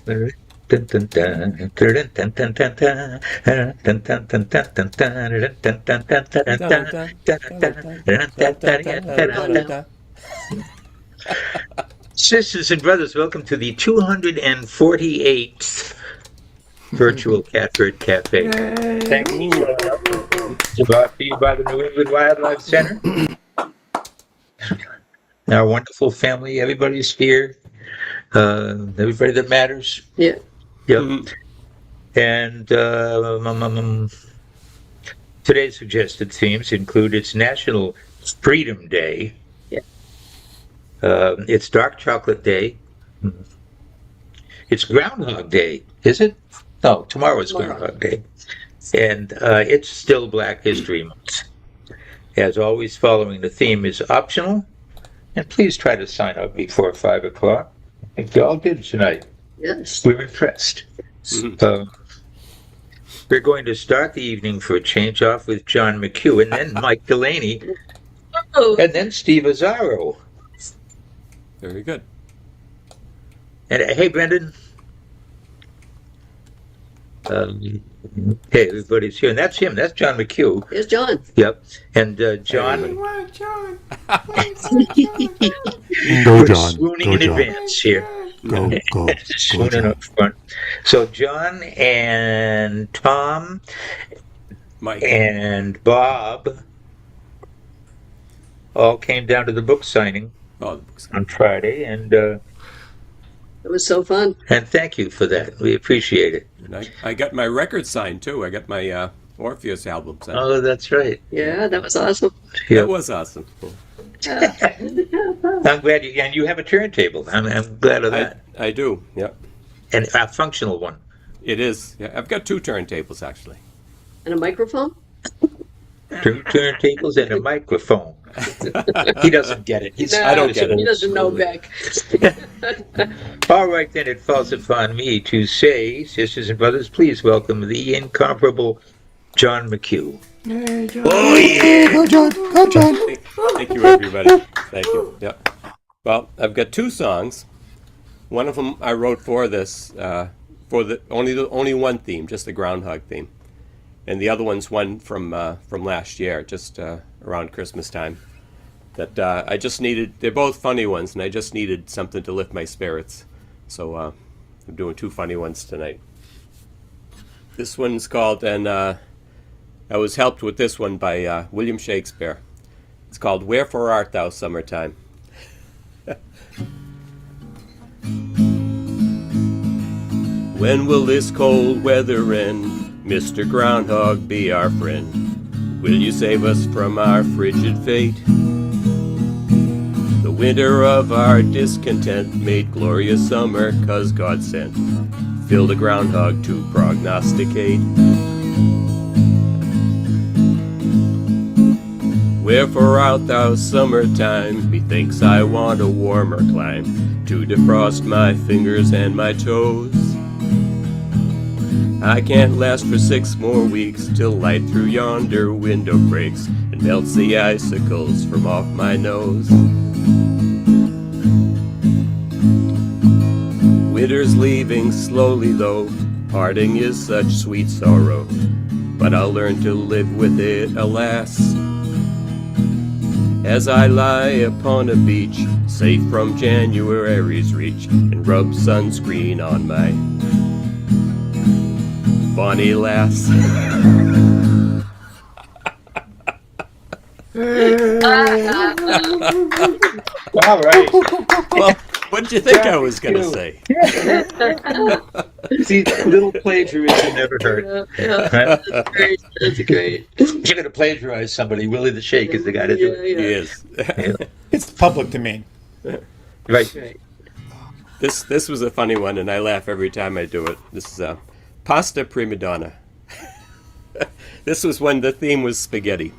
Dun, dun, dun, dun, dun, dun, dun, dun, dun, dun, dun, dun. Sisters and brothers, welcome to the 248th virtual Catbird Café. Thanks brought to you by the New England Wildlife Center. Our wonderful family, everybody's here. Everybody that matters. Yeah. Yep. And today's suggested themes include it's National Freedom Day. Yeah. It's Dark Chocolate Day. It's Groundhog Day, is it? No, tomorrow is Groundhog Day. And it's still Black History Month. As always, following the theme is optional. And please try to sign up before 5 o'clock. I think you all did tonight. Yes. We're impressed. We're going to start the evening for a change off with John McHugh, and then Mike Delaney, and then Steve Azzaro. Very good. And hey, Brendan. Hey, everybody's here, and that's him. That's John McHugh. Here's John. Yep, and John. John. We're swooning in advance here. Go, Swooning up front. So John and Tom, Mike and Bob all came down to the book signing on Friday, and it was so fun. And thank you for that. We appreciate it. And I got my record signed too. I got my Orpheus album signed. Oh, that's right. Yeah, that was awesome. Yeah. That was awesome. I'm glad you have a turntable. I'm glad of that. I do. Yep. And a functional one. It is. Yeah, I've got 2 turntables actually. And a microphone? 2 turntables and a microphone. He doesn't get it. I don't get it. He doesn't know Beck. All right, then it falls upon me to say, sisters and brothers, please welcome the incomparable John McHugh. Hey, John. Oh, yeah. Go, John. Go, John. Thank you, everybody. Thank you. Yep. Well, I've got 2 songs. One of them I wrote for this, for the only one theme, just the groundhog theme, and the other one's one from last year, just around Christmas time. That I just needed. They're both funny ones, and I just needed something to lift my spirits. So I'm doing 2 funny ones tonight. This one's called, and I was helped with this one by William Shakespeare. It's called "Wherefore Art Thou, Summertime." When will this cold weather end? Mr. Groundhog, be our friend. Will you save us from our frigid fate? The winter of our discontent made glorious summer 'cause God sent. Fill the groundhog to prognosticate. Wherefore art thou, summertime? Methinks I want a warmer clime to defrost my fingers and my toes. I can't last for 6 more weeks till light through yonder window breaks and melts the icicles from off my nose. Winter's leaving slowly though, parting is such sweet sorrow, but I'll learn to live with it, alas. As I lie upon a beach, safe from January's reach, and rub sunscreen on my bonny lass. All right. Well, what did you think I was going to say? See, little plagiarism never hurt. Yeah. That's great. That's great. You're going to plagiarize somebody. Willie the Shake is the guy to do it. He is. It's public domain. Right. This was a funny one, and I laugh every time I do it. This is Pasta Prima Donna. This was when the theme was spaghetti.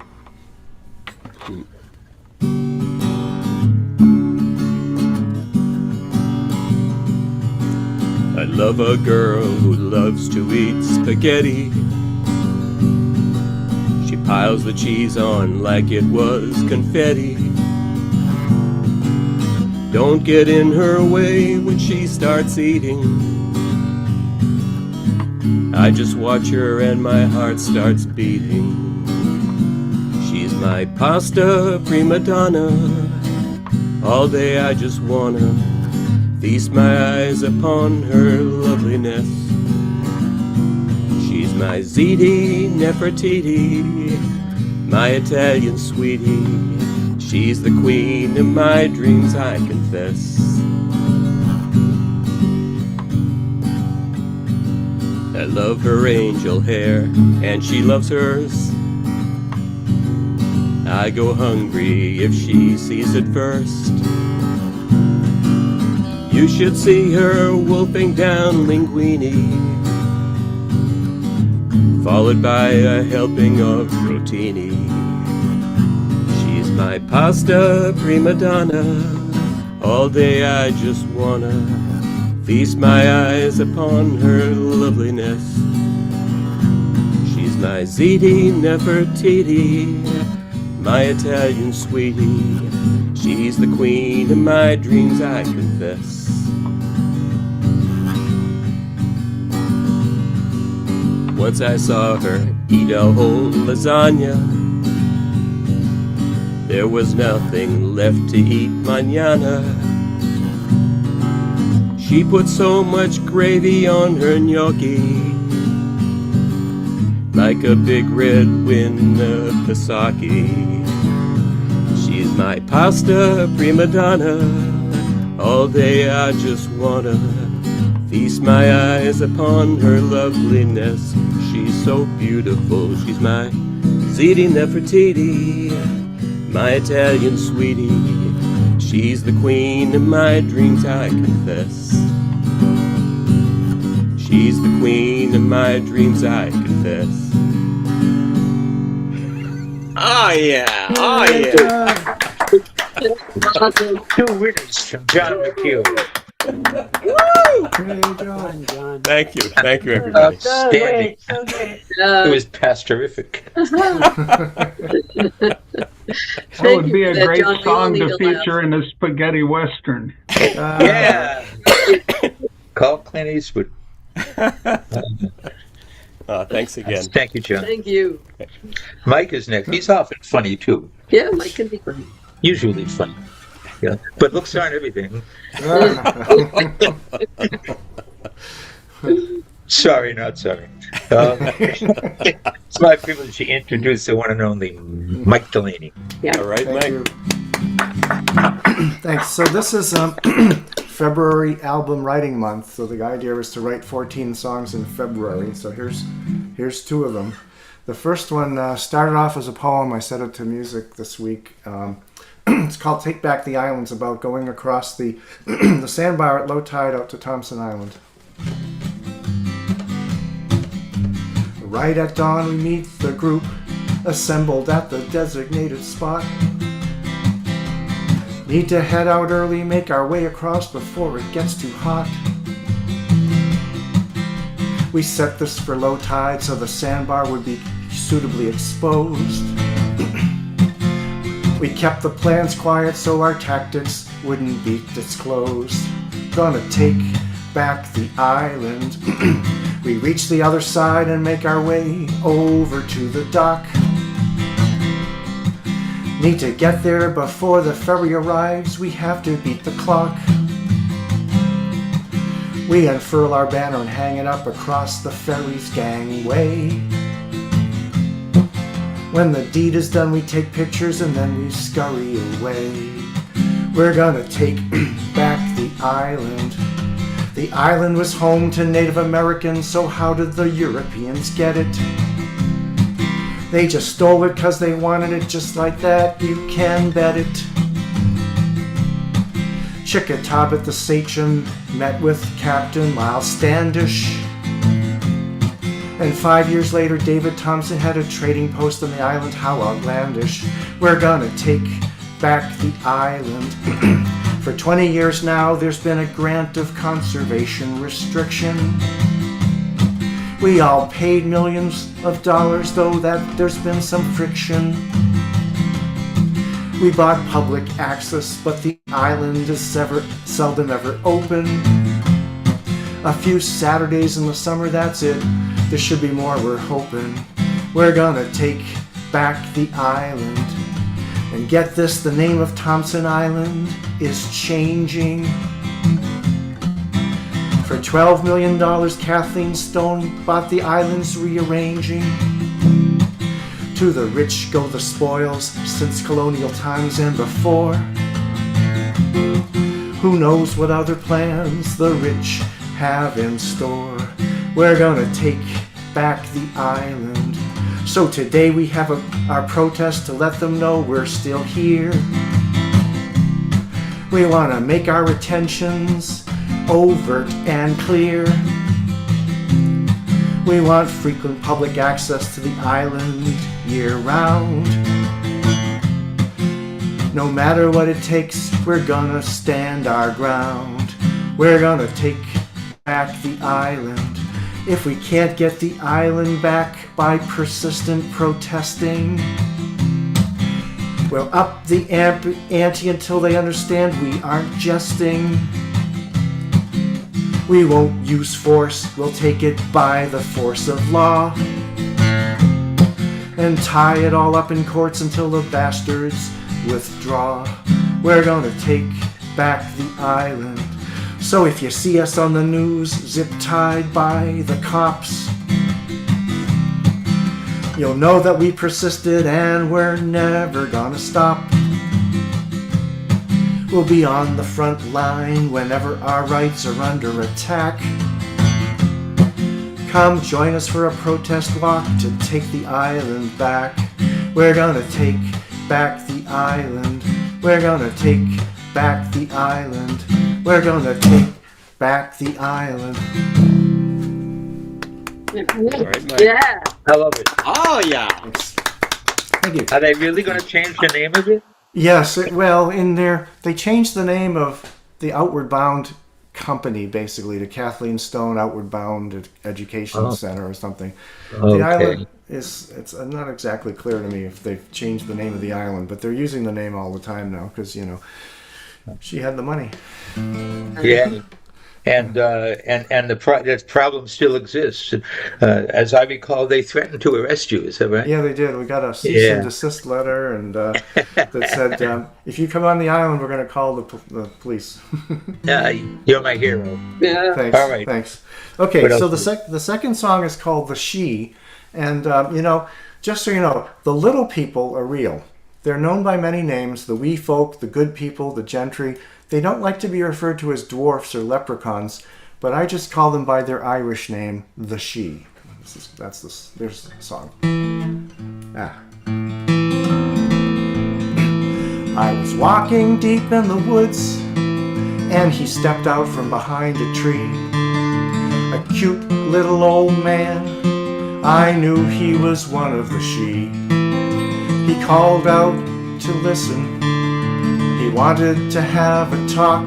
I love a girl who loves to eat spaghetti. She piles the cheese on like it was confetti. Don't get in her way when she starts eating. I just watch her and my heart starts beating. She's my pasta prima donna. All day I just wanna feast my eyes upon her loveliness. She's my Ziti Nefertiti, my Italian sweetie. She's the queen of my dreams, I confess. I love her angel hair, and she loves hers. I go hungry if she sees it first. You should see her wolfing down linguine, followed by a helping of rotini. She's my pasta prima donna. All day I just wanna feast my eyes upon her loveliness. She's my Ziti Nefertiti, my Italian sweetie. She's the queen of my dreams, I confess. Once I saw her eat a whole lasagna. There was nothing left to eat mañana. She put so much gravy on her gnocchi, like a big red wind of Pisaki. She's my pasta prima donna. All day I just wanna feast my eyes upon her loveliness. She's so beautiful. She's my Ziti Nefertiti, my Italian sweetie. She's the queen of my dreams, I confess. She's the queen of my dreams, I confess. Oh yeah, oh yeah. Awesome. 2 winners from John McHugh. Hey, John. John. Thank you everybody. Outstanding. It Uh, was pastorific. That would be a great song to feature in a spaghetti western. Yeah. Call Clint Eastwood. Thanks again. Thank you, John. Thank you. Mike is next. He's often funny, too. Yeah, Mike can be great. Usually funny. Yeah. But looks aren't everything. Sorry, not sorry. It's my privilege to introduce the one and only Mike Delaney. All right, Thank Mike. you. Thanks. So this is February album writing month. So the idea was to write 14 songs in February. So here's 2 of them. The first one started off as a poem. I set it to music this week. It's called "Take Back the Islands," about going across the the sandbar at low tide out to Thompson Island. Right at dawn we meet the group assembled at the designated spot. Need to head out early, make our way across before it gets too hot. We set this for low tide so the sandbar would be suitably exposed. We kept the plans quiet so our tactics wouldn't be disclosed. Gonna take back the island. We reach the other side and make our way over to the dock. Need to get there before the ferry arrives. We have to beat the clock. We unfurl our banner and hang it up across the ferry's gangway. When the deed is done, we take pictures and then we scurry away. We're gonna take back the island. The island was home to Native Americans, so how did the Europeans get it? They just stole it 'cause they wanted it just like that, you can bet it. Chickatawbut the sachem met with Captain Miles Standish. And 5 years later, David Thompson had a trading post on the island. How outlandish. We're gonna take back the island. For 20 years now, there's been a grant of conservation restriction. We all paid millions of dollars, though that there's been some friction. We bought public access, but the island is seldom ever open. A few Saturdays in the summer, that's it. There should be more, we're hoping. We're gonna take back the island. And get this, the name of Thompson Island is changing. For $12 million, Kathleen Stone bought the islands, rearranging. To the rich go the spoils, since colonial times and before. Who knows what other plans the rich have in store. We're gonna take back the island. So today we have our protest to let them know we're still here. We wanna make our intentions overt and clear. We want frequent public access to the island year-round. No matter what it takes, we're gonna stand our ground. We're gonna take back the island. If we can't get the island back by persistent protesting, we'll up the ante until they understand we aren't jesting. We won't use force, we'll take it by the force of law. And tie it all up in courts until the bastards withdraw. We're gonna take back the island. So if you see us on the news, zip-tied by the cops, you'll know that we persisted and we're never gonna stop. We'll be on the front line whenever our rights are under attack. Come join us for a protest walk to take the island back. We're gonna take back the island. We're gonna take back the island. We're gonna take back the island. All right, Mike. Yeah. I love it. Oh, yeah. Thank you. Are they really going to change the name of it? Yes, well, in there, they changed the name of the Outward Bound company, basically, to Kathleen Stone Outward Bound Education Center or something. The island it's not exactly clear to me if they've changed the name of the island, but they're using the name all the time now because, she had the money. Yeah. And the problem still exists. As I recall, they threatened to arrest you. Is that right? Yeah, they did. We got a cease and desist letter, and that said, if you come on the island, we're going to call the police. You're my hero. Yeah. Thanks. All right. Thanks. Okay, What so else? the second song is called "The She," and just so you know, the little people are real. They're known by many names: the wee folk, the good people, the gentry. They don't like to be referred to as dwarfs or leprechauns, but I just call them by their Irish name, the She. There's the song. I was walking deep in the woods, and he stepped out from behind a tree. A cute little old man, I knew he was one of the She. He called out to listen. He wanted to have a talk,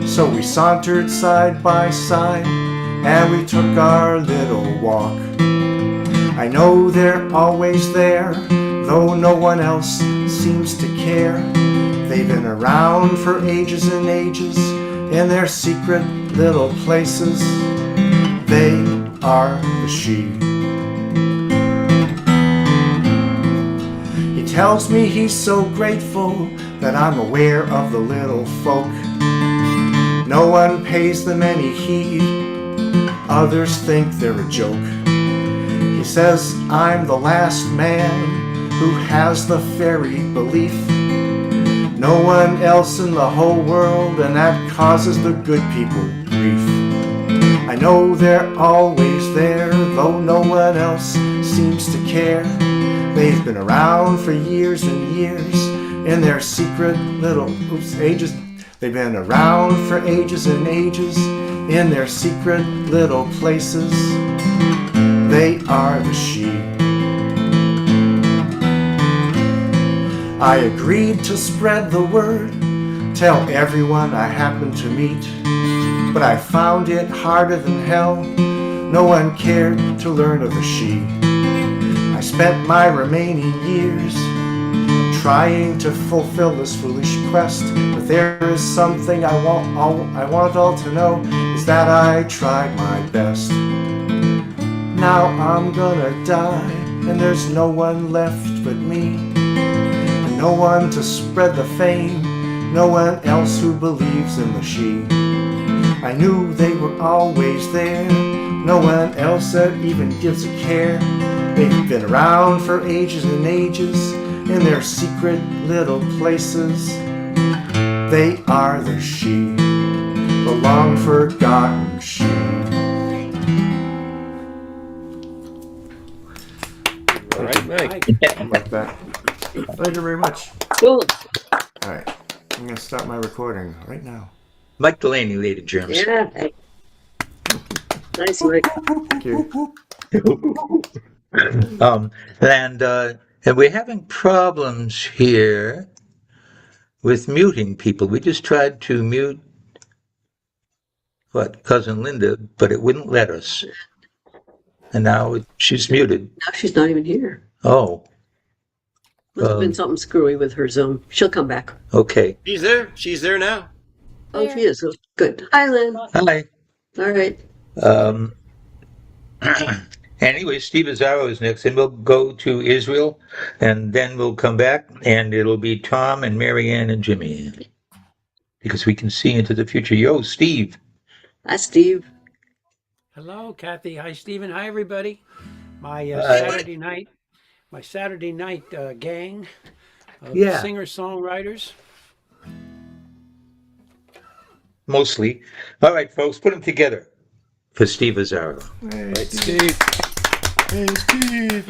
so we sauntered side by side, and we took our little walk. I know they're always there, though no one else seems to care. They've been around for ages and ages, in their secret little places. They are the She. He tells me he's so grateful that I'm aware of the little folk. No one pays them any heed, others think they're a joke. He says I'm the last man who has the fairy belief. No one else in the whole world, and that causes the good people grief. I know they're always there, though no one else seems to care. They've been around for years and years, in their secret little ages. They've been around for ages and ages, in their secret little places. They are the She. I agreed to spread the word, tell everyone I happened to meet, but I found it harder than hell. No one cared to learn of the She. I spent my remaining years trying to fulfill this foolish quest. But there is something I want all to know, is that I tried my best. Now I'm gonna die, and there's no one left but me, and no one to spread the fame, no one else who believes in the she. I knew they were always there, no one else that even gives a care. They've been around for ages and ages in their secret little places. They are the she, the long forgotten she. All right, Mike. I like that. Thank you very much. Cool. All right, I'm gonna stop my recording right now. Mike Delaney, ladies and germs. Yeah. Hey. Nice, Mike. Thank you. And we're having problems here with muting people. We just tried to mute Cousin Linda, but it wouldn't let us. And now she's muted. Now she's not even here. Oh, Must have been something screwy with her Zoom. She'll come back. okay. She's there. She's there now. Oh, she is. Oh, good. Hi, Lynn. Hi. All right. Anyway, Steve Azzaro is next, and we'll go to Israel, and then we'll come back, and it'll be Tom and Marianne and Jimmy, because we can see into the future. Yo, Steve. Hi, Steve. Hello, Kathy. Hi, Stephen. Hi, everybody. My Saturday night gang of Yeah. singer-songwriters. Mostly. All right, folks, put them together for Steve Azzaro. Right, Steve. Hey, Steve.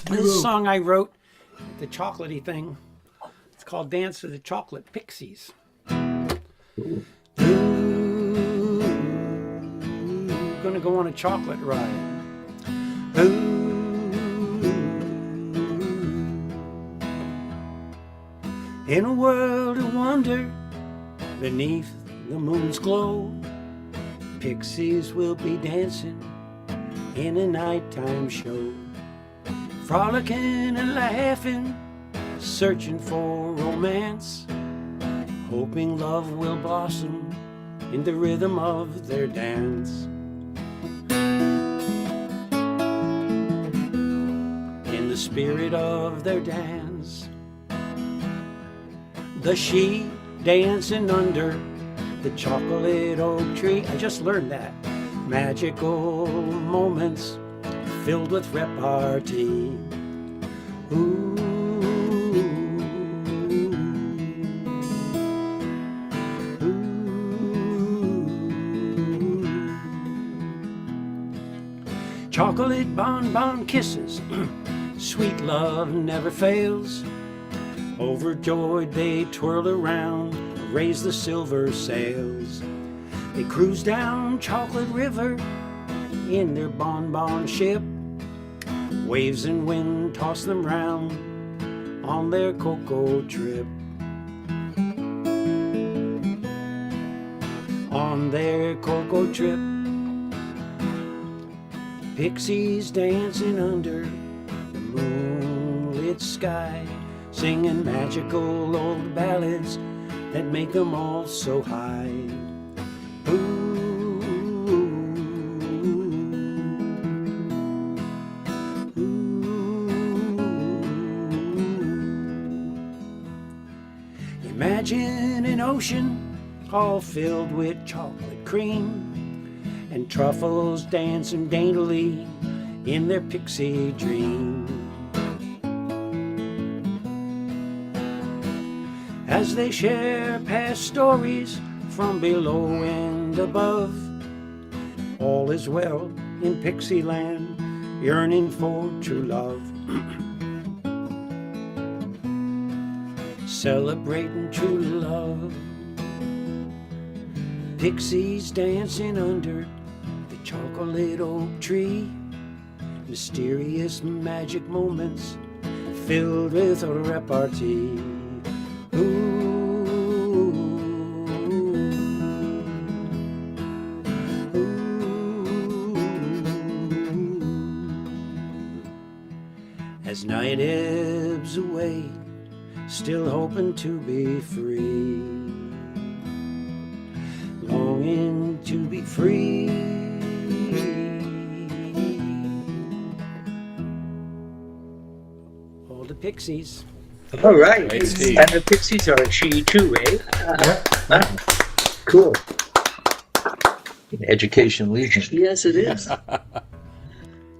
This is a song I wrote, the chocolatey thing. It's called Dance of the Chocolate Pixies. Ooh, gonna go on a chocolate ride. Ooh, in a world of wonder, beneath the moon's glow, pixies will be dancing in a nighttime show, frolicking and laughing, searching for romance, hoping love will blossom in the rhythm of their dance. In the spirit of their dance, the she dancing under the chocolate oak tree. I just learned that. Magical moments filled with repartee. Ooh. Ooh. Chocolate bonbon kisses, sweet love never fails. Overjoyed they twirl around, raise the silver sails. They cruise down Chocolate River in their bonbon ship. Waves and wind toss them round on their cocoa trip. On their cocoa trip, pixies dancing under the moonlit sky, singing magical old ballads that make them all so high. Ooh, ooh. Imagine an ocean all filled with chocolate cream, and truffles dancing daintily in their pixie dream. As they share past stories from below and above, all is well in Pixie Land, yearning for true love. Celebrating true love. Pixies dancing under the chocolate oak tree. Mysterious magic moments filled with a repartee. Ooh. As night ebbs away still hoping to be free, longing to be free. All the Pixies. All right. Great, Steve. And the Pixies are a she too, eh? Wow. Cool. Education Legion. Yes, it is.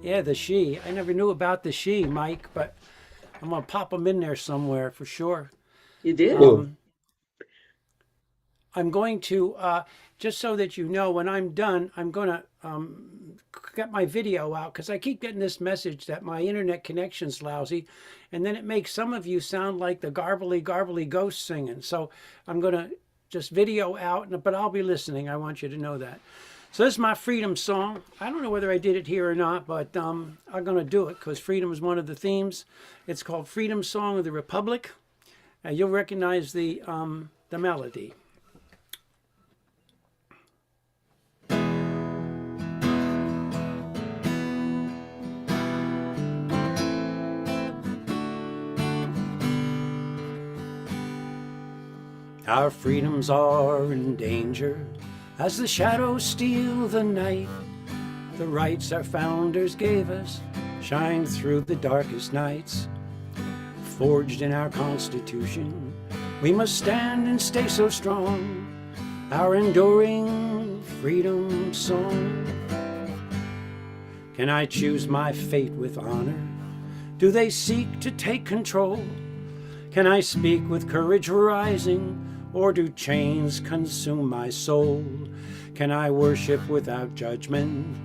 Yeah, the she. I never knew about the she, Mike, but I'm going to pop them in there somewhere for sure. You did. Cool. I'm going to, just so that you know, when I'm done, I'm going to get my video out because I keep getting this message that my internet connection's lousy, and then it makes some of you sound like the garbly ghost singing. So I'm going to just video out, but I'll be listening. I want you to know that. So this is my freedom song. I don't know whether I did it here or not, but I'm going to do it because freedom is one of the themes. It's called Freedom Song of the Republic. You'll recognize the melody. Our freedoms are in danger as the shadows steal the night. The rights our founders gave us shine through the darkest nights. Forged in our Constitution, we must stand and stay so strong. Our enduring freedom song. Can I choose my fate with honor? Do they seek to take control? Can I speak with courage rising? Or do chains consume my soul? Can I worship without judgment,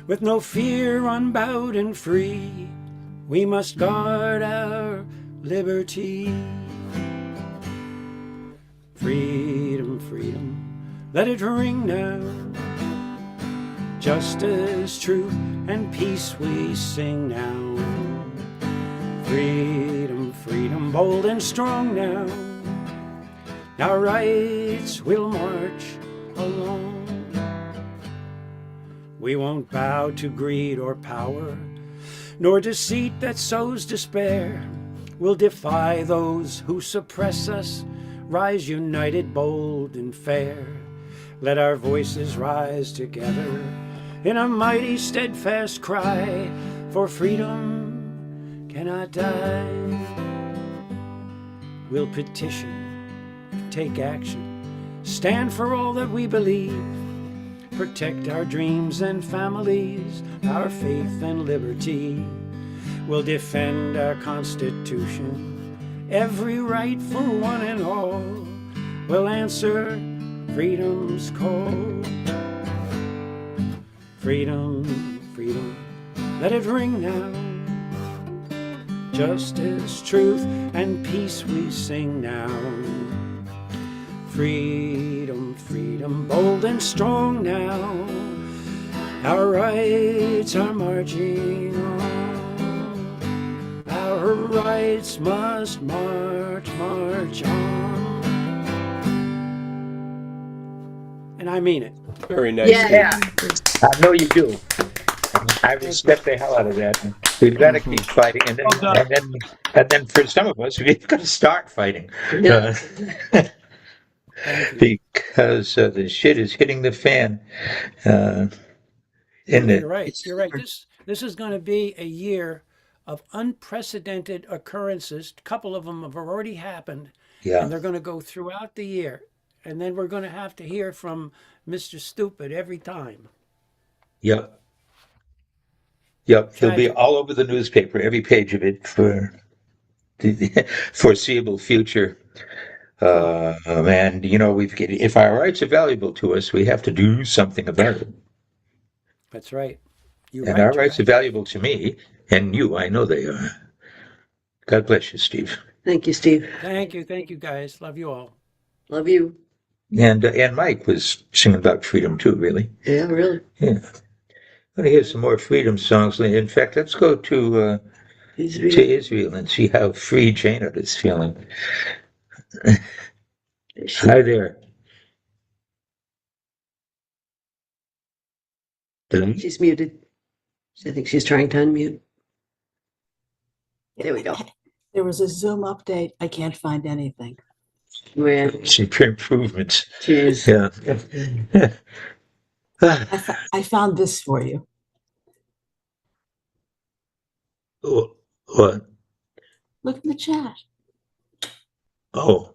with no fear, unbowed and free? We must guard our liberty. Freedom, freedom, let it ring now. Justice, truth, and peace we sing now. Freedom, freedom, bold and strong now. Our rights will march along. We won't bow to greed or power, nor deceit that sows despair. We'll defy those who suppress us, rise united, bold and fair. Let our voices rise together in a mighty, steadfast cry, for freedom cannot die. We'll petition, take action, stand for all that we believe, protect our dreams and families, our faith and liberty. We'll defend our Constitution, every right for one and all. We'll answer freedom's call. Freedom, freedom, let it ring now. Justice, truth, and peace we sing now. Freedom, freedom, bold and strong now. Our rights are marching on. Our rights must march on. And I mean it. Very nice. Yeah. I know you do. I respect the hell out of that. We've got to keep fighting, and then for some of us, we've got to start fighting. Yeah. Because the shit is hitting the fan. You're right. You're right. This is going to be a year of unprecedented occurrences. A couple of them have already happened, and they're going to go throughout the year. And then we're going to have to hear from Mr. Stupid every time. Yep. He'll be all over the newspaper, every page of it for the foreseeable future. And if our rights are valuable to us, we have to do something about it. That's right. Our rights are valuable to me and you. I know they are. God bless you, Steve. Thank you, Steve. Thank you, guys. Love you all. Love you. And Mike was singing about freedom too, really. Yeah, really. Yeah. I'm going to hear some more freedom songs. In fact, let's go to Israel and see how free Janet is feeling. Hi there. She's muted. I think she's trying to unmute. There we go. There was a Zoom update. I can't find anything. Man, Super improvements. jeez. Yeah. I found this for you. What? Look in the chat. Oh,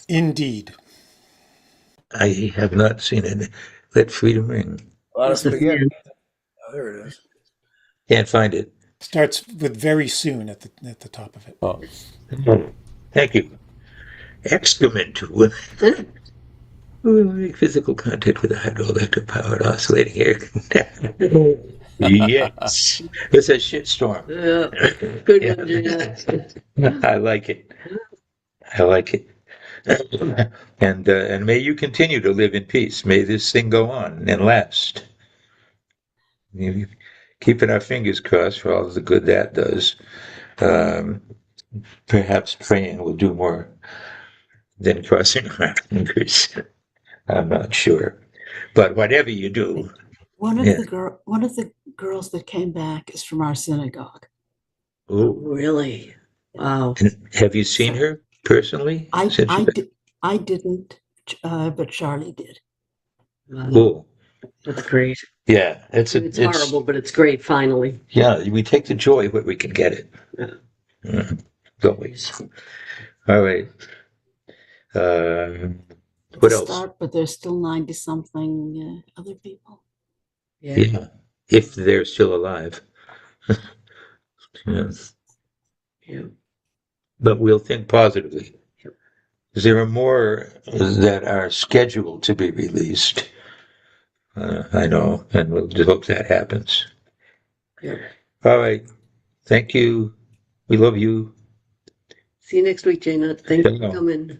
Indeed. I have not seen it. Let freedom ring. A lot of Listen, spaghetti. man. Oh, there it is. Can't find it. Starts with very soon at the top of it. Oh, Thank you. Excrement. Make physical contact with a hydroelectric powered oscillating air. Yes. It's a shitstorm. Yeah. Good one, Jeanette. I like it. I like it. And may you continue to live in peace. May this thing go on and last. Keeping our fingers crossed for all of the good that does. Perhaps praying will do more than crossing our fingers. I'm not sure, but whatever you do, One of yeah. the girls that came back is from our synagogue. Ooh. Really? Wow. And have you seen her personally? I since didn't, but Charlie did. Wow. Cool. That's great. Yeah, it's Horrible, but it's great finally. Yeah, we take the joy where we can get it. Yeah. Always. All right. What else? But there's still 90 something other people. Yeah, if they're still alive. Yeah. Yeah. But we'll think positively. There are more that are scheduled to be released. I know, and we'll just hope that happens. Yeah. All right. Thank you. We love you. See you next week, Janet. Thank you Hello. for coming.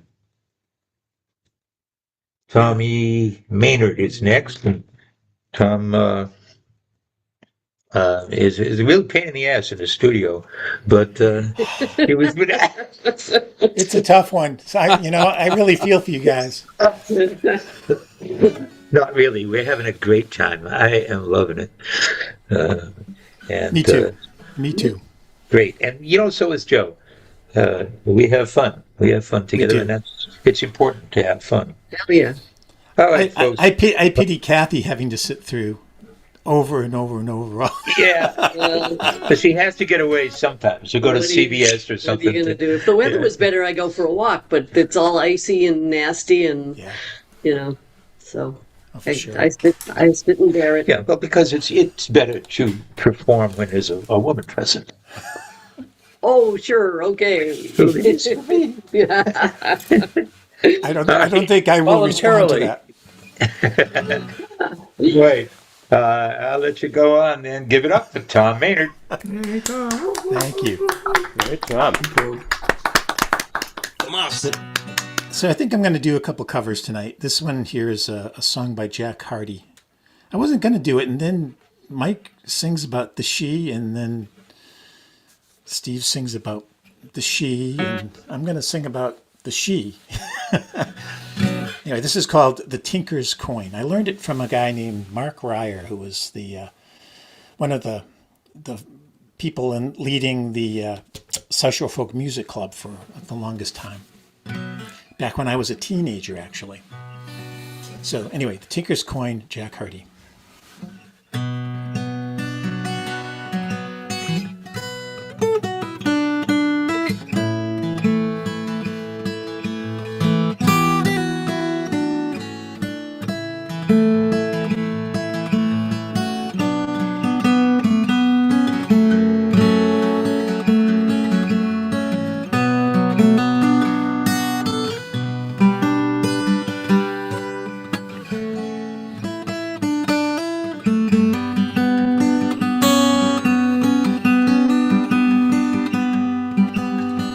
Tommy Maynard is next. And Tom is a real pain in the ass in the studio, but he was good. It's a tough one. So I really feel for you guys. Not really. We're having a great time. I am loving it. And Me too. Me too. Great. And so is Joe. We have fun. We have fun together, and it's important to have fun. Hell yeah. All right, folks. I pity Kathy having to sit through over and over and over. Yeah, but she has to get away sometimes. To go to CVS or something. What are you going to do? If the weather was better, I go for a walk, but it's all icy and nasty and, so sure. I sit and bear it. Yeah, well, because it's better to perform when there's a woman present. Oh, sure, okay. Yeah. I don't think I will respond to that. Right. I'll let you go on and give it up to Tom Maynard. Thank you. great job. So I think I'm going to do a couple covers tonight. This one here is a song by Jack Hardy. I wasn't going to do it, and then Mike sings about the she, and then Steve sings about the she, and I'm going to sing about the she. Anyway, this is called The Tinker's Coin. I learned it from a guy named Mark Ryer, who was the one of the people leading the Social Folk Music Club for the longest time. Back when I was a teenager, actually. So anyway, The Tinker's Coin, Jack Hardy.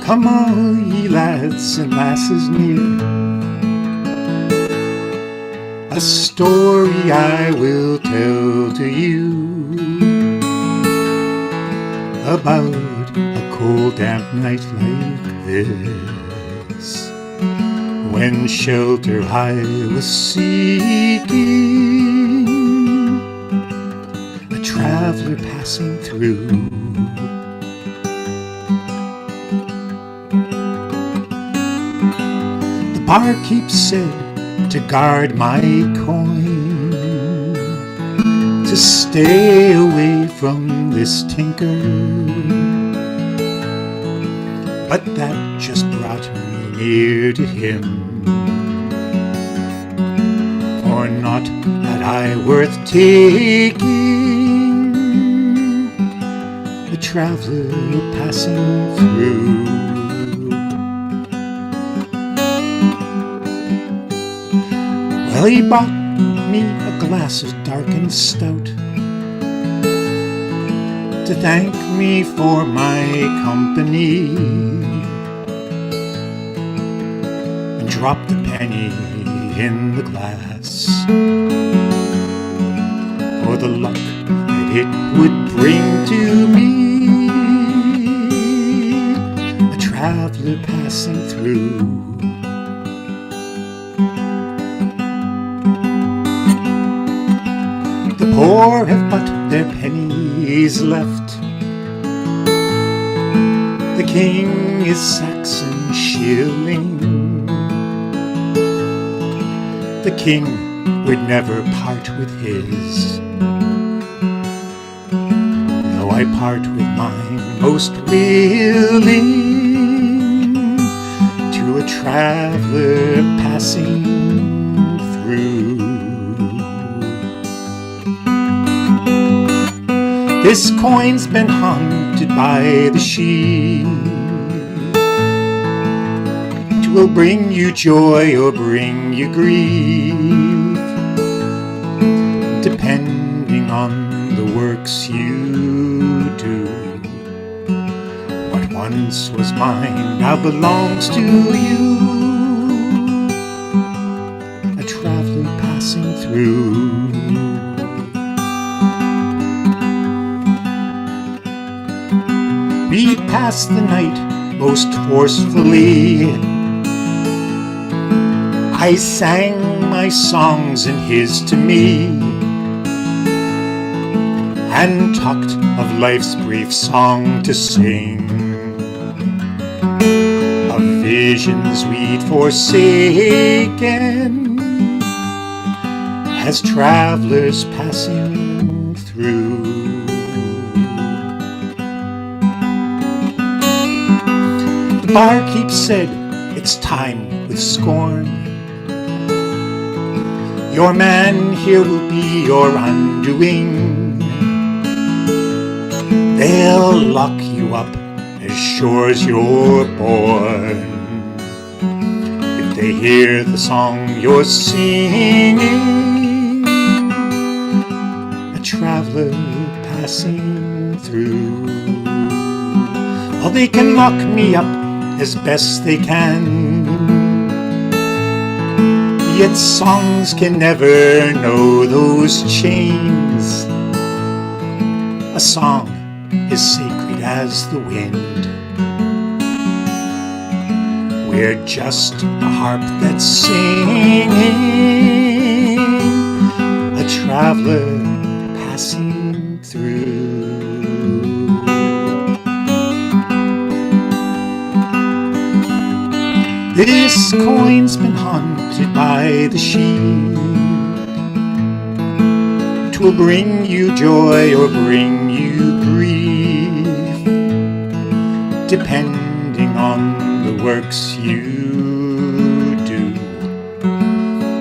Come all ye lads and lasses near, a story I will tell to you about a cold damp night like this, when shelter I was seeking. A traveler passing through. The barkeep said to guard my coin, to stay away from this tinker, but that just brought me near to him, for not had I worth taking, a traveler passing through. Well, he bought me a glass of dark and stout, to thank me for my company, and dropped a penny in the glass for the luck that it would bring to me, a traveler passing through. The poor have but their pennies left. The king is Saxon shilling. The king would never part with his, though I part with mine most willing, to a traveler passing through. This coin's been haunted by the sheep. It will bring you joy or bring you grief, depending on the works you do. What once was mine now belongs to you, a traveler passing through. We passed the night most forcefully. I sang my songs and his to me, and talked of life's brief song to sing, of visions we'd forsaken, as travelers passing through. The barkeep said, "It's time," with scorn. "Your man here will be your undoing. They'll lock you up as sure as you're born, if they hear the song you're singing, a traveler passing through. Oh, they can lock me up as best they can, yet songs can never know those chains. A song is sacred as the wind. We're just a harp that's singing, a traveler passing through. This coin's been haunted by the sheep. 'Twill bring you joy or bring you grief, depending on the works you do.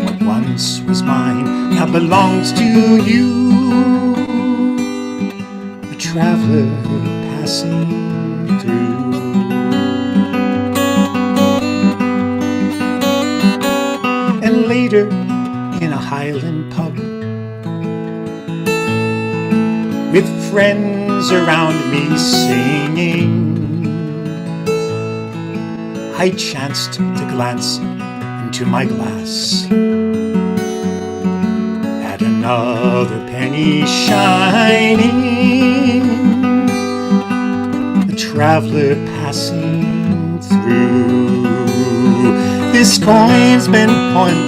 What once was mine now belongs to you, a traveler passing through. And later, in a Highland pub, with friends around me singing, I chanced to glance into my glass at another penny shining, a traveler passing through. This coin's been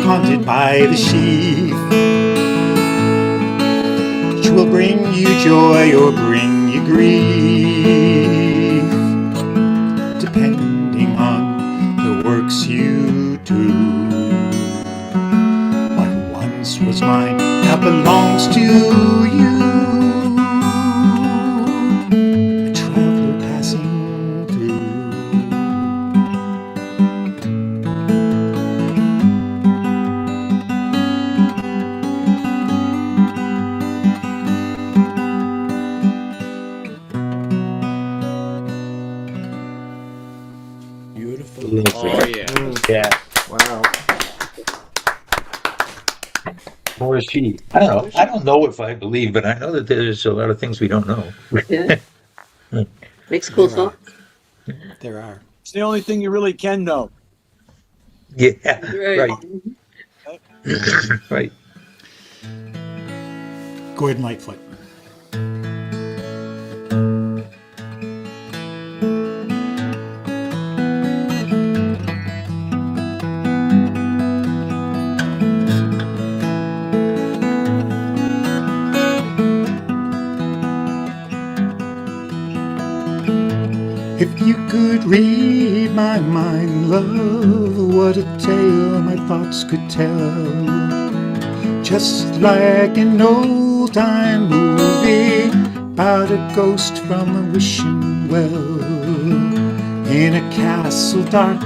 haunted by the sheaf. will bring you joy or bring you grief, depending on the works you do. What once was mine now belongs to you, a traveler passing through. Lovely. Oh yeah. Yeah. Wow. Or is she? I don't know. I don't know if I believe, but I know that there's a lot of things we don't know. Yeah. Makes a cool There are. song. There are. It's the only thing you really can know. Yeah. Right. Right. Right. Go ahead, Lightfoot. If you could read my mind, love, what a tale my thoughts could tell. Just like an old-time movie about a ghost from a wishing well, in a castle dark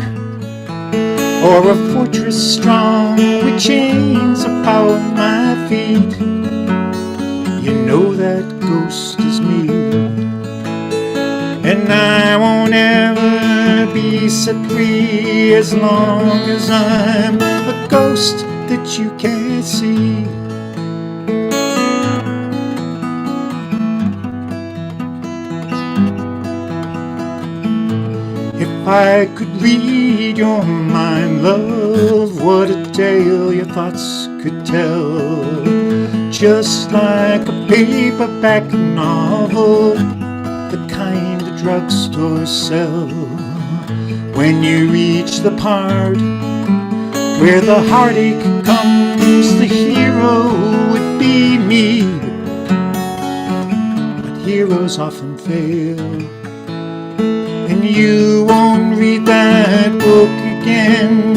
or a fortress strong with chains about my feet. You know that ghost is me, and I won't ever be set free as long as I'm a ghost that you can't see. If I could read your mind, love, what a tale your thoughts could tell. Just like a paperback novel, the kind the drugstores sell. When you reach the part where the heartache comes, the hero would be me. But heroes often fail, and you won't read that book again,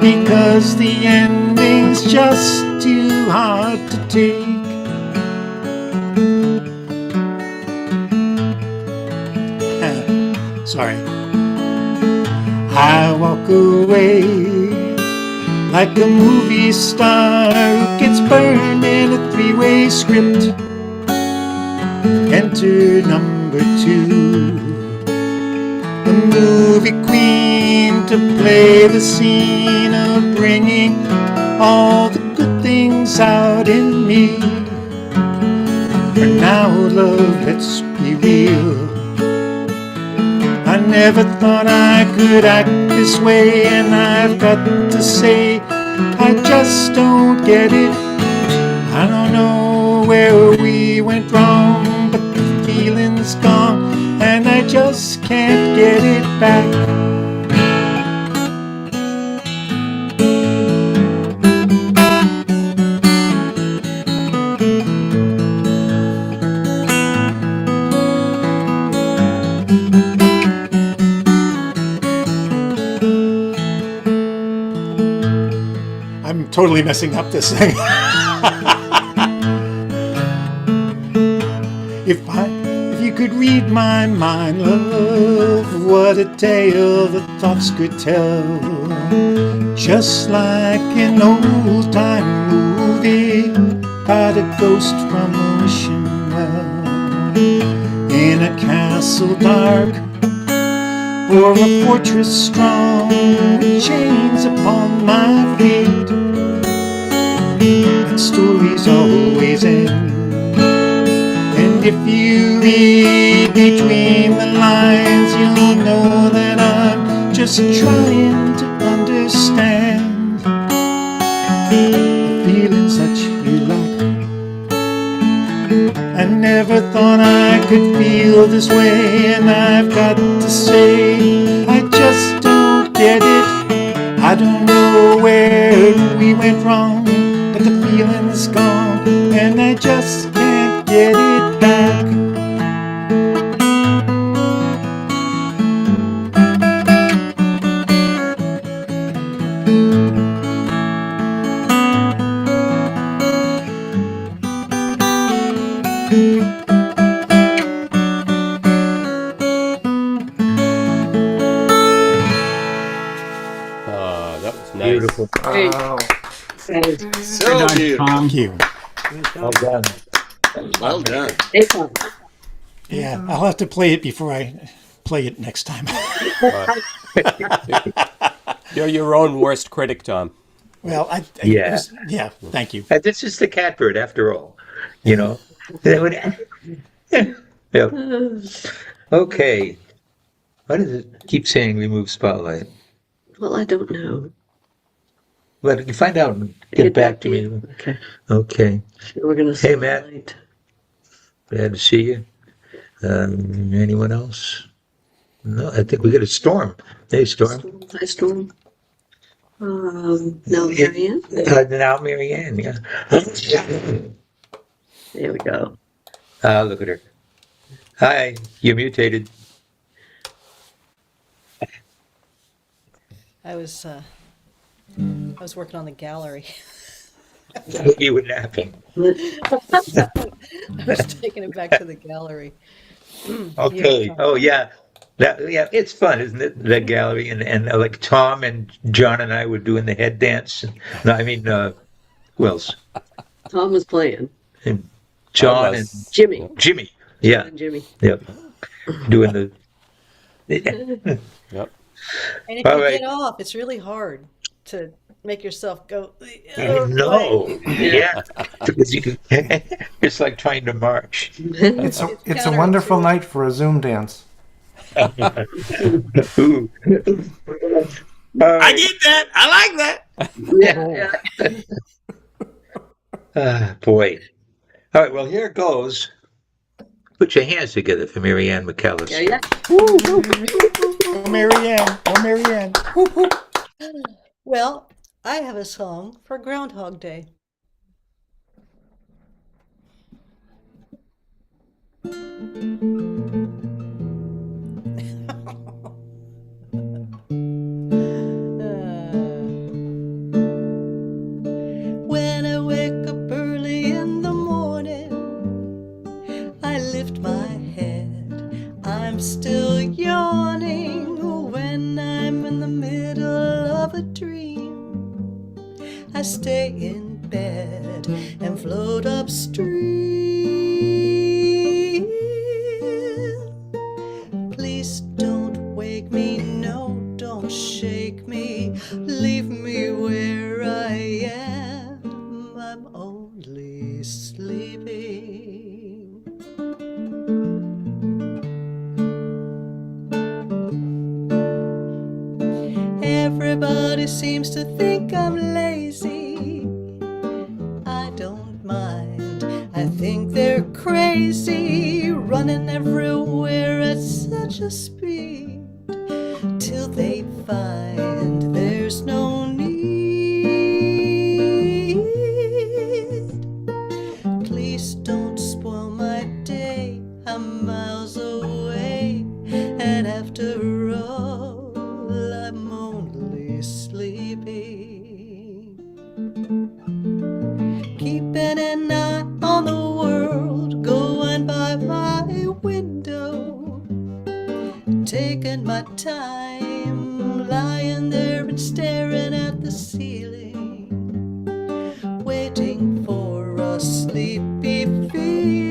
because the ending's just too hard to take. Sorry. I walk away like a movie star who gets burned in a three-way script. Enter number 2, the movie queen, to play the scene of bringing all the good things out in me. For now, love, let's be real. I never thought I could act this way, and I've got to say, I just don't get it. I don't know where we went wrong, but the feeling's gone, and I just can't get it back. I'm totally messing up this thing. If you could read my mind, love, what a tale the thoughts could tell. Just like an old-time movie about a ghost from a wishing well, in a castle dark or a fortress strong with chains upon my feet. And stories always end, and if you read between the lines, you'll know that I'm just trying to understand the feelings that you lack. I never thought I could feel this way, and I've got to say, I just don't get it. I don't know where we went wrong, but the feeling's gone, and I just can't get That was nice. Beautiful. Wow. So Nice, beautiful. Tom. Thank you. Well done. Well done. Hey, Tom. Yeah, I'll have to play it before I play it next time. You're your own worst critic, Tom. Well, Yeah. yeah, thank you. This is the Catbird, after all. You know. Yeah. Okay. Why does it keep saying remove spotlight? Well, I don't know. But you find out and get back to me. Okay. Okay. We're going to Hey, Matt. spotlight. Glad to see you. Anyone else? No, I think we got a Storm. Hey, Storm. Hi, Storm. No, Marianne? Now Marianne, yeah. There we go. Look at her. Hi, you're mutated. I was working on the gallery. You were napping. I was taking it back to the gallery. Okay. Yeah. Oh, yeah. Yeah, it's fun, isn't it? The gallery and like Tom and John and I were doing the head dance. No, I mean, who else? Tom was playing. And John and Jimmy. Jimmy. Yeah. And Jimmy. Yep. Doing the. Yep. And if All you right. get off, it's really hard to make yourself go. No. Yeah. Because you can, it's like trying to march. It's a wonderful night for a Zoom dance. Ooh. I get that. I like that. Yeah. Boy. All right, well, here it goes. Put your hands together for Marianne McAllis. Yeah. Oh, Marianne. Oh, Marianne. Well, I have a song for Groundhog Day. When I wake up early in the morning, I lift my head. I'm still yawning when I'm in the middle of a dream. I stay in bed and float upstream. Please don't wake me, no, don't shake me. Leave me where I am. I'm only sleeping. Everybody seems to think I'm lazy. I don't mind. I think they're crazy, running everywhere at such a speed, till they find there's no need. Please don't spoil my day. I'm miles away, and after all, I'm only sleeping. Keeping an eye on the world going by my window, taking my time, lying there and staring at the ceiling, waiting for a sleepy feeling.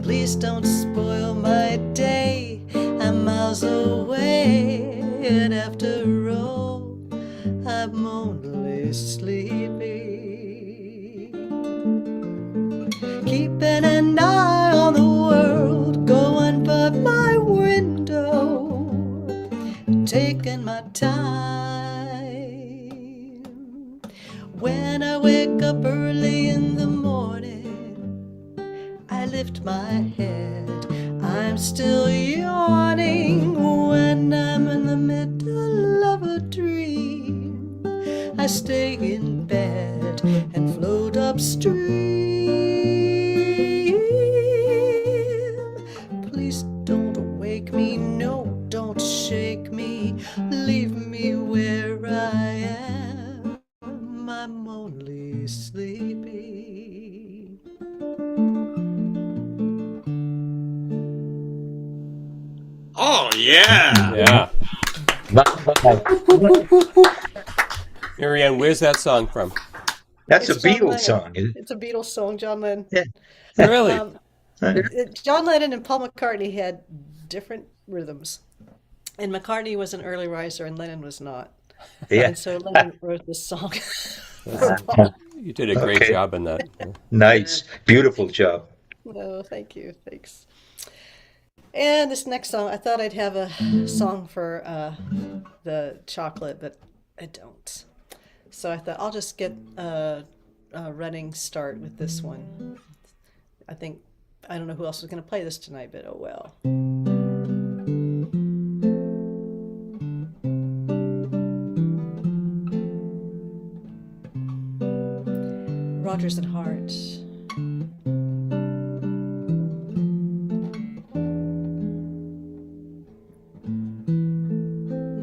Please don't spoil my day. I'm miles away, and after all, I'm only sleeping. Keeping an eye on the world going by my window, taking my time. When I wake up early in the morning, I lift my head. I'm still yawning when I'm in the middle of a dream. I stay in bed and float upstream. Oh, yeah. Yeah. Bye-bye. Marianne, where's that song from? That's a It's John Beatles Lennon. song. Isn't It's a Beatles song, John Lennon. it? Really? John Lennon and Paul McCartney had different rhythms. And McCartney was an early riser and Lennon was not. Yeah. And so Lennon wrote this song. You did a great Okay. job in that. Nice. Beautiful job. No, thank you. Thanks. And this next song, I thought I'd have a song for the chocolate, but I don't. So I thought I'll just get a running start with this one. I don't know who else was going to play this tonight, but oh well. Rodgers and Hart.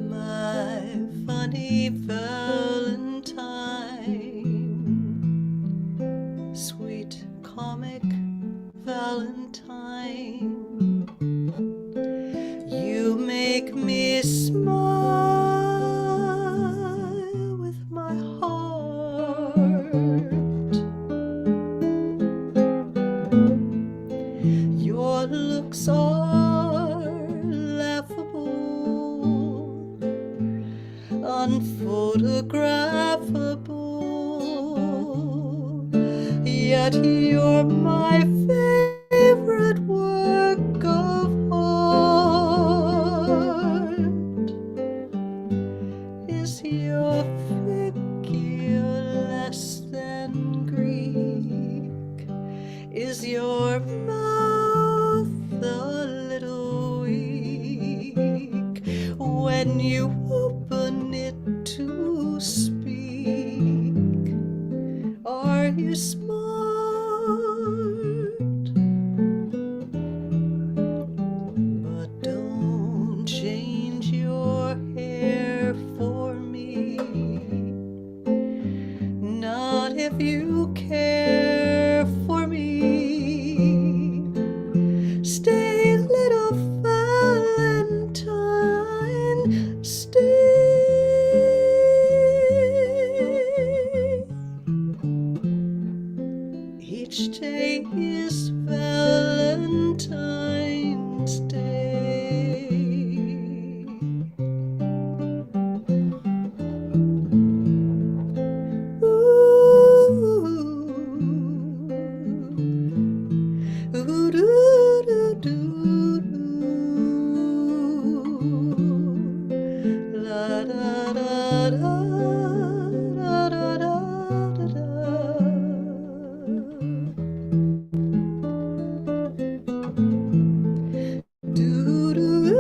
My funny Valentine, sweet comic Valentine, you make me smile with my heart. Your looks are laughable, unphotographable, yet you're my favorite work of art. Is your figure less than Greek? Is your mouth a little weak when you open it to speak? Are you smart? But don't change your hair for me, not if you care for me. Stay, little Valentine, stay. Each day is Valentine's Day. Ooh, doo, doo, doo, doo. La, da, da, da, da, da, da, da, da. Doo, doo,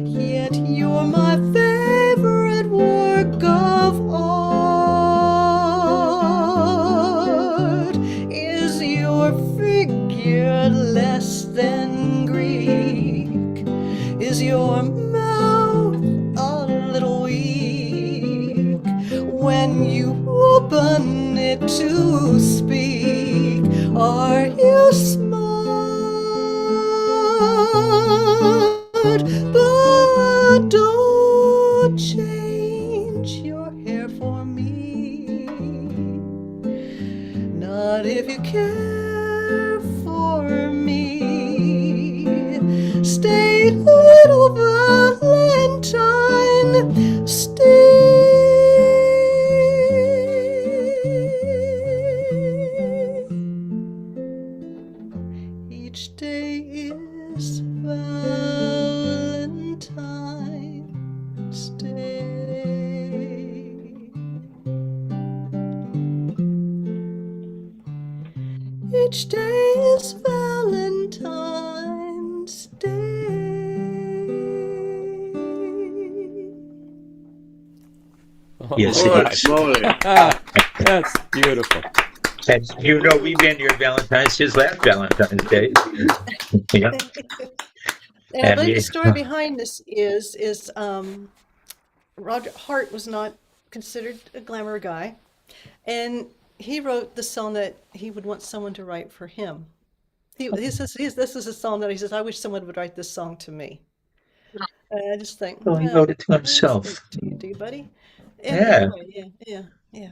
yet you're my favorite work of art. Is your figure less than Greek? Is your mouth a little weak when you open it to speak? Are you smart? But don't change your hair for me, not if you care for me. Stay, little Valentine, stay. Each day is Valentine's Day. Each day is Valentine's Day. Yes, All it right. is. Slowly. That's beautiful. And you know, we've been your Valentine's since last Valentine's Day. Yeah. And I And believe we- the story behind this is Roger Hart was not considered a glamour guy, and he wrote the song that he would want someone to write for him. He says this is a song that he says, I wish someone would write this song to me. And I just think, Oh, he wrote it to himself. To you, do you, buddy? Yeah. Yeah.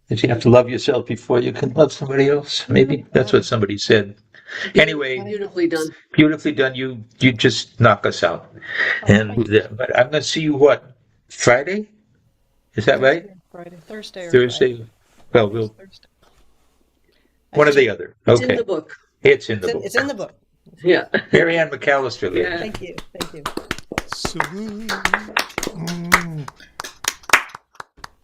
Did you have to love yourself before you can love somebody else? Maybe that's what somebody said. Anyway, Beautifully done. beautifully done. You just knock us out. And but I'm going to see you what, Friday? Is that right? Thursday or Thursday. Friday. Well, we'll Thursday. one or the other. It's Okay. in the book. It's in the book. It's in the book. Yeah. Mary Ann McAllister. Yeah. Thank you.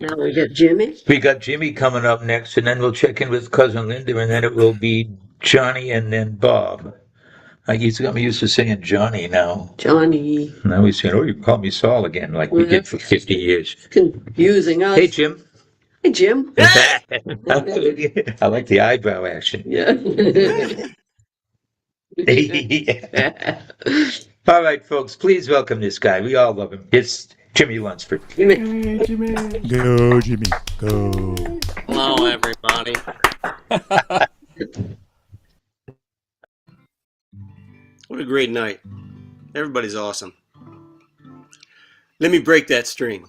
Now we got Jimmy. We got Jimmy coming up next, and then we'll check in with cousin Linda, and then it will be Johnny and then Bob. I got me used to saying Johnny now. Johnny. Now he's saying, "Oh, you call me Saul again," like we did for 50 years. Confusing us. Hey, Jim. Hey, Jim. I like the eyebrow action. Yeah. Yeah. All right, folks, please welcome this guy. We all love him. It's Jimmy Lunsford. Hey, Jimmy. Go, Jimmy. Go. Hello, everybody. What a great night. Everybody's awesome. Let me break that string.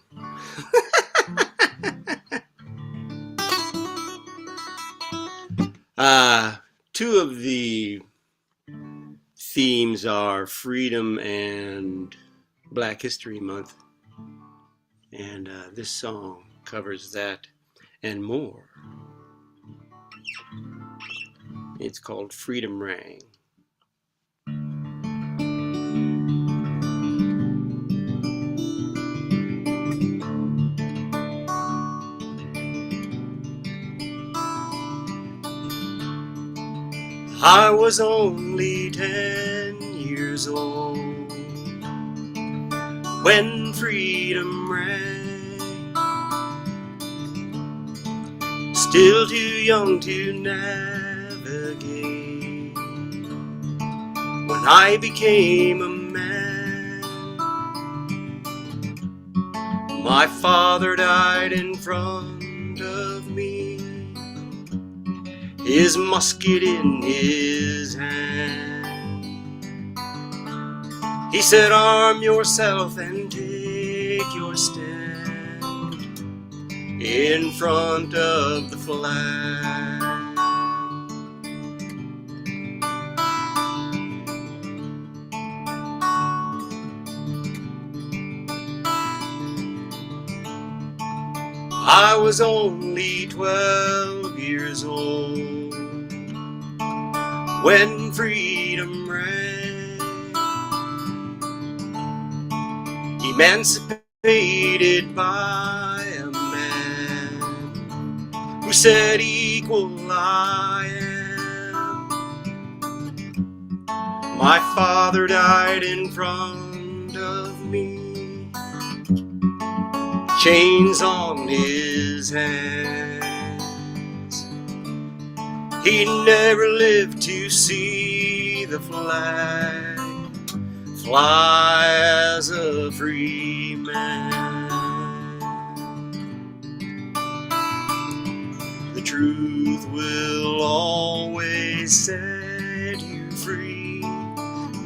Two of the themes are freedom and Black History Month. And this song covers that and more. It's called Freedom Rang. I was only 10 years old when freedom rang, still too young to navigate. When I became a man, my father died in front of me, his musket in his hand. He said, arm yourself and take your stand in front of the flag. I was only 12 years old when freedom rang, emancipated by a man who said equal I am. My father died in front of me, chains on his hands. He never lived to see the flag fly as a free man. The truth will always set you free.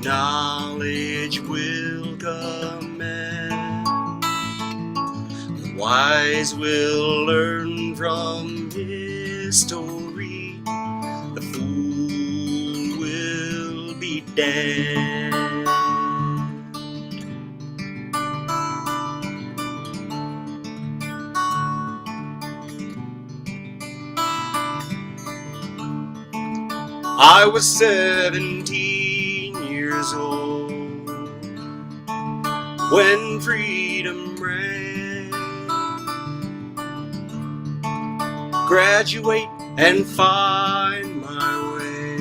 Knowledge will command. The wise will learn from history. The fool will be damned. I was 17 years old when freedom rang. Graduate and find my way,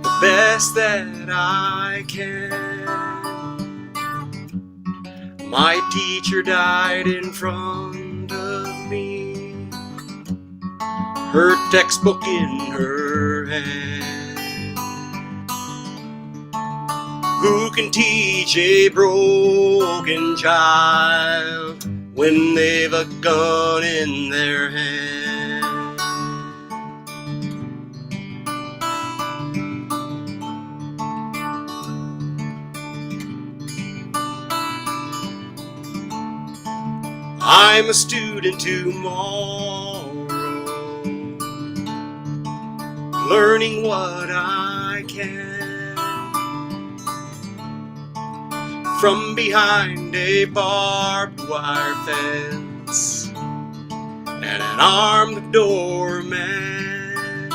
the best that I can. My teacher died in front of me, her textbook in her hand. Who can teach a broken child when they've a gun in their hand? I'm a student tomorrow, learning what I can from behind a barbed wire fence and an armed doorman.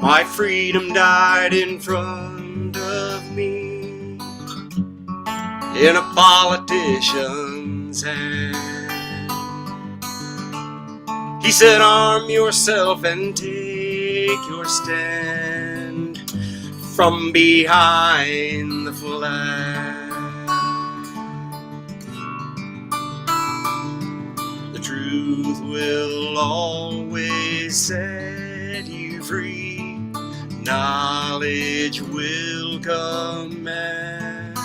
My freedom died in front of me in a politician's hand. He said, arm yourself and take your stand from behind the flag. The truth will always set you free. Knowledge will command.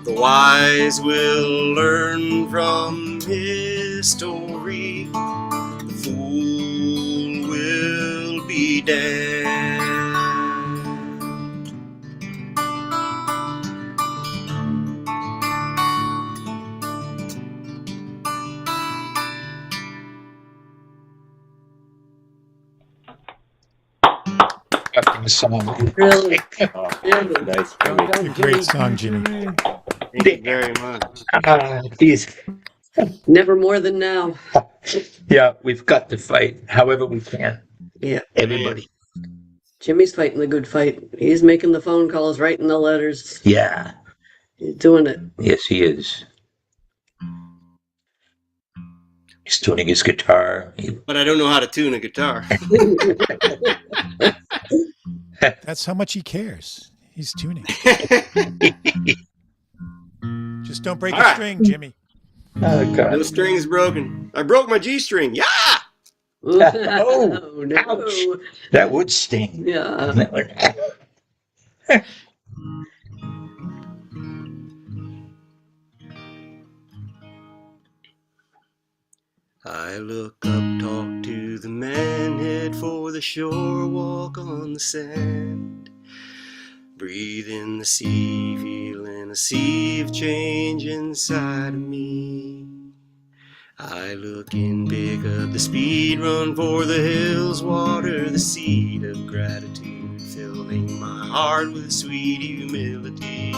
The wise will learn from history. The fool will be damned. Song. Really? Nice. A great song, Jimmy. Thank you very much. Geez. Never more than now. Yeah, we've got to fight however we can. Yeah. Everybody. Jimmy's fighting the good fight. He's making the phone calls, writing the letters. Yeah. He's doing it. Yes, he is. He's tuning his guitar. But I don't know how to tune a guitar. That's how much he cares. He's tuning. Just don't break a string, Jimmy. Oh, God. No strings broken. I broke my G string. Yeah! Oh, no. Ouch. That would sting. Yeah. I look up, talk to the man, head for the shore, walk on the sand. Breathe in the sea, feeling a sea of change inside of me. I look in, pick up the speed, run for the hills, water the seed of gratitude, filling my heart with sweet humility.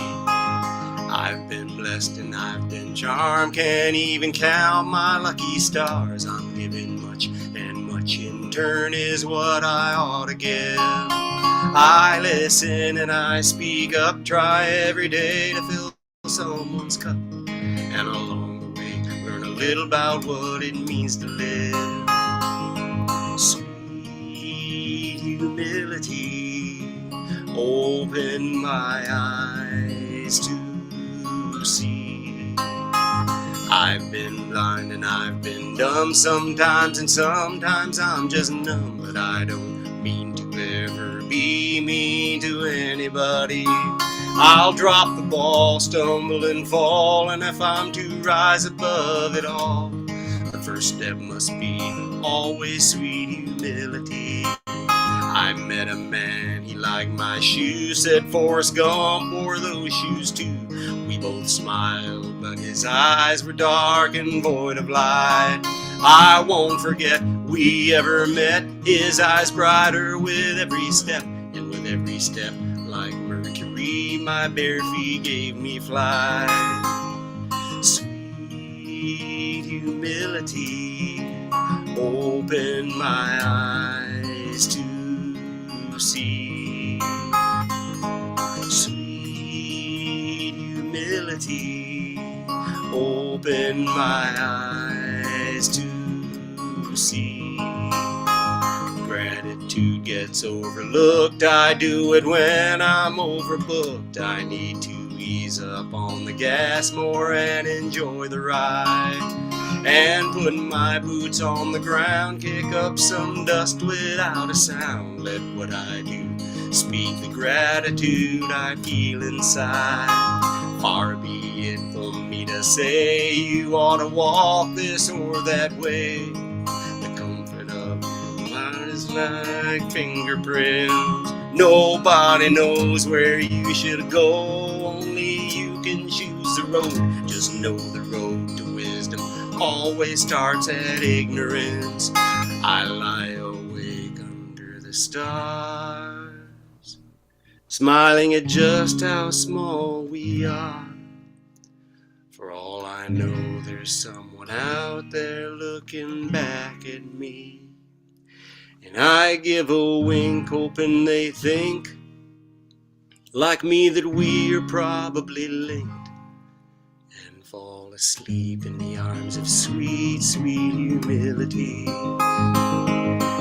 I've been blessed and I've been charmed, can't even count my lucky stars. I'm giving much, and much in turn is what I ought to give. I listen and I speak up, try every day to fill someone's cup, and along the way learn a little about what it means to live. Sweet humility, open my eyes to see. I've been blind and I've been dumb sometimes, and sometimes I'm just numb, but I don't mean to ever be mean to anybody. I'll drop the ball, stumble and fall, and if I'm to rise above it all, the first step must be always sweet humility. I met a man, he liked my shoes, said Forrest Gump wore those shoes too. We both smiled, but his eyes were dark and void of light. I won't forget we ever met, his eyes brighter with every step, and with every step like mercury, my bare feet gave me flight. Sweet humility, open my eyes to see. Sweet humility, open my eyes to see. Gratitude gets overlooked, I do it when I'm overbooked. I need to ease up on the gas more and enjoy the ride, and put my boots on the ground, kick up some dust without a sound. Let what I do speak the gratitude I feel inside. Far be it from me to say you ought to walk this or that way. The comfort of mine is like fingerprints. Nobody knows where you should go. Only you can choose the road. Just know the road to wisdom always starts at ignorance. I lie awake under the stars, smiling at just how small we are. For all I know, there's someone out there looking back at me. And I give a wink, hoping they think, like me, that we're probably linked, and fall asleep in the arms of sweet, sweet humility.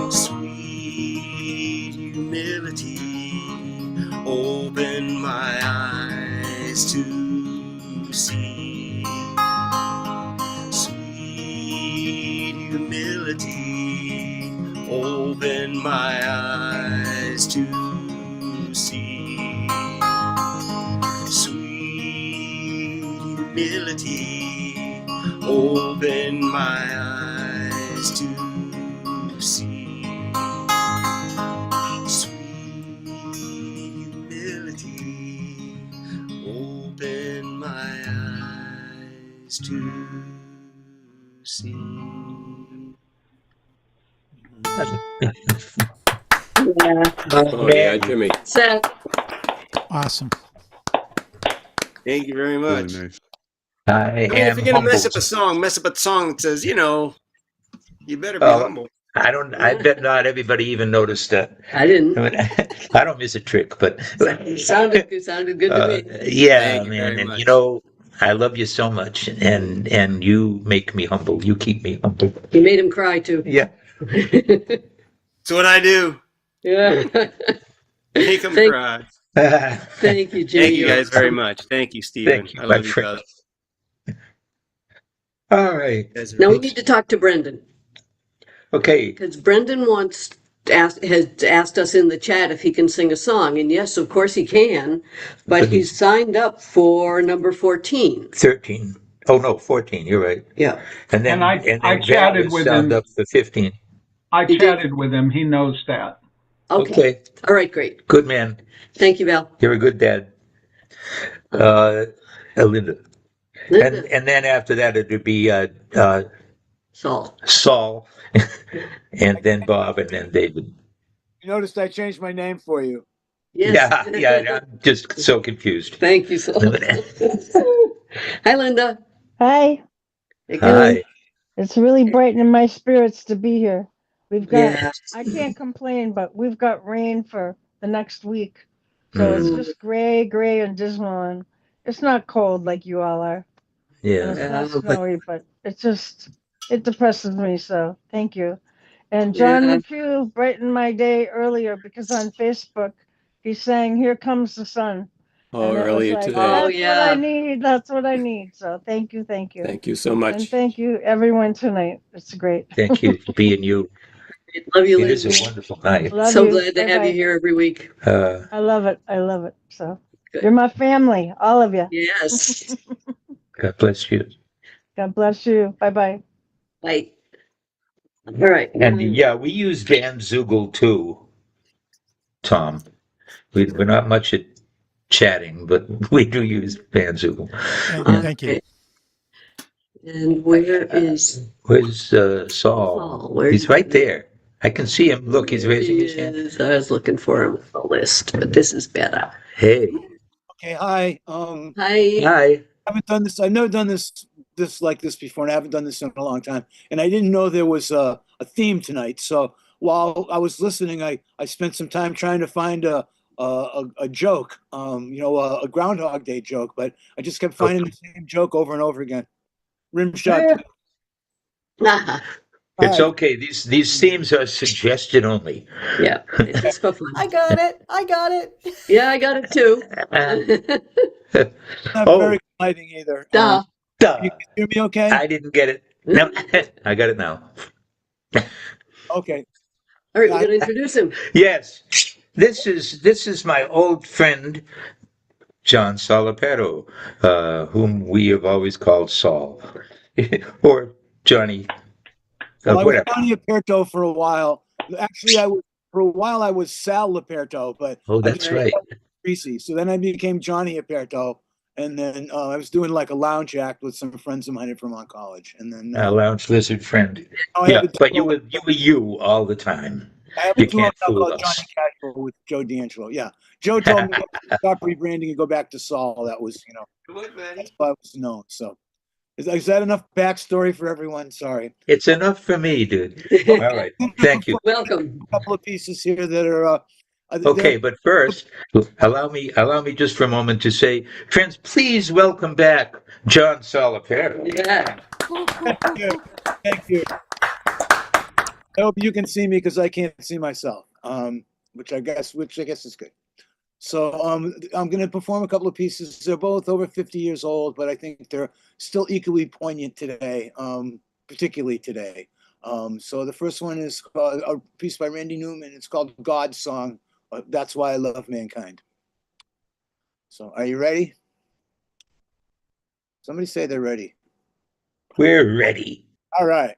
Sweet humility, open my eyes to see. Sweet humility, open my eyes to see. Sweet humility, open my eyes to see. Sweet humility, open my eyes to see. Oh, yeah, Jimmy. Sad. Awesome. Thank you very much. Really nice. I I mean, am if you're gonna mess up humbled. a song that says, you better be Oh, humble. I bet not everybody even noticed that. I didn't. I mean, I don't miss a trick, but It sounded good to me. yeah, Thank you man, very and much. I love you so much, and you make me humble. You keep me humble. You made him cry too. Yeah. That's what I do. Yeah. Make them Thank- cry. Thank you, Jimmy. Thank you guys very much. Thank you, Stephen. Thank you, I my love you, friend. brother. All right. Now we need to talk to Brendan, Okay. because Brendan has asked us in the chat if he can sing a song, and yes, of course he can, but he's signed up for number 14. 13. Oh no, 14. You're right. Yeah. And then And I Val chatted is with signed him. up for 15. I You did? chatted with him. He knows that. Okay. All right, great. Good man. Thank you, Val. You're a good dad. Linda. And then after that it would be Saul, and then Bob, and then David. You noticed I changed my name for you. Yes. Yeah. I'm just so confused. Thank you, Saul. Hi, Linda. Hi. Hi. It's really brightening my spirits to be here. We've got, Yes. I can't complain, but we've got rain for the next week. So it's just gray and dismal, and it's not cold like you all are. Yeah. And it's not snowy, but it depresses me, so thank you. And John McHugh brightened my day earlier because on Facebook he's saying, "Here comes the sun." Oh, And it was earlier like, today. that's what I need. That's what I need. So thank you. Thank you so And much. thank you everyone tonight. It's great. Thank you for being you. Love you, It is Linda. a wonderful night. Love So you. glad to have Bye-bye. you here every week. I love it. So you're my family, all of you. Yes. God bless you. God bless you. Bye-bye. Bye. All right. And yeah, we use Van Zugel too, Tom. We're not much at chatting, but we do use Van Zugel. Thank you. And where's Saul? He's right there. I can see him. Look, he's raising his hand. I was looking for him on the list, but this is better. Hey. Okay, hi. Hi. Hi. I haven't done this. I've never done this like this before, and I haven't done this in a long time. And I didn't know there was a theme tonight. So while I was listening, I spent some time trying to find a joke, a Groundhog Day joke, but I just kept finding the same joke over and over again. Rimshot. It's okay. These themes are suggested only. Yeah. It's so fun. I got it. Yeah, I got it too. Not very exciting either. Duh. You can hear me okay? I didn't get it. No, I got it now. Okay. All right, we're going to introduce him. Yes. This is my old friend John Solipero, whom we have always called Saul, or Johnny, Well, I was whatever. Johnny Aperto for a while. Actually, I was Sal Leperto, but Oh, I that's just right. greasy. So then I became Johnny Aperto, and then I was doing like a lounge act with some friends of mine in Vermont College, and then Lounge lizard friend. I have Yeah, a but you duo. were you all the time. I have a You duo can't now fool called Johnny us. Casual with Joe D'Angelo. Yeah, Joe told me to stop rebranding and go back to Saul. That was, that's why I was known. So is that enough backstory for everyone? Sorry. It's enough for me, dude. All right. Thank you. Welcome. A couple of pieces here that are they're Okay, but first, allow me just for a moment to say, friends, please welcome back John Solipero. Yeah. thank you. I hope you can see me because I can't see myself. Which I guess is good. So I'm going to perform a couple of pieces. They're both over 50 years old, but I think they're still equally poignant today, particularly today. So the first one is a piece by Randy Newman. It's called God's Song. That's Why I Love Mankind. So are you ready? Somebody say they're ready. We're ready. All right.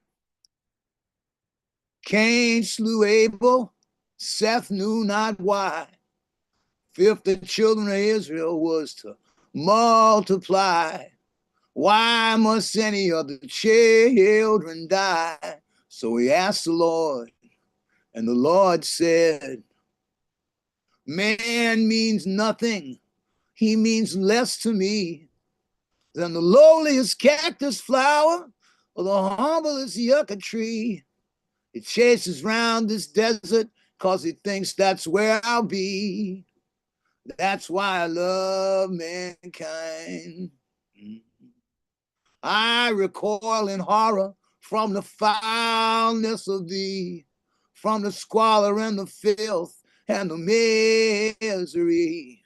Cain slew Abel, Seth knew not why. Fifth, the children of Israel was to multiply. Why must any of the children die? So he asked the Lord, and the Lord said, man means nothing. He means less to me than the lowliest cactus flower or the humblest yucca tree. He chases round this desert because he thinks that's where I'll be. That's why I love mankind. I recoil in horror from the foulness of thee, from the squalor and the filth and the misery.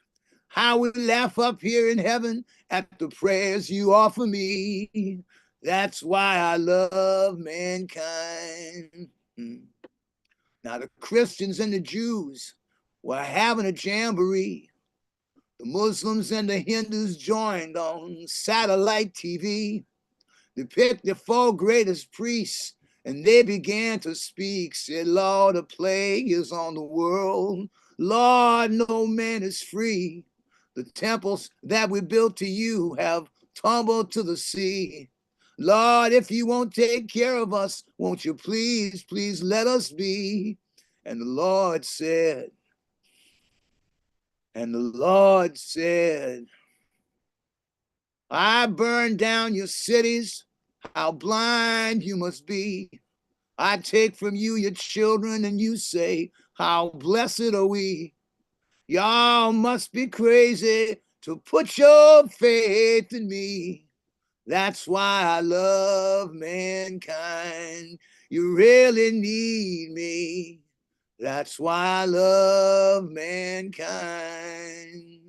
How we laugh up here in heaven at the prayers you offer me. That's why I love mankind. Now the Christians and the Jews were having a jamboree. The Muslims and the Hindus joined on satellite TV. They picked the four greatest priests and they began to speak. Said, Lord, a plague is on the world. Lord, no man is free. The temples that we built to you have tumbled to the sea. Lord, if you won't take care of us, won't you please, please let us be? And the Lord said, I burn down your cities. How blind you must be. I take from you your children and you say, how blessed are we. Y'all must be crazy to put your faith in me. That's why I love mankind. You really need me. That's why I love mankind.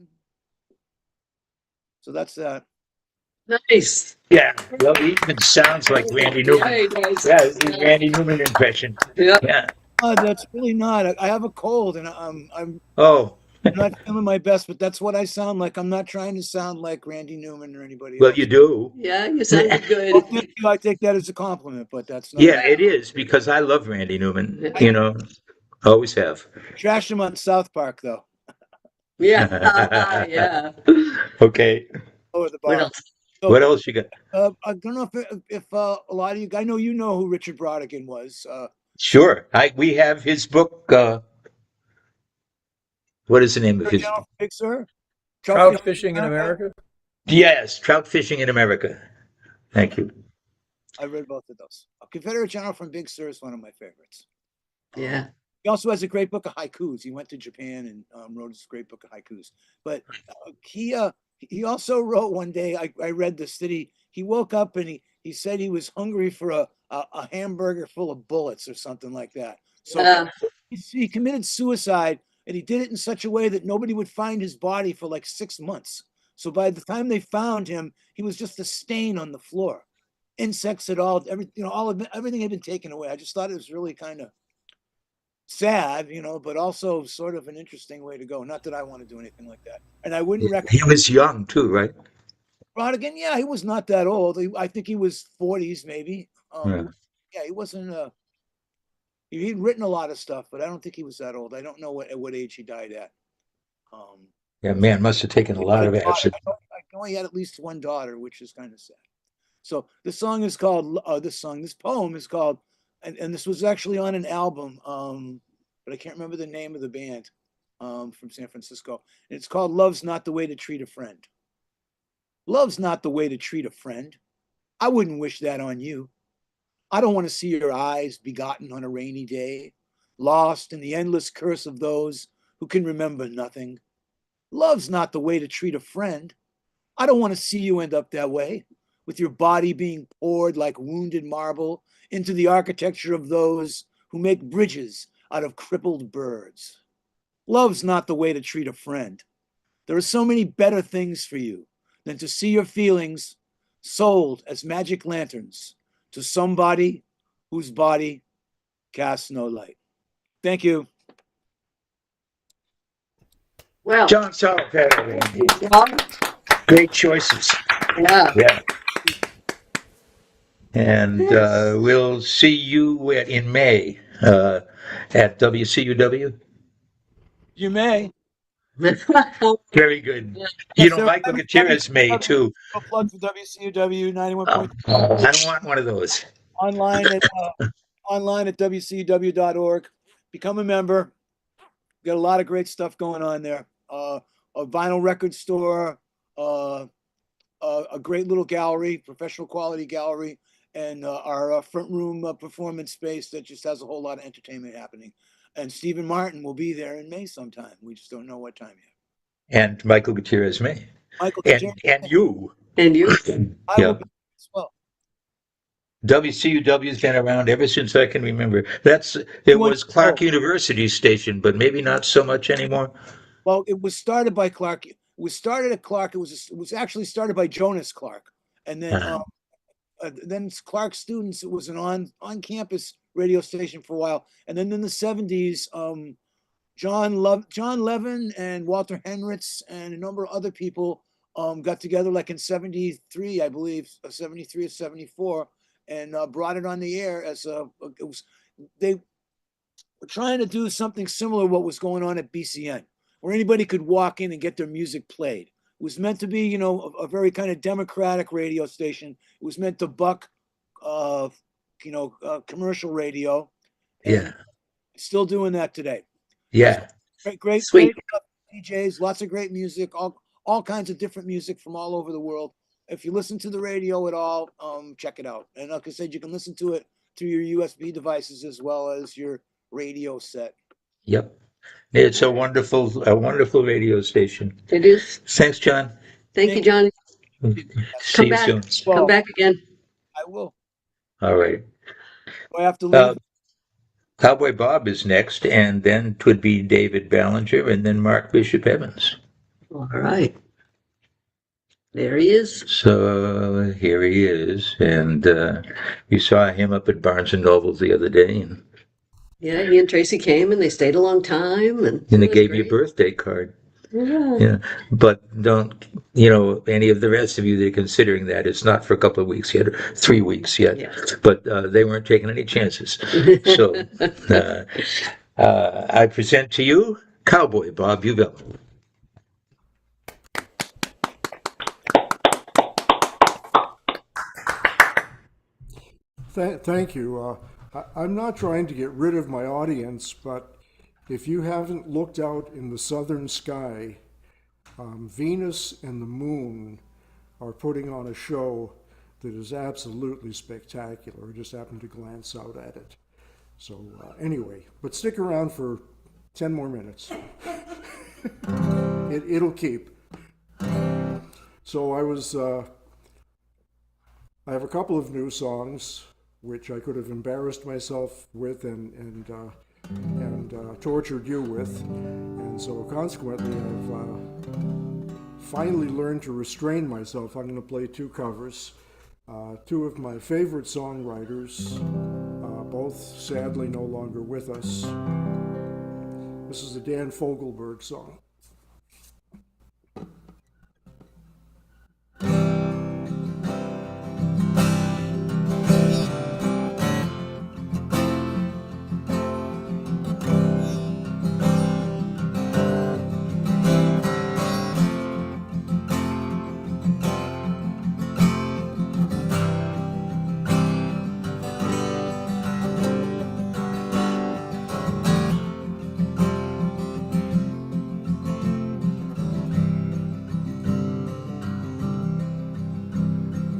So that's that. Nice. Yeah, well, he even sounds like Randy Newman. Yeah, he does. Yeah, it's a Randy Newman impression. Yeah. Yeah. That's really not. I have a cold and I'm Oh, not feeling my best, but that's what I sound like. I'm not trying to sound like Randy Newman or anybody well, else. you do. Yeah, you sounded good. Well, thank you. I take that as a compliment, but that's not. Yeah, it is because I love Randy Newman. You know, always have. Trash him on South Park though. Yeah. Yeah. Okay. Lower the What bar. else? So, What else you got? I don't know if a lot of you, I know you know who Richard Brodigan was. Sure. We have his book. What is the name of his book? Big Sur? Trout Fishing in America? Yes, Trout Fishing in America. Thank you. I read both of those. A Confederate General from Big Sur is one of my favorites. Yeah. He also has a great book of haikus. He went to Japan and wrote this great book of haikus. But he also wrote one day, I read this, that he woke up and he said he was hungry for a hamburger full of bullets or something like that. So he committed suicide, and he did it in such a way that nobody would find his body for like 6 months. So by the time they found him, he was just a stain on the floor. Insects had everything had been taken away. I just thought it was really kind of sad, but also sort of an interesting way to go. Not that I want to do anything like that. And I wouldn't recommend. He was young too, right? Rodigan, yeah, he was not that old. I think he was 40s maybe. Yeah. He wasn't. He'd written a lot of stuff, but I don't think he was that old. I don't know what age he died at. Yeah, man, must have taken a lot of acid. I know he had at least one daughter, which is kind of sad. So this song is called. This poem is called, and this was actually on an album, but I can't remember the name of the band from San Francisco. And it's called "Love's Not the Way to Treat a Friend." Love's not the way to treat a friend. I wouldn't wish that on you. I don't want to see your eyes begotten on a rainy day, lost in the endless curse of those who can remember nothing. Love's not the way to treat a friend. I don't want to see you end up that way, with your body being poured like wounded marble into the architecture of those who make bridges out of crippled birds. Love's not the way to treat a friend. There are so many better things for you than to see your feelings sold as magic lanterns to somebody whose body casts no light. Thank you. Well, John Salvatore. Great choices. Yeah. And we'll see you in May at WCUW. You may. Very good. Michael Gutierrez may too. A plug for WCUW 91.3. I don't want one of those. Online at WCUW.org. Become a member. Got a lot of great stuff going on there. A vinyl record store, a great little gallery, professional quality gallery, and our front room performance space that just has a whole lot of entertainment happening. And Stephen Martin will be there in May sometime. We just don't know what time yet. And Michael Gutierrez may. And you. And you. I will be as well. WCUW's been around ever since I can remember. It was Clark University's station, but maybe not so much anymore. Well, it was started by Clark. It was started at Clark. It was actually started by Jonas Clark, and then Clark students. It was an on-campus radio station for a while, and then in the 70s, John Levin and Walter Henritz and a number of other people got together, like in 73, I believe, 73 or 74, and brought it on the air as they were trying to do something similar to what was going on at BCN, where anybody could walk in and get their music played. It was meant to be, a very kind of democratic radio station. It was meant to buck, commercial radio. Yeah. Still doing that today. Yeah. Great DJs, lots of great music, all kinds of different music from all over the world. If you listen to the radio at all, check it out. And like I said, you can listen to it through your USB devices as well as your radio set. Yep. It's a wonderful radio station. It is. Thanks, John. Thank you, John. See you soon. Come back again. I will. All right. I have to leave. Cowboy Bob is next, and then 'twould be David Ballinger, and then Mark Bishop Evans. All right. There he is. So here he is, and we saw him up at Barnes and Noble the other day, and yeah, he and Tracy came, and they stayed a long time, and they gave you a birthday card. Yeah. But don't, any of the rest of you that are considering that, it's not for a couple of weeks yet, 3 weeks yet, but they weren't taking any chances. So I present to you Cowboy Bob Uvell. Thank you. I'm not trying to get rid of my audience, but if you haven't looked out in the southern sky, Venus and the moon are putting on a show that is absolutely spectacular. I just happened to glance out at it. So anyway, but stick around for 10 more minutes. It'll keep. So I have a couple of new songs which I could have embarrassed myself with and tortured you with, and so consequently I've finally learned to restrain myself. I'm going to play two covers. Two of my favorite songwriters, both sadly no longer with us. This is a Dan Fogelberg song.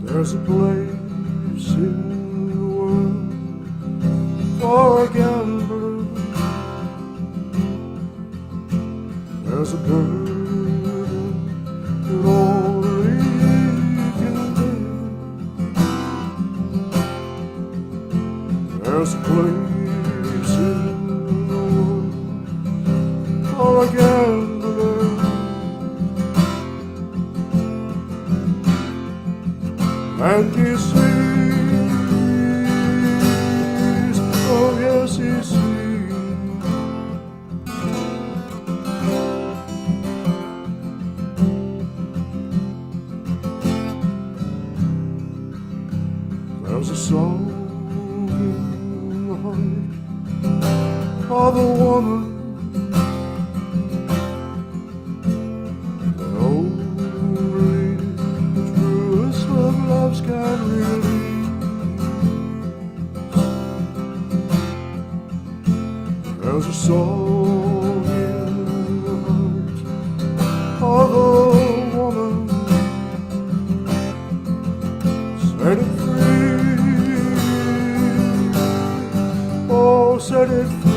There's a place in the world for a gambler. There's a burden that only he can bear. There's a place in the world for a gambler. And he sees, oh yes he sees, there's a song in the heart of a woman that only the truest of loves can release. There's a song in the heart of a woman, set it free, oh set it free.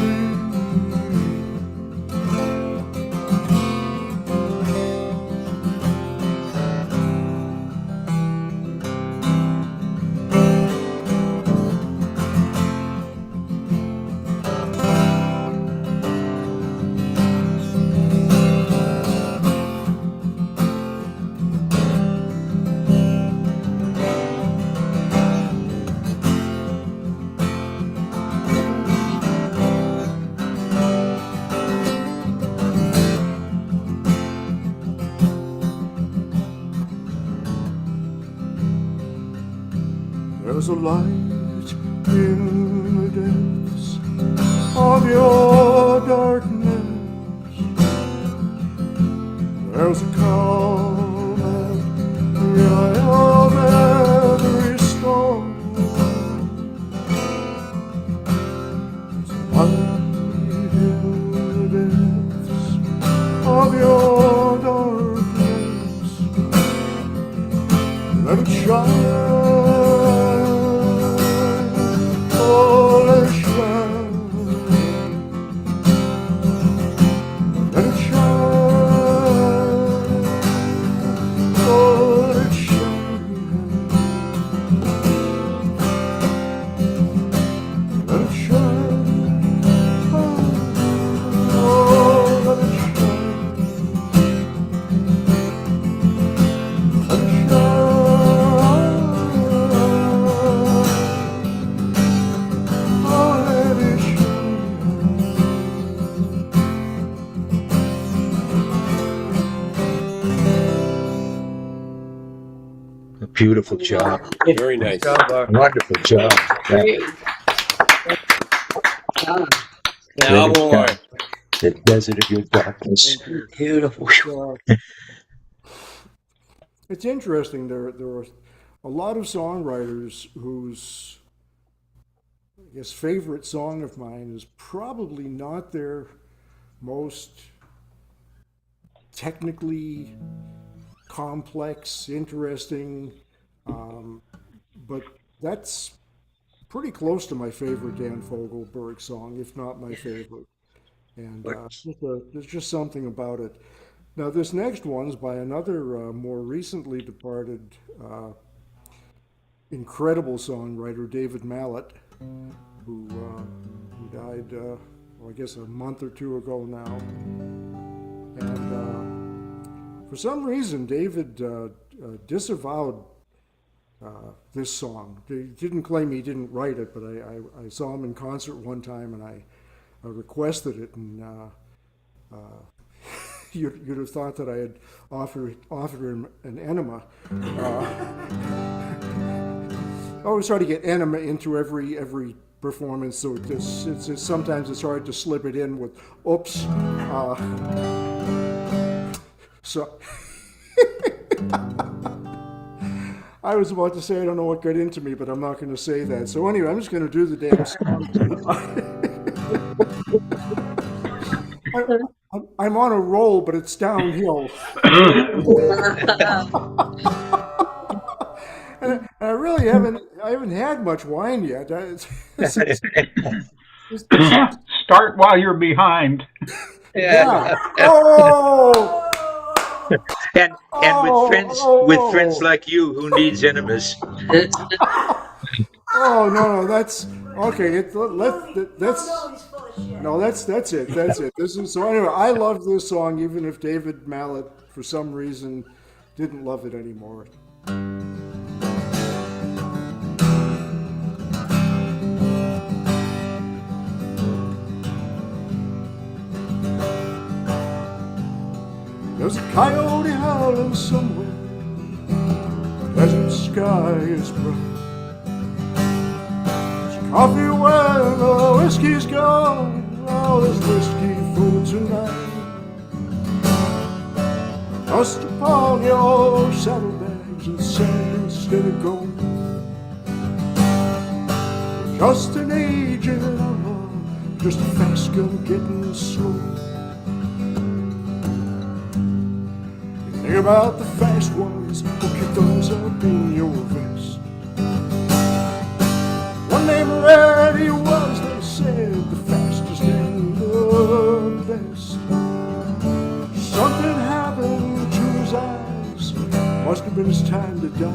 There's a light in the depths of your darkness. There's a calm at the eye of every storm. There's a light in the depths of your darkness. Let it shine. Beautiful job. Very nice. Wonderful job. Great. Now more. The desert of your darkness. Beautiful. It's interesting. There are a lot of songwriters whose, I guess, favorite song of mine is probably not their most technically complex, interesting, but that's pretty close to my favorite Dan Fogelberg song, if not my favorite. And there's just something about it. Now, this next one's by another more recently departed incredible songwriter, David Mallet, who died, I guess, a month or two ago now. And for some reason, David disavowed this song. He didn't claim he didn't write it, but I saw him in concert one time and I requested it, and you'd have thought that I had offered him an enema. I always try to get enema into every performance, so sometimes it's hard to slip it in with oops. So I was about to say I don't know what got into me, but I'm not going to say that. So anyway, I'm just going to do the damn song. I'm on a roll, but it's downhill. And I really haven't had much wine yet. Start while you're behind. Yeah. Oh. And with friends like you, who needs enemas? Oh no, that's okay. That's it. This is so. Anyway, I love this song, even if David Mallet, for some reason, didn't love it anymore. There's a coyote howling somewhere. Desert sky is bright. There's coffee when the whiskey's gone. Oh, there's whiskey for tonight. Dust upon your saddlebags and sand instead of gold. Just an aging outlaw, just a fast gun getting slow. Think about the fast ones who keep those up in your vest. One named Reddy was, they said, the fastest and the best. Something happened to his eyes, must have been his time to die.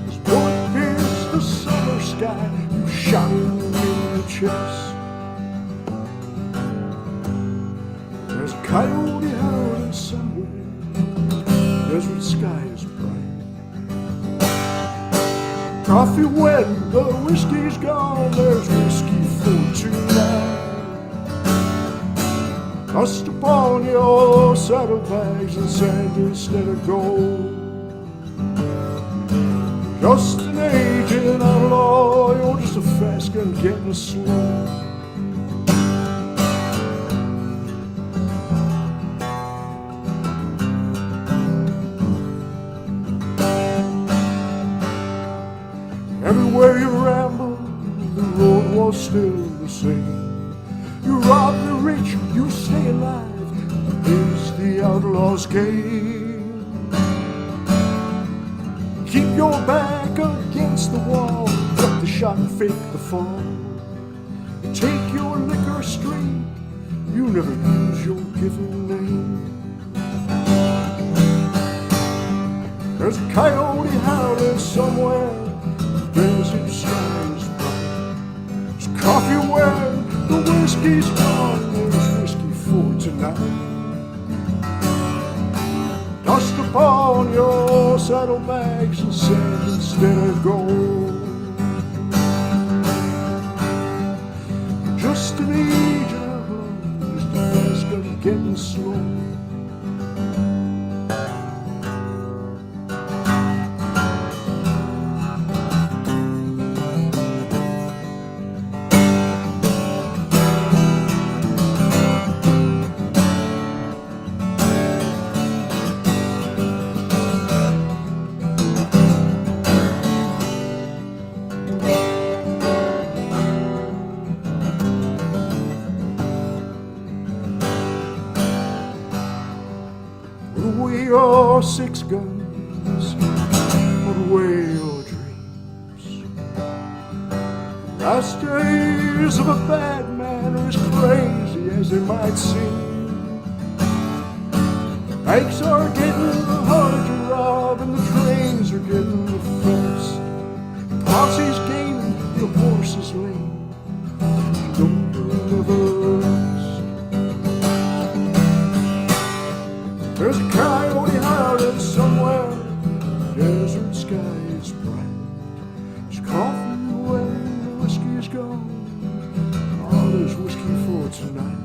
His bullet pierced the summer sky, you shot him in the chest. There's a coyote howling somewhere. Desert sky is bright. Coffee when the whiskey's gone. There's whiskey for tonight. Dust upon your saddlebags and sand instead of gold. Just an aging outlaw, you're just a fast gun getting slow. Everywhere you ramble, the road was still the same. You rob the rich, you stay alive, is the outlaw's game. Keep your back against the wall, duck the shot and fake the fall. Take your liquor straight, you never use your given name. There's a coyote howling somewhere. Desert sky is bright. There's coffee when the whiskey's gone. There's whiskey for tonight. Dust upon your saddlebags and sand instead of gold. Just an age outlaw, just a fast gun getting slow. Your 6 guns, put away your dreams. Last days of a bad man are as crazy as they might seem. Banks are getting hard to rob and the trains are getting fast. Posse's gaining, the horse is lame. Don't never rest. There's a coyote howling somewhere. Desert sky is bright. There's coffee when the whiskey is gone. Oh, there's whiskey for tonight.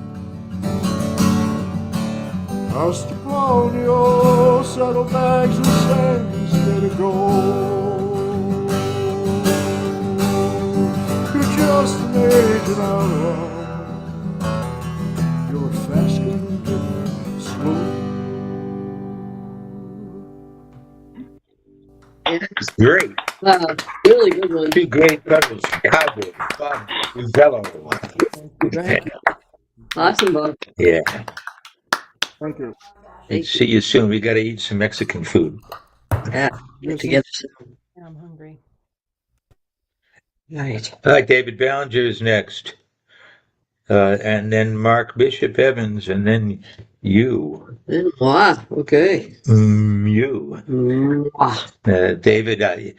Colonial saddlebags of sand instead of gold. You're just an agent out of you're fast and getting slow. Great. Wow, really good one. Two great brothers, Cowboy, Bob Uvello. Awesome, Bob. Yeah. Thank you. See you soon. We got to eat some Mexican food. Yeah, get together soon. I'm hungry. Right. All right, David Ballinger is next. And then Mark Bishop Evans, and then you. Wow, okay. You. David, I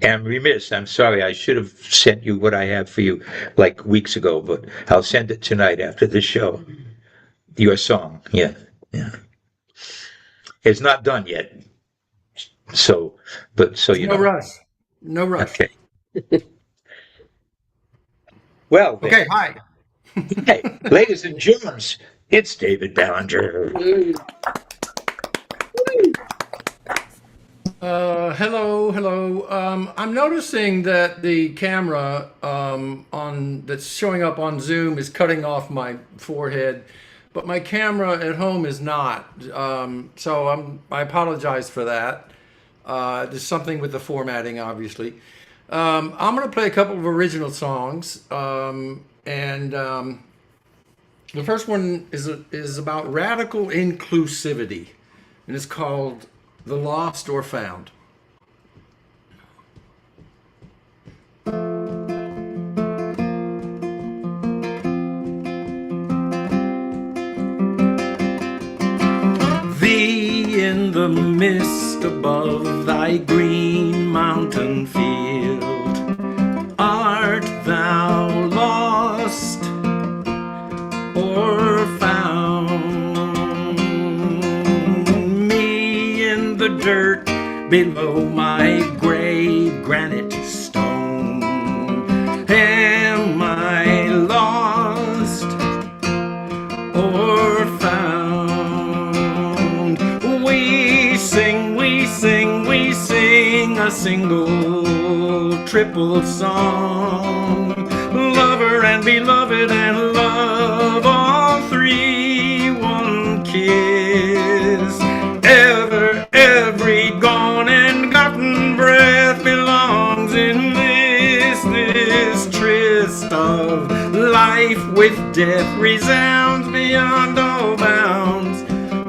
am remiss. I'm sorry. I should have sent you what I have for you like weeks ago, but I'll send it tonight after the show. Your song. Yeah. It's not done yet. So you know. No rush. No rush. Okay. Well, then. Okay, hi. Hey, ladies and germs, it's David Ballinger. Hello. I'm noticing that the camera that's showing up on Zoom is cutting off my forehead, but my camera at home is not. So I apologize for that. There's something with the formatting, obviously. I'm going to play a couple of original songs, and the first one is about radical inclusivity, and it's called "The Lost or Found." Thee in the mist above thy green mountain field, art thou lost or found? Me in the dirt below my gray granite stone, am I lost or found? We sing a single, triple song, lover and beloved and love, all three, one kiss. Every gone and gotten breath belongs in this tryst of life with death, resounds beyond all bounds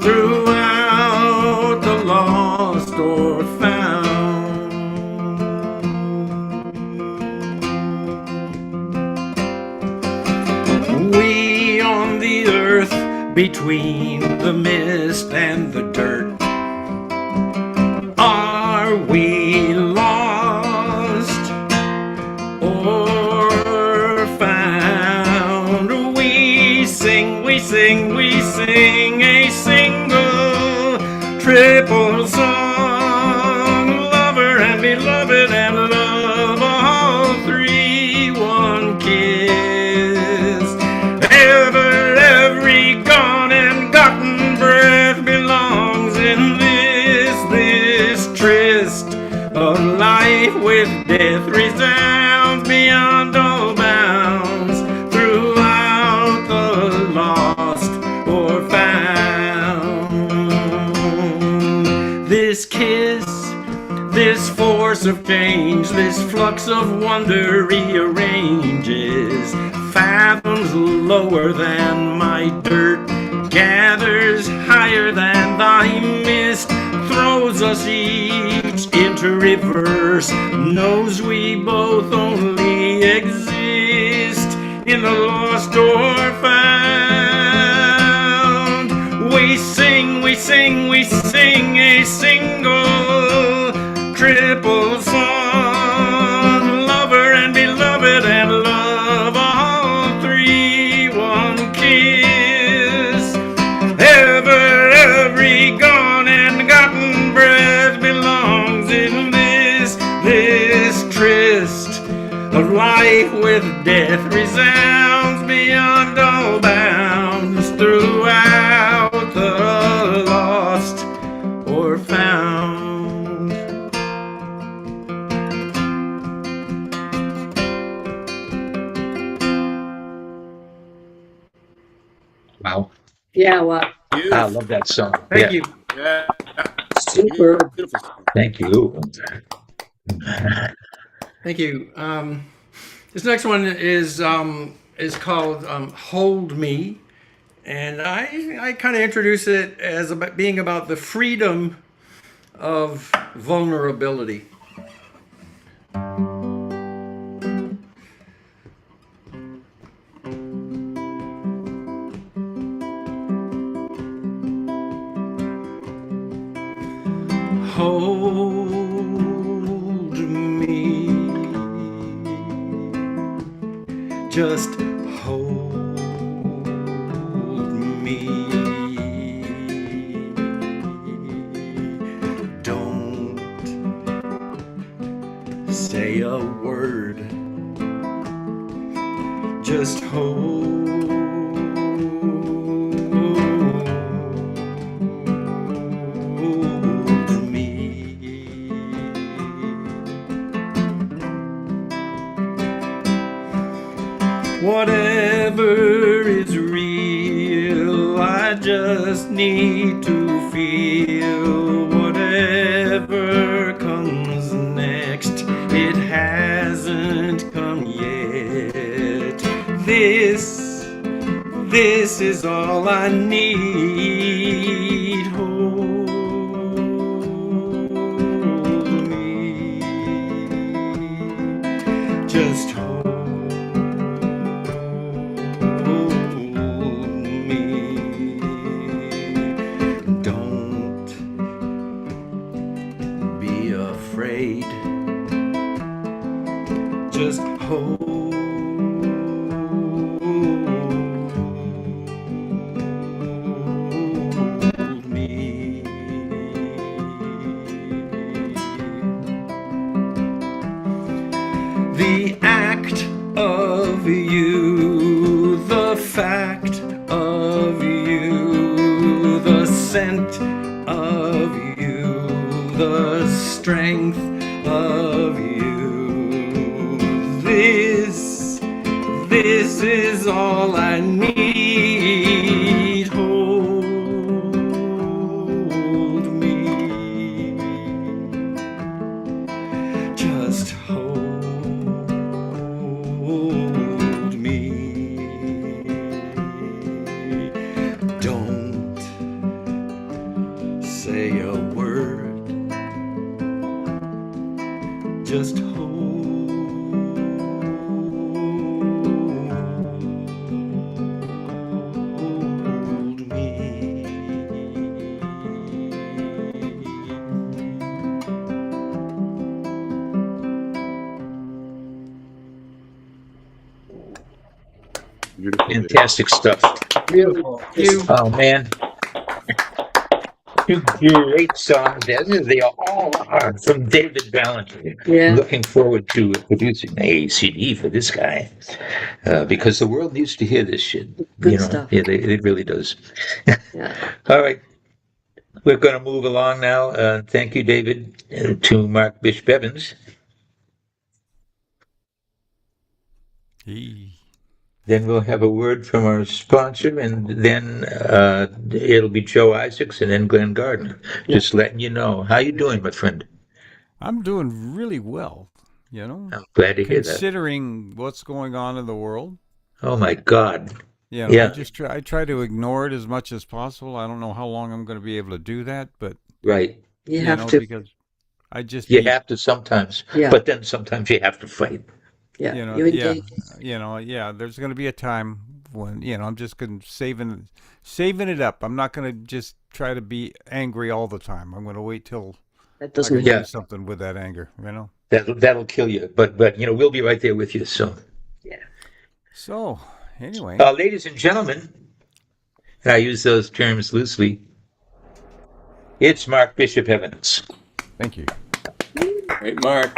throughout the lost or found. We on the earth between the mist and the dirt, are we lost or found? We sing a single, triple song, lover and beloved and love, all three, one kiss. Every gone and gotten breath belongs in this tryst of life with death, resounds beyond all bounds throughout the lost or found. This kiss, this force of change, this flux of wonder rearranges fathoms lower than my dirt, gathers higher than thy mist, throws us each into reverse, knows we both only exist in the lost or found. We sing a single, triple song, lover and beloved and love, all three, one kiss. Every gone and gotten breath belongs in this tryst of life with death, resounds beyond all bounds throughout Yeah, wow. I love that song. Thank Yeah. you. Yeah. Super. Beautiful song. Thank you. Thank you. This next one is called "Hold Me," and I kind of introduce it as about being about the freedom of vulnerability. Hold me, just hold me. Don't say a word, just hold me. Whatever is real, I just need to feel. Whatever comes next, it hasn't come yet. This is all I need. Hold me, just hold me. Don't be afraid, just hold me. The act of you, the fact of you, the scent of you, the strength of you. This is all I need. Hold me, just hold me. Don't say a word, just hold me. Fantastic stuff. Beautiful. You. Oh, man. Two great songs, as they all are, from David Valentine. Yeah. Looking forward to producing a CD for this guy, because the world needs to hear this shit. Good stuff. Yeah, it really does. Yeah. All right, we're going to move along now. Thank you, David, to Mark Bishop Evans. Then we'll have a word from our sponsor, and then it'll be Joe Isaacs, and then Glenn Gardner. Just letting you know. How you doing, my friend? I'm doing really well, I'm glad to hear that. considering what's going on in the world. Oh my God. I try to ignore it as much as possible. I don't know how long I'm going to be able to do that, but right. You have to. Because you have to sometimes, Yeah. but then sometimes you have to fight. Yeah. you engage. There's going to be a time when I'm just going to saving it up. I'm not going to just try to be angry all the time. I'm going to wait till that I can do something with that anger. That'll kill you. But we'll be right there with you. So yeah. So anyway, ladies and gentlemen, and I use those terms loosely. It's Mark Bishop Evans. Thank you. Great, Mark.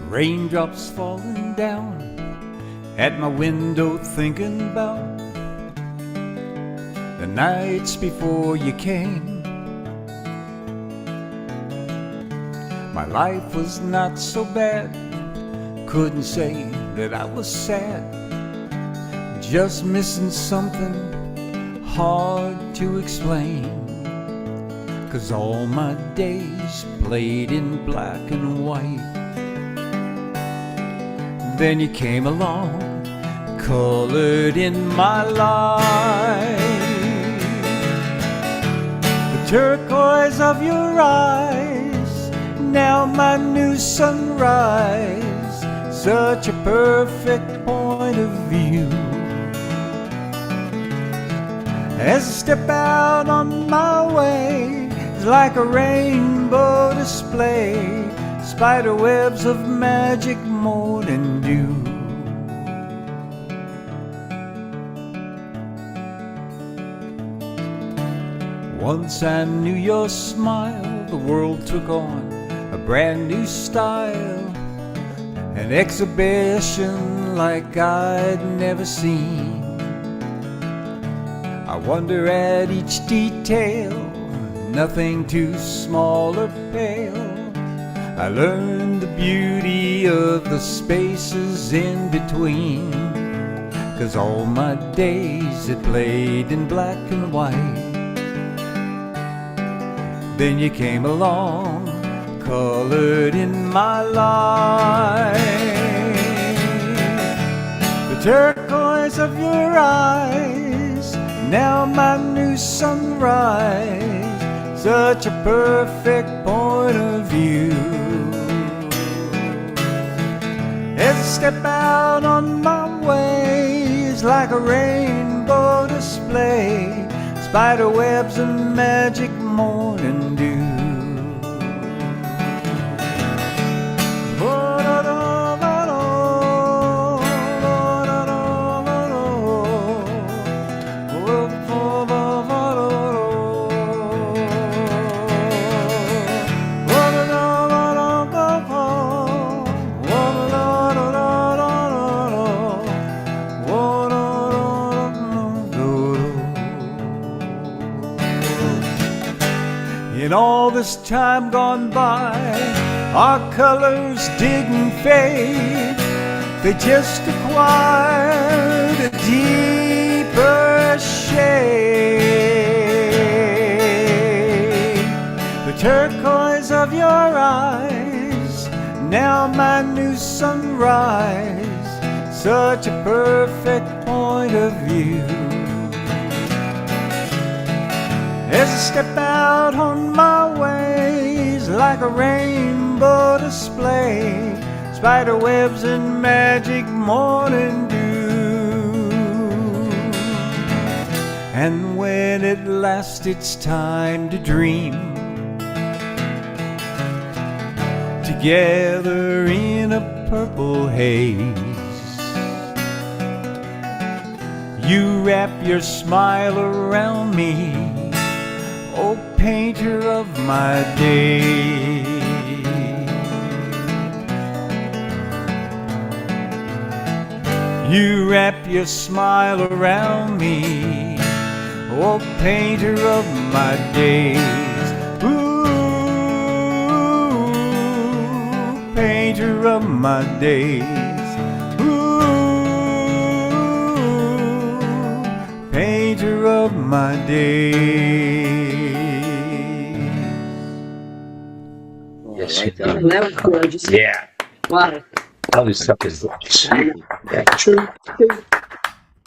Raindrops falling down at my window, thinking about the nights before you came. My life was not so bad, couldn't say that I was sad, just missing something hard to explain. 'Cause all my days played in black and white. Then you came along, colored in my life. The turquoise of your eyes, now my new sunrise, such a perfect point of view. As I step out on my way, it's like a rainbow display, spider webs of magic, morning dew. Once I knew your smile, the world took on a brand new style, an exhibition like I'd never seen. I wonder at each detail, nothing too small or pale. I learned the beauty of the spaces in between, 'cause all my days it played in black and white. Then you came along, colored in my life. The turquoise of your eyes, now my new sunrise, such a perfect point of view. As I step out on my way, it's like a rainbow display, spider webs and magic, morning dew. In all this time gone by, our colors didn't fade, they just acquired a deeper shade. The turquoise of your eyes, now my new sunrise, such a perfect point of view. As I step out on my ways, like a rainbow display, spider webs and magic, morning dew. And when at last it's time to dream, together in a purple haze, you wrap your smile around me, oh painter of my day. You wrap your smile around me, oh painter of my days. Ooh, painter of my days. Ooh, painter of my days. Yes, That was gorgeous. yeah. Wow. All this stuff is yeah. True.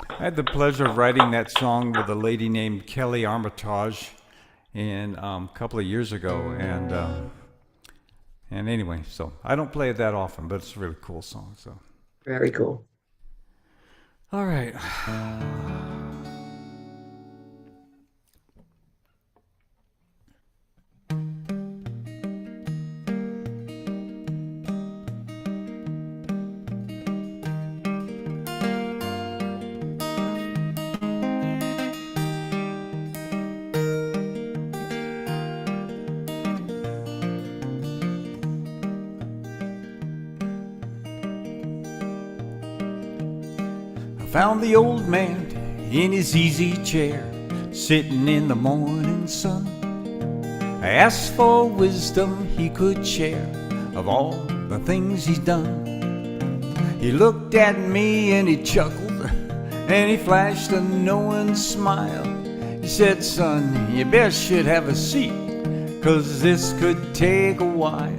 I had the pleasure of writing that song with a lady named Kelly Armitage a couple of years ago, and anyway, so I don't play it that often, but it's a really cool song. So Very cool. all right. found the old man in his easy chair, sitting in the morning sun. I asked for wisdom he could share of all the things he's done. He looked at me and he chuckled, and he flashed a knowing smile. He said, son, you best should have a seat, 'cause this could take a while.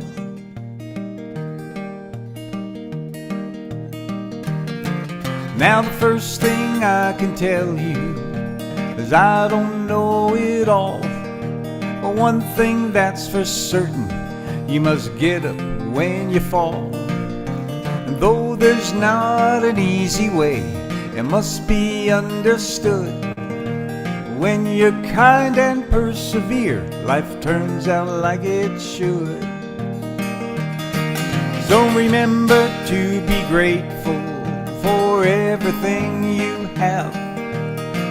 Now the first thing I can tell you is I don't know it all, but one thing that's for certain, you must get up when you fall. And though there's not an easy way, it must be understood, when you're kind and persevere, life turns out like it should. So remember to be grateful for everything you have,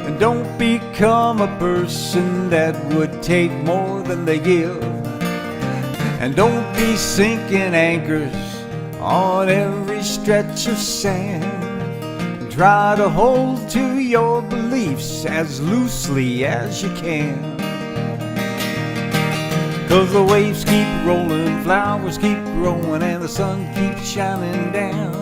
and don't become a person that would take more than they give. And don't be sinking anchors on every stretch of sand. Try to hold to your beliefs as loosely as you can, 'cause the waves keep rolling, flowers keep growing, and the sun keeps shining down.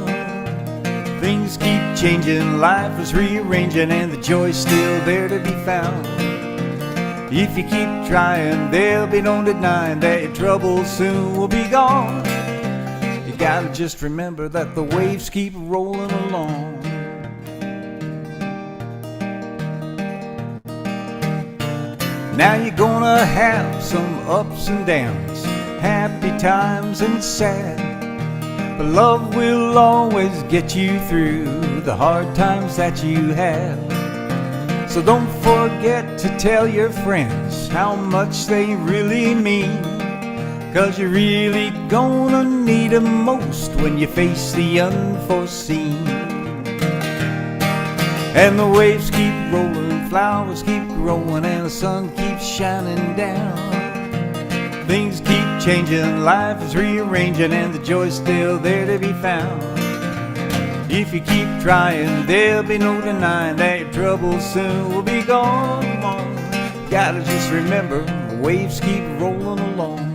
Things keep changing, life is rearranging, and the joy's still there to be found. If you keep trying, there'll be no denying that your troubles soon will be gone. You gotta just remember that the waves keep rolling along. Now you're gonna have some ups and downs, happy times and sad, but love will always get you through the hard times that you have. So don't forget to tell your friends how much they really mean, 'cause you're really gonna need them most when you face the unforeseen. And the waves keep rolling, flowers keep growing, and the sun keeps shining down. Things keep changing, life is rearranging, and the joy's still there to be found. If you keep trying, there'll be no denying that your troubles soon will be gone. Gotta just remember, the waves keep rolling along.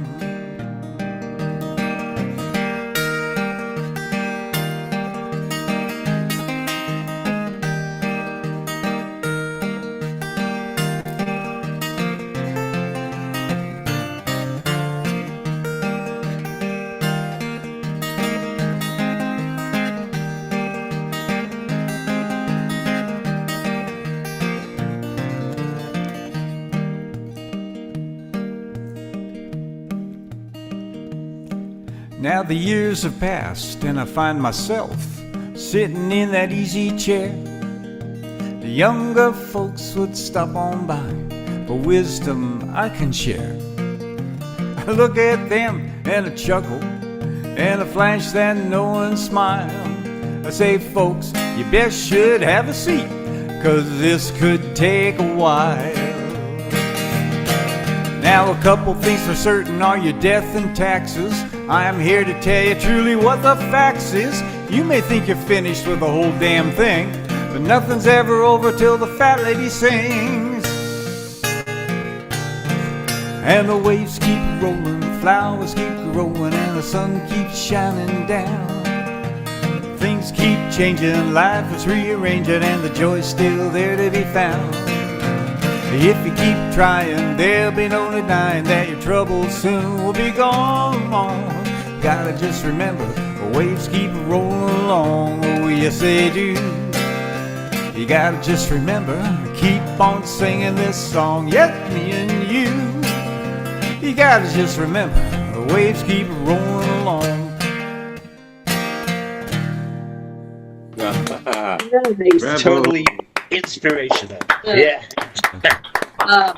Now the years have passed and I find myself sitting in that easy chair. The younger folks would stop on by for wisdom I can share. I look at them and I chuckle and I flash that knowing smile. I say, folks, you best should have a seat, 'cause this could take a while. Now a couple things for certain are your death and taxes. I am here to tell you truly what the facts is. You may think you're finished with the whole damn thing, but nothing's ever over till the fat lady sings. And the waves keep rolling, flowers keep growing, and the sun keeps shining down. Things keep changing, life is rearranging, and the joy's still there to be found. If you keep trying, there'll be no denying that your troubles soon will be gone. Gotta just remember, the waves keep rolling along. Oh, yes they do. You gotta just remember, keep on singing this song, yet me and you. You gotta just remember, the waves keep rolling along. It's totally inspirational. Yeah.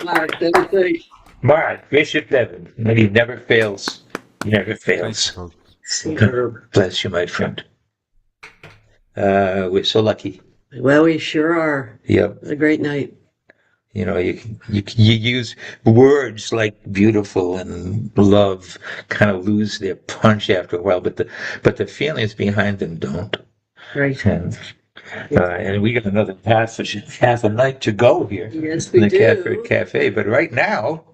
Mark, that was great. Mark, Bishop Devon, and he never fails. He never fails. Bless you, my friend. We're so lucky. Well, we sure are. Yep. A great night. You know, you use words like beautiful and love kind of lose their punch after a while, but the feelings behind them don't. Right. And And we got another half a night to go here. Yes, in we the do. Catbird Cafe. But right now,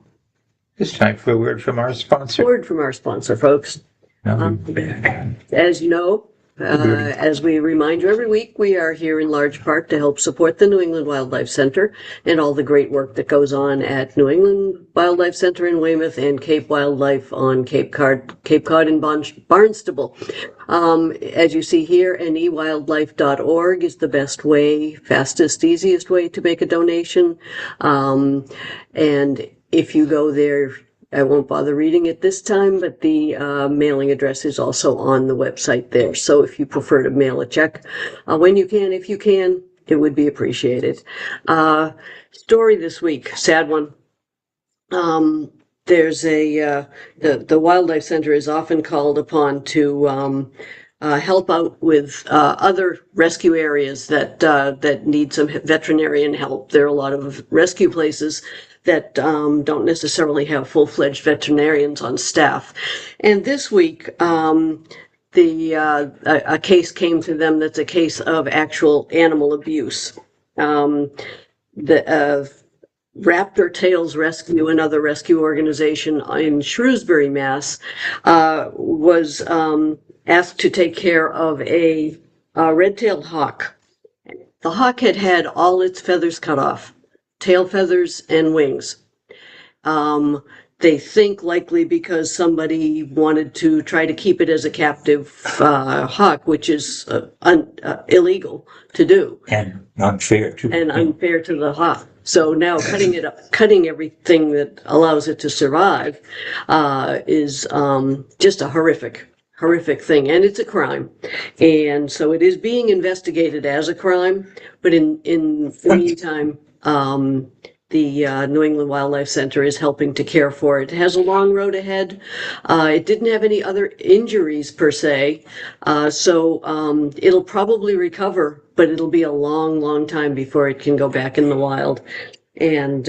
it's time for a word from our sponsor. Word from our sponsor, folks. As you know, as we remind you every week, we are here in large part to help support the New England Wildlife Center and all the great work that goes on at New England Wildlife Center in Weymouth and Cape Wildlife on Cape Cod and Barnstable. As you see here, newildlife.org is the best way, fastest, easiest way to make a donation. And if you go there, I won't bother reading it this time, but the mailing address is also on the website there. So if you prefer to mail a check when you can, if you can, it would be appreciated. Story this week, sad one. There's the Wildlife Center is often called upon to help out with other rescue areas that need some veterinarian help. There are a lot of rescue places that don't necessarily have full-fledged veterinarians on staff. And this week, a case came to them that's a case of actual animal abuse. The Raptor Tails Rescue, another rescue organization in Shrewsbury, Mass, was asked to take care of a red-tailed hawk. The hawk had had all its feathers cut off, tail feathers and wings. They think likely because somebody wanted to try to keep it as a captive hawk, which is illegal to do. And unfair, too. And unfair to the hawk. So now cutting it up, cutting everything that allows it to survive is just a horrific thing. And it's a crime. And so it is being investigated as a crime. But in the meantime, the New England Wildlife Center is helping to care for it. It has a long road ahead. It didn't have any other injuries per se, so it'll probably recover, but it'll be a long time before it can go back in the wild. And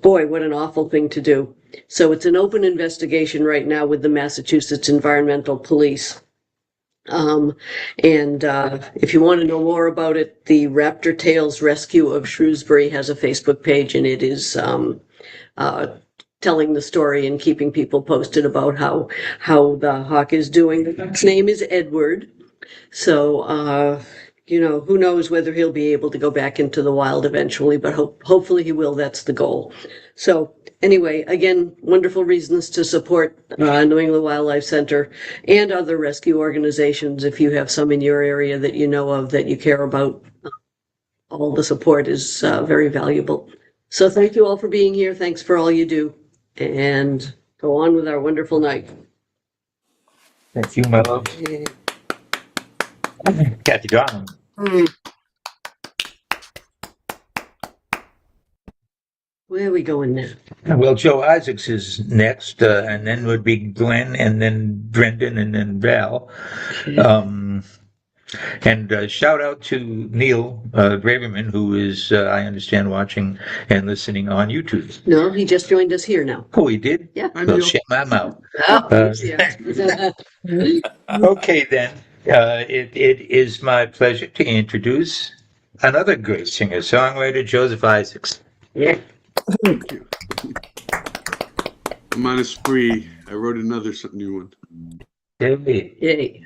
boy, what an awful thing to do. So it's an open investigation right now with the Massachusetts Environmental Police. If you want to know more about it, the Raptor Tails Rescue of Shrewsbury has a Facebook page, and it is telling the story and keeping people posted about how the hawk is doing. The hawk's name is Edward, so who knows whether he'll be able to go back into the wild eventually, but hopefully he will. That's the goal. So anyway, again, wonderful reasons to support New England Wildlife Center and other rescue organizations. If you have some in your area that you know of that you care about, all the support is very valuable. So thank you all for being here. Thanks for all you do. And go on with our wonderful night. Thank you, my love. Kathy John. Where are we going now? Well, Joe Isaacs is next, and then would be Glenn, and then Brendan, and then Val. And shout out to Neil Braverman, who is, I understand, watching and listening on YouTube. No, he just joined us here now. Oh, he did? Yeah. Well, shut my mouth. Yeah. Okay, then. It is my pleasure to introduce another great singer-songwriter, Joseph Isaacs. Yeah. Thank you. I'm on a spree. I wrote another new one. Yay.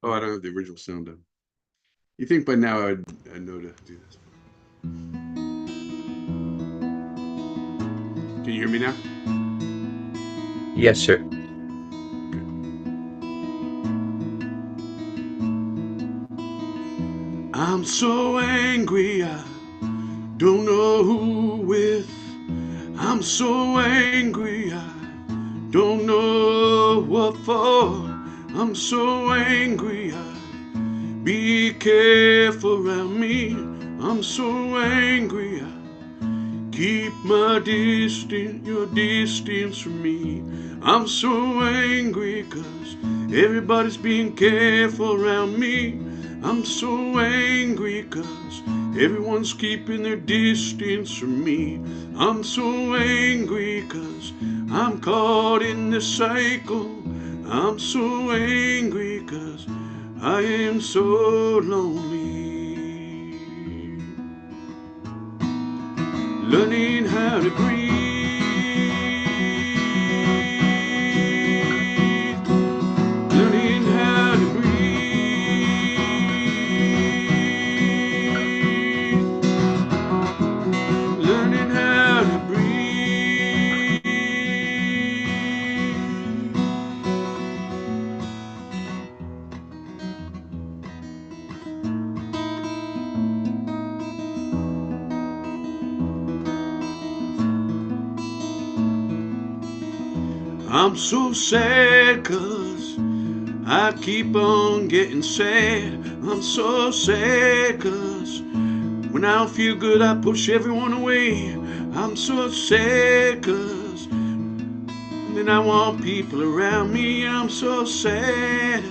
Oh, I don't have the original sound on. You think by now I'd know to do this. Can you hear me now? Yes, sir. I'm so angry, I don't know who with. I'm so angry, I don't know what for. I'm so angry, be careful around me. I'm so angry, keep my distance, your distance from me. I'm so angry, 'cause everybody's being careful around me. I'm so angry, 'cause everyone's keeping their distance from me. I'm so angry, 'cause I'm caught in this cycle. I'm so angry 'cause I am so lonely. Learning how to breathe. Learning how to breathe. Learning how to breathe. I'm so sad 'cause I keep on getting sad. I'm so sad 'cause when I don't feel good I push everyone away. I'm so sad 'cause then I want people around me. I'm so sad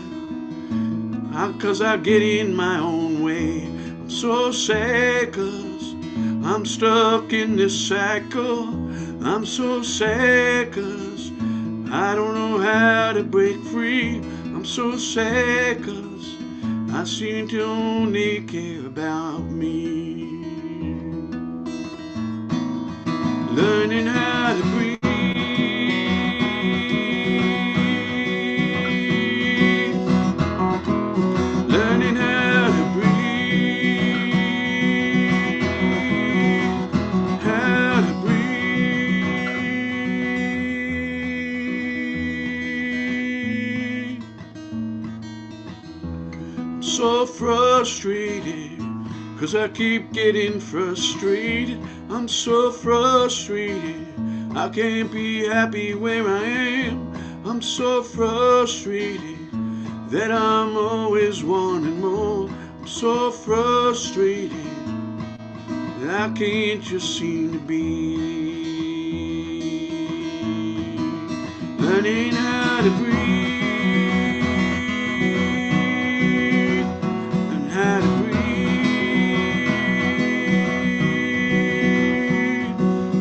'cause I get in my own way. I'm so sad 'cause I'm stuck in this cycle. I'm so sad 'cause I don't know how to break free. I'm so sad 'cause I seem to only care about me. Learning how to breathe. Learning how to breathe. How to breathe. I'm so frustrated 'cause I keep getting frustrated. I'm so frustrated I can't be happy where I am. I'm so frustrated that I'm always wanting more. I'm so frustrated that I can't just seem to be. Learning how to breathe. Learn how to breathe.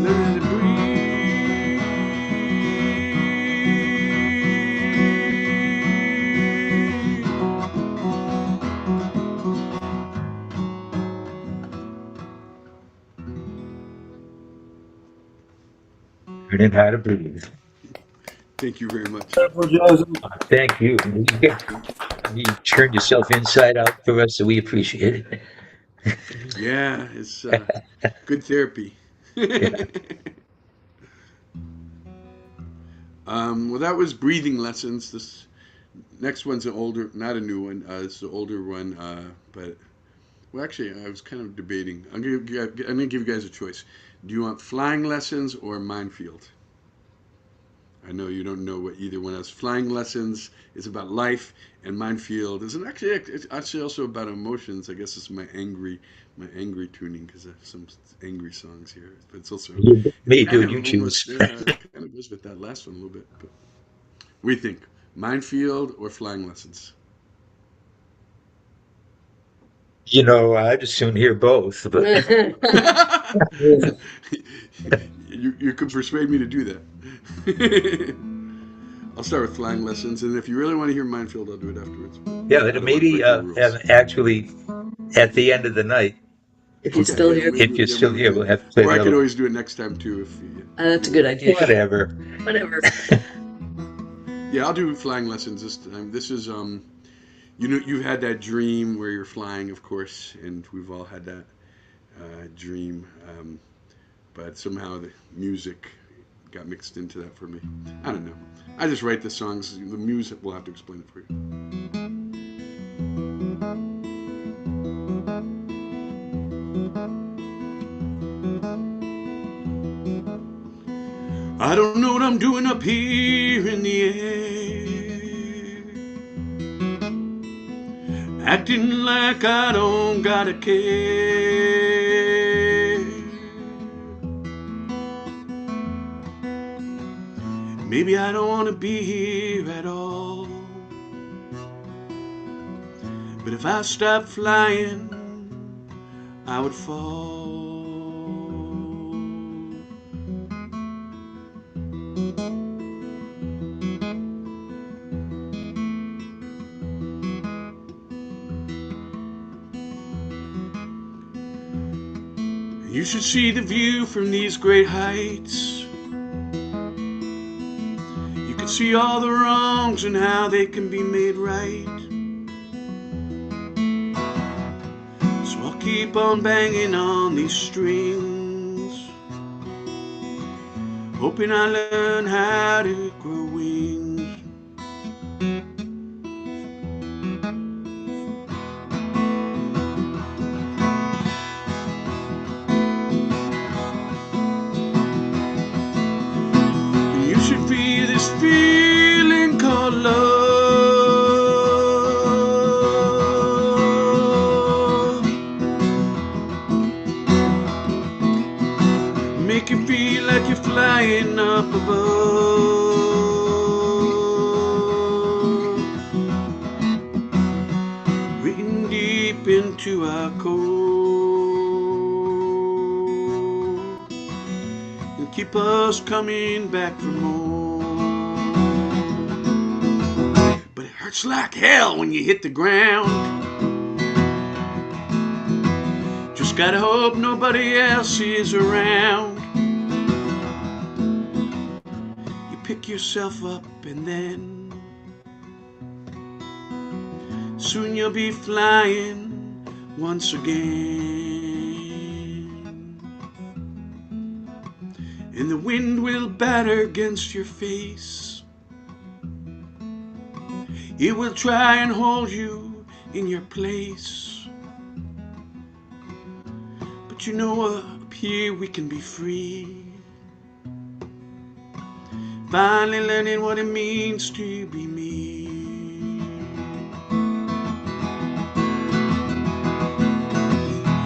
Learn how to Learning how to breathe. Thank you very much. Thank you. You turned yourself inside out for us, so we appreciate it. Yeah, it's good therapy. Well, that was breathing lessons. This next one's an older, not a new one. It's an older one, but well, actually, I was kind of debating. I'm gonna give you guys a choice. Do you want flying lessons or minefield? I know you don't know what either one is. Flying lessons is about life, and minefield is it's actually also about emotions. I guess it's my angry tuning because I have some angry songs here. But it's also it's Me, kind dude, of you almost choose. kind of goes with that last one a little bit. But we think minefield or flying lessons. You know, I'd as soon hear both, but You could persuade me to do that. I'll start with flying lessons, and if you really want to hear minefield, I'll do it afterwards. yeah, I don't want to maybe break your rules. actually at the end of the night, If you're Okay, still yeah, here. if you're still maybe here, do we'll that. have to play Or the I other could one. always do it next time too. If That's a good idea. Whatever. Whatever. yeah, I'll do flying lessons this time. This is you know, you've had that dream where you're flying, of course, and we've all had that dream. But somehow the music got mixed into that for me. I don't know. I just write the songs. The music will have to explain it for you. I don't know what I'm doing up here in the air, acting like I don't gotta care. Maybe I don't want to be here at all. But if I stopped flying, I would fall. You should see the view from these great heights. You can see all the wrongs and how they can be made right. So I'll keep on banging on these strings, hoping I learn how to grow wings. You should feel this feeling called love. Make you feel like you're flying up above, reaching deep into our core, and keep us coming back for more. But it hurts like hell when you hit the ground. Just gotta hope nobody else is around. You pick yourself up and then soon you'll be flying once again. And the wind will batter against your face. It will try and hold you in your place. But you know, up here we can be free. Finally learning what it means to be me.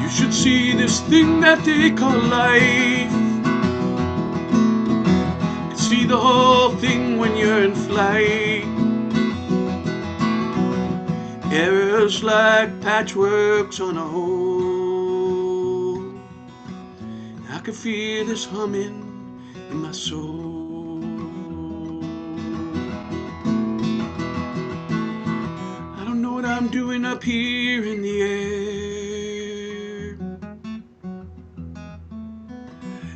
You should see this thing that they call life. You can see the whole thing when you're in flight. Errors like patchworks on a whole. I can feel this humming in my soul. I don't know what I'm doing up here in the air,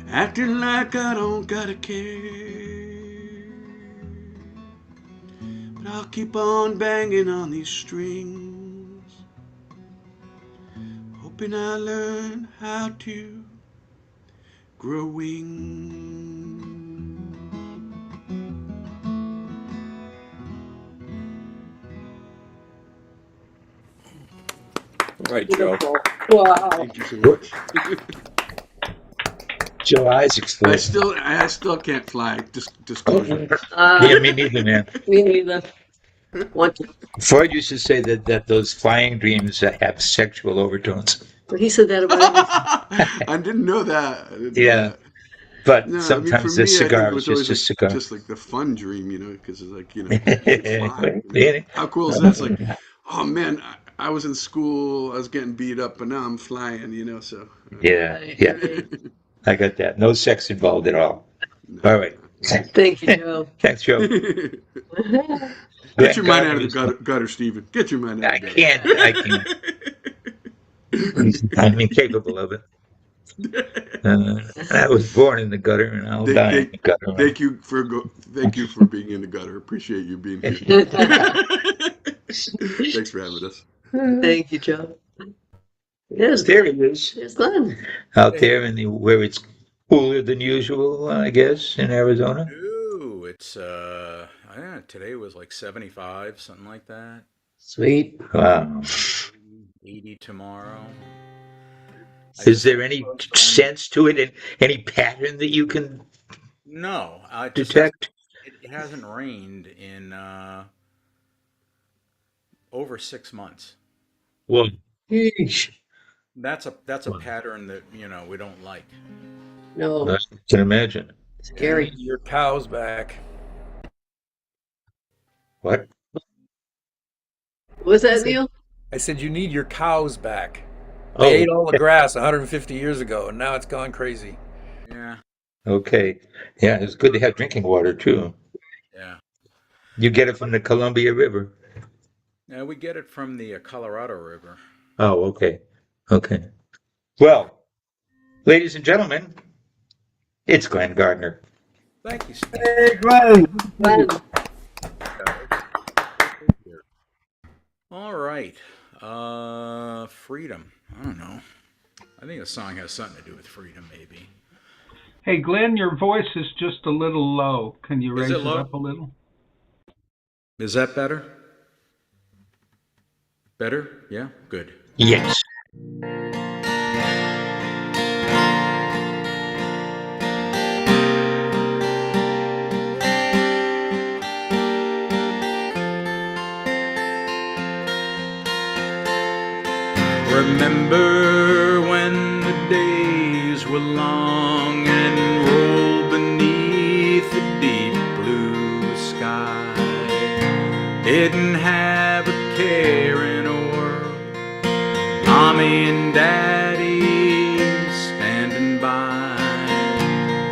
acting like I don't gotta care. But I'll keep on banging on these strings, hoping I learn how to grow wings. All right, Joe. Wow. Thank you so much. Joe Isaac's I still can't fly. Disclosure. Yeah, me neither, man. Me neither. Want to? Freud used to say that those flying dreams have sexual overtones. He said that about everything. I didn't know that. Yeah, but No, I mean, for sometimes the me, I think cigar it is was always just a cigar. just like the fun dream, because it's like, you can fly. Yeah. How cool is that? It's like, oh man, I was in school, I was getting beat up, but now I'm flying, so. Yeah, yeah. I got that. No sex involved at all. All right. Thank you, Joe. Thanks, Joe. Get your mind out of the gutter, Stephen. Get your mind out of the gutter. I can't. I'm incapable of it. I was born in the gutter, and I'll die in the gutter. Thank you for being in the gutter. Appreciate you being here. Thanks for having us. Thank you, Joe. Yes, there it is. It's Glenn. Out there where it's cooler than usual, I guess, in Arizona. Ooh, it's I don't know, today was like 75, something like that. Sweet. Wow. 80 tomorrow. Is there any sense to it, and any pattern that you can No, detect? It hasn't rained in over 6 months. Well, That's a pattern that we don't like. No, I can imagine. Scary. Your cow's back. What? Was that, Neil? I said you need your cows back. Oh. They ate all the grass 150 years ago, and now it's gone crazy. Yeah. Okay. Yeah, it's good to have drinking water too. Yeah. You get it from the Columbia River. Yeah, we get it from the Colorado River. Oh, okay. Okay. Well, Ladies and gentlemen, it's Glenn Gardner. Thank you, Steve. Hey, Glenn. Glenn. All right. Freedom. I don't know. I think the song has something to do with freedom, maybe. Hey, Glenn, your voice is just a little low. Can you raise Is it it low? up a little? Is that better? Better? Yeah? Good. Yes. Remember when the days were long and rolled beneath the deep blue sky. Didn't have a care in a world. Mommy and Daddy standing by.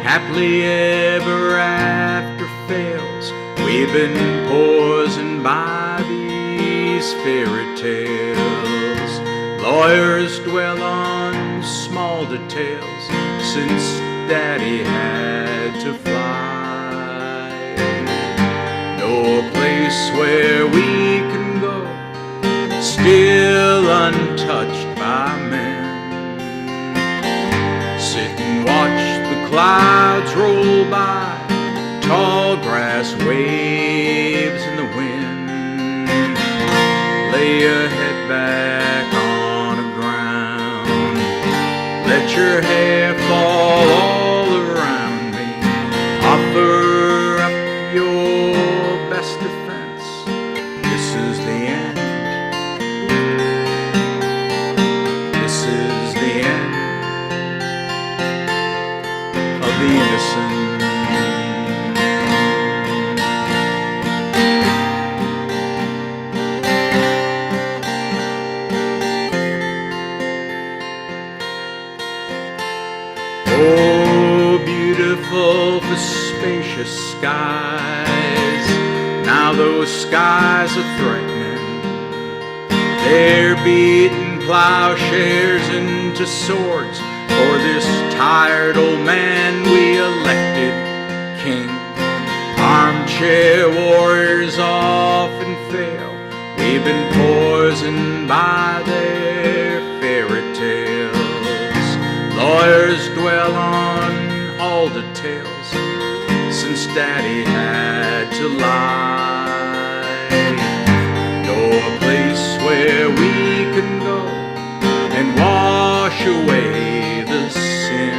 Happily ever after fails. We've been poisoned by these fairy tales. Lawyers dwell on small details since Daddy had to fly. No place where we can go, still untouched by men. Sit and watch the clouds roll by, tall grass waves in the wind. Lay your head back on the ground, let your hair fall all around me. Offer up your best defense. This is the end. This is the end of the innocent. Oh, beautiful for spacious skies. Now those skies are threatening. They're beating plowshares into swords for this tired old man we elected king. Armchair warriors often fail. We've been poisoned by their fairy tales. Lawyers dwell on all details since Daddy had to lie. Know a place where we can go and wash away the sin.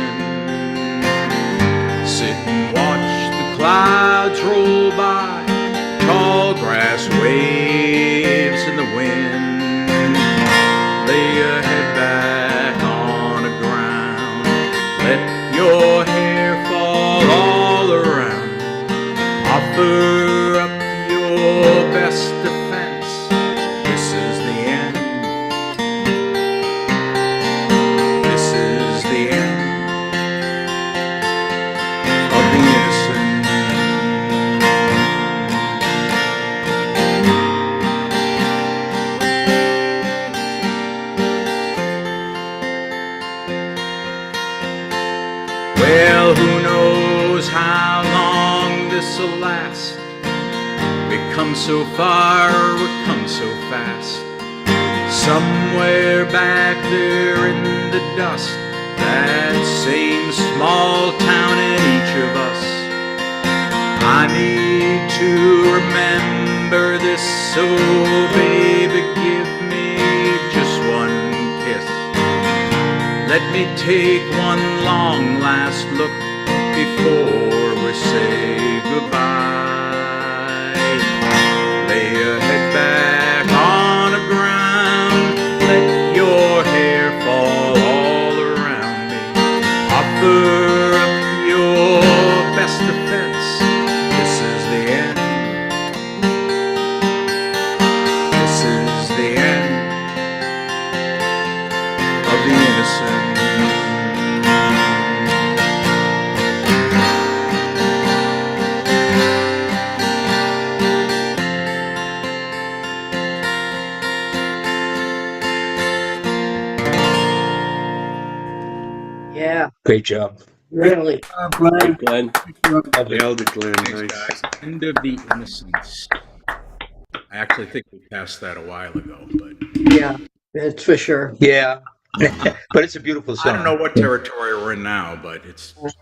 Sit and watch the clouds roll by, tall grass waves in the wind. Lay your head back on the ground, let your hair fall all around. Offer up your best defense. This is the end. This is the end of the innocent. Well, who knows how long this'll last? We've come so far, we've come so fast. Somewhere back there in the dust, that same small town in each of us. I need to remember this, so baby, give me just one kiss. Let me take one long last look before we say goodbye. Lay your head back on the ground, let your hair fall all around me. Offer up your best defense. This is the end. This is the end of the innocent. Great job. Really. Glenn. Glenn. Nailed it, Glenn. Thanks, guys. End of the Innocents. I actually think we passed that a while ago, but Yeah, that's for sure. Yeah. But it's a beautiful song. I don't know what territory we're in now, but it's well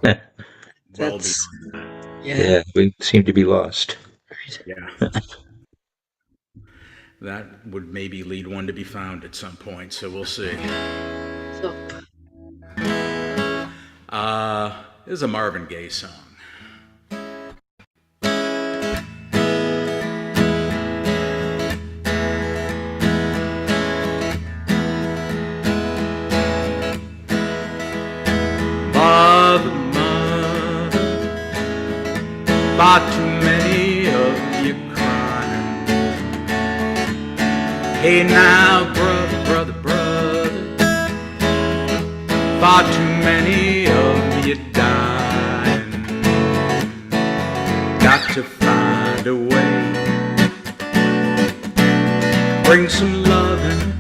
That's beyond. Yeah, we seem to be lost. Yeah. That would maybe lead one to be found at some point, so we'll see. So, This is a Marvin Gaye song. Mother, mother, far too many of you crying. Hey now, brother, brother, brother, far too many of you dying. Got to find a way, bring some loving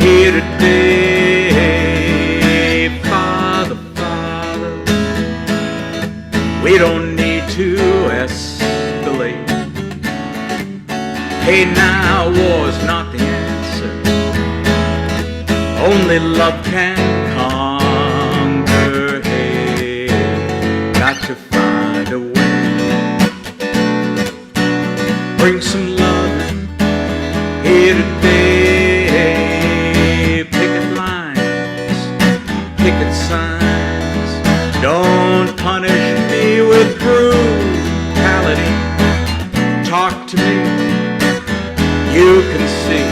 here today. Father, Father, we don't need to escalate. Hey now, war's not the answer, only love can conquer. Hey, got to find a way, bring some love here today. Picket lines, picket signs, don't punish me with brutality. Talk to me, you can see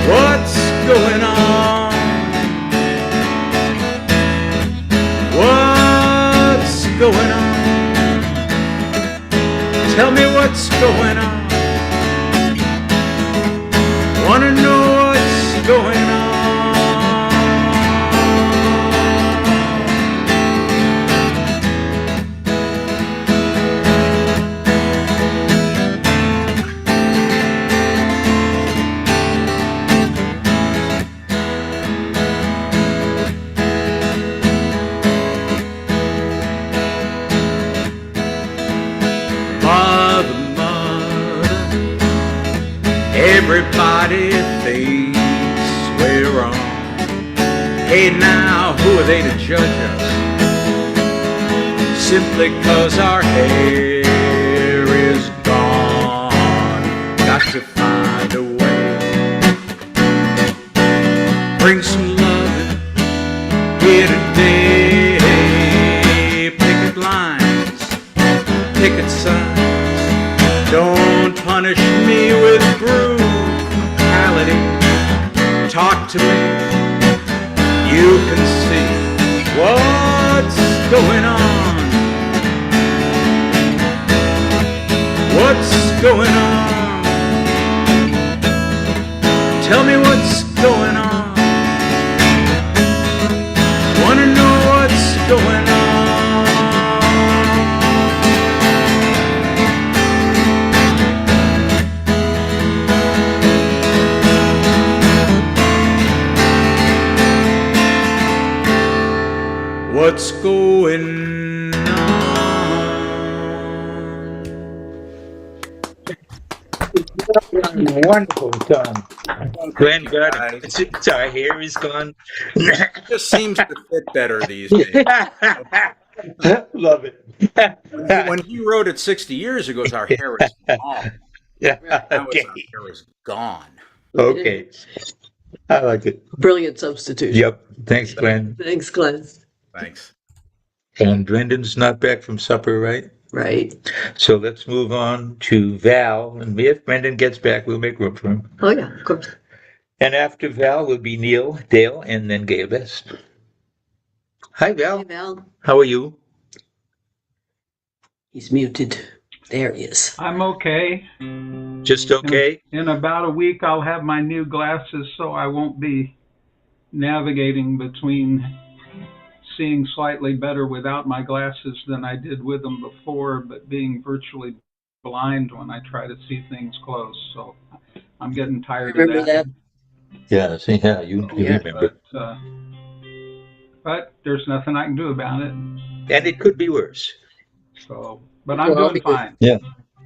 what's going on. What's going on? Tell me what's going on. Wanna know what's going on. Mother, mother, everybody thinks we're wrong. Hey now, who are they to judge us? Simply 'cause our hair is gone. Got to find a way, bring some love here today. Picket lines, picket signs, don't punish me with brutality. Talk to me, you can see what's going on. What's going on? Tell me what's going on. Wanna know what's going on. What's going Wonderful song. Glenn got it. It's our hair is gone. It just seems to fit better these days. Love it. When he wrote it 60 years ago, our hair is gone. Yeah. Now Okay. our hair is gone. Okay. I like it. Brilliant substitute. Yep. Thanks, Glenn. Thanks, Glenn. Thanks. And Brendan's not back from supper, right? Right. So let's move on to Val. And if Brendan gets back, we'll make room for him. Oh, yeah, of course. And after Val will be Neil, Dale, and then Gail Best. Hi, Val. Hi, Val. How are you? He's muted. There he is. I'm okay. Just okay? In about a week, I'll have my new glasses, so I won't be navigating between seeing slightly better without my glasses than I did with them before, but being virtually blind when I try to see things close. So I'm getting tired Remember of that. Yeah, see, yeah, you remember. But, but there's nothing I can do about it. And it could be worse. So, but I'm doing fine. Yeah.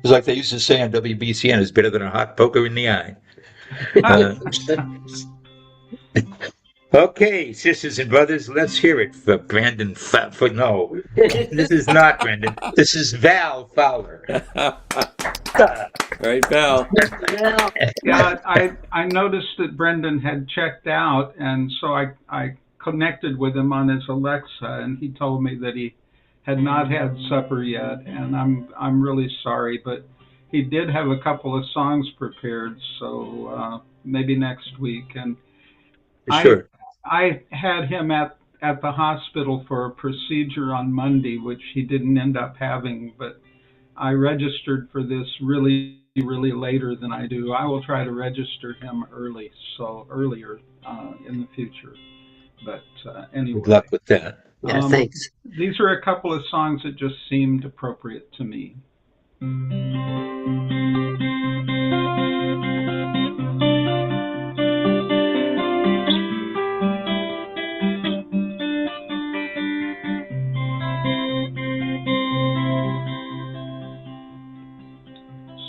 It's like they used to say on WBCN, it's better than a hot poker in the eye. Okay, sisters and brothers, let's hear it for Brandon. No, this is not Brandon. This is Val Fowler. Right, Val. Yeah, I noticed that Brendan had checked out, and so I connected with him on his Alexa, and he told me that he had not had supper yet, and I'm really sorry, but he did have a couple of songs prepared, so maybe next week. And Sure. I had him at the hospital for a procedure on Monday, which he didn't end up having, but I registered for this really later than I do. I will try to register him earlier in the future. But anyway. Good luck with that. Yeah, thanks. These are a couple of songs that just seemed appropriate to me.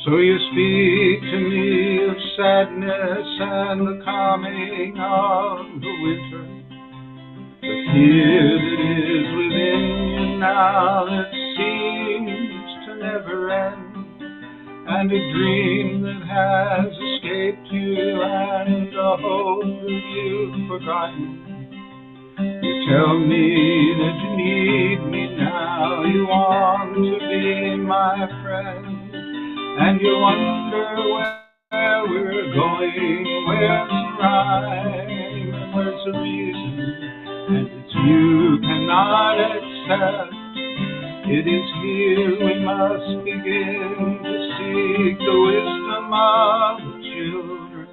So you speak to me of sadness and the coming of the winter, the fear that is within you now that seems to never end, and a dream that has escaped you and a hope that you've forgotten. You tell me that you need me now, you want to be my friend. And you wonder where we're going, where's the rhyme, and where's the reason, and it's you cannot accept. It is here we must begin to seek the wisdom of the children,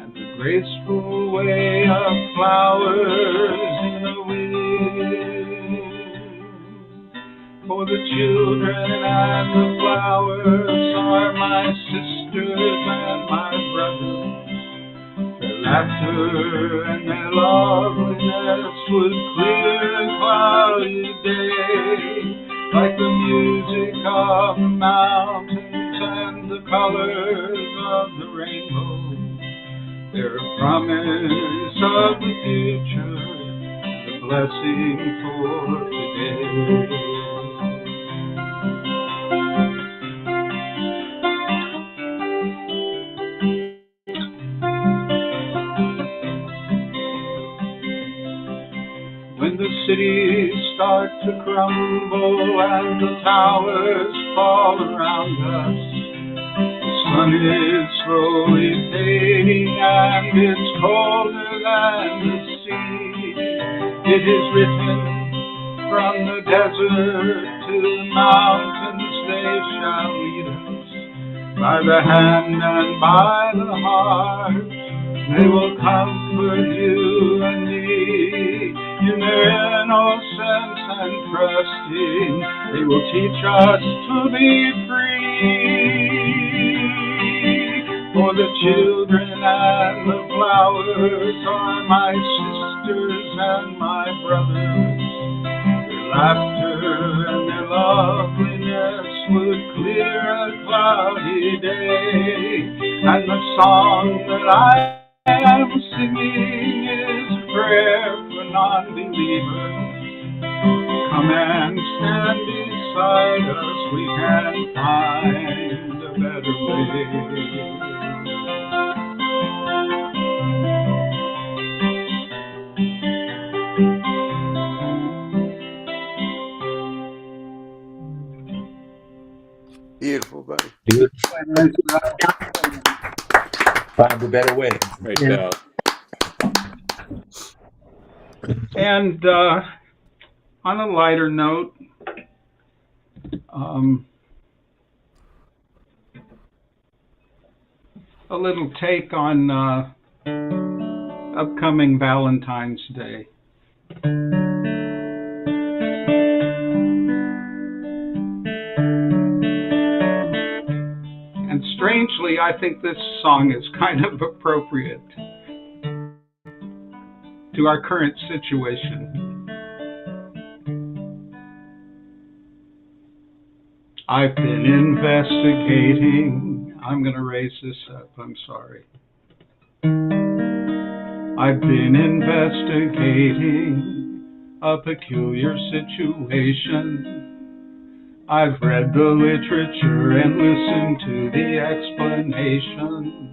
and the graceful way of flowers in the wind. For the children and the flowers are my sisters and my brothers. Their laughter and their loveliness would clear a cloudy day, like the music of the mountains and the colors of the rainbow. They're a promise of the future, the blessing for today. When the cities start to crumble and the towers fall around us, the sun is slowly fading and it's colder than the sea. It is written, from the desert to the mountains they shall lead us, by the hand and by the heart. They will comfort you and me in their innocence and trusting. They will teach us to be free. For the children and the flowers are my sisters and my brothers. Their laughter and their loveliness would clear a cloudy day. And the song that I am singing is a prayer for non-believers. Come and stand beside us, we can find a better way. Beautiful, buddy. Beautiful. Find a better way. Right now. And on a lighter note, a little take on upcoming Valentine's Day. And strangely, I think this song is kind of appropriate. to our current situation. I've been investigating. I'm going to raise this up. I'm sorry. I've been investigating a peculiar situation. I've read the literature and listened to the explanations.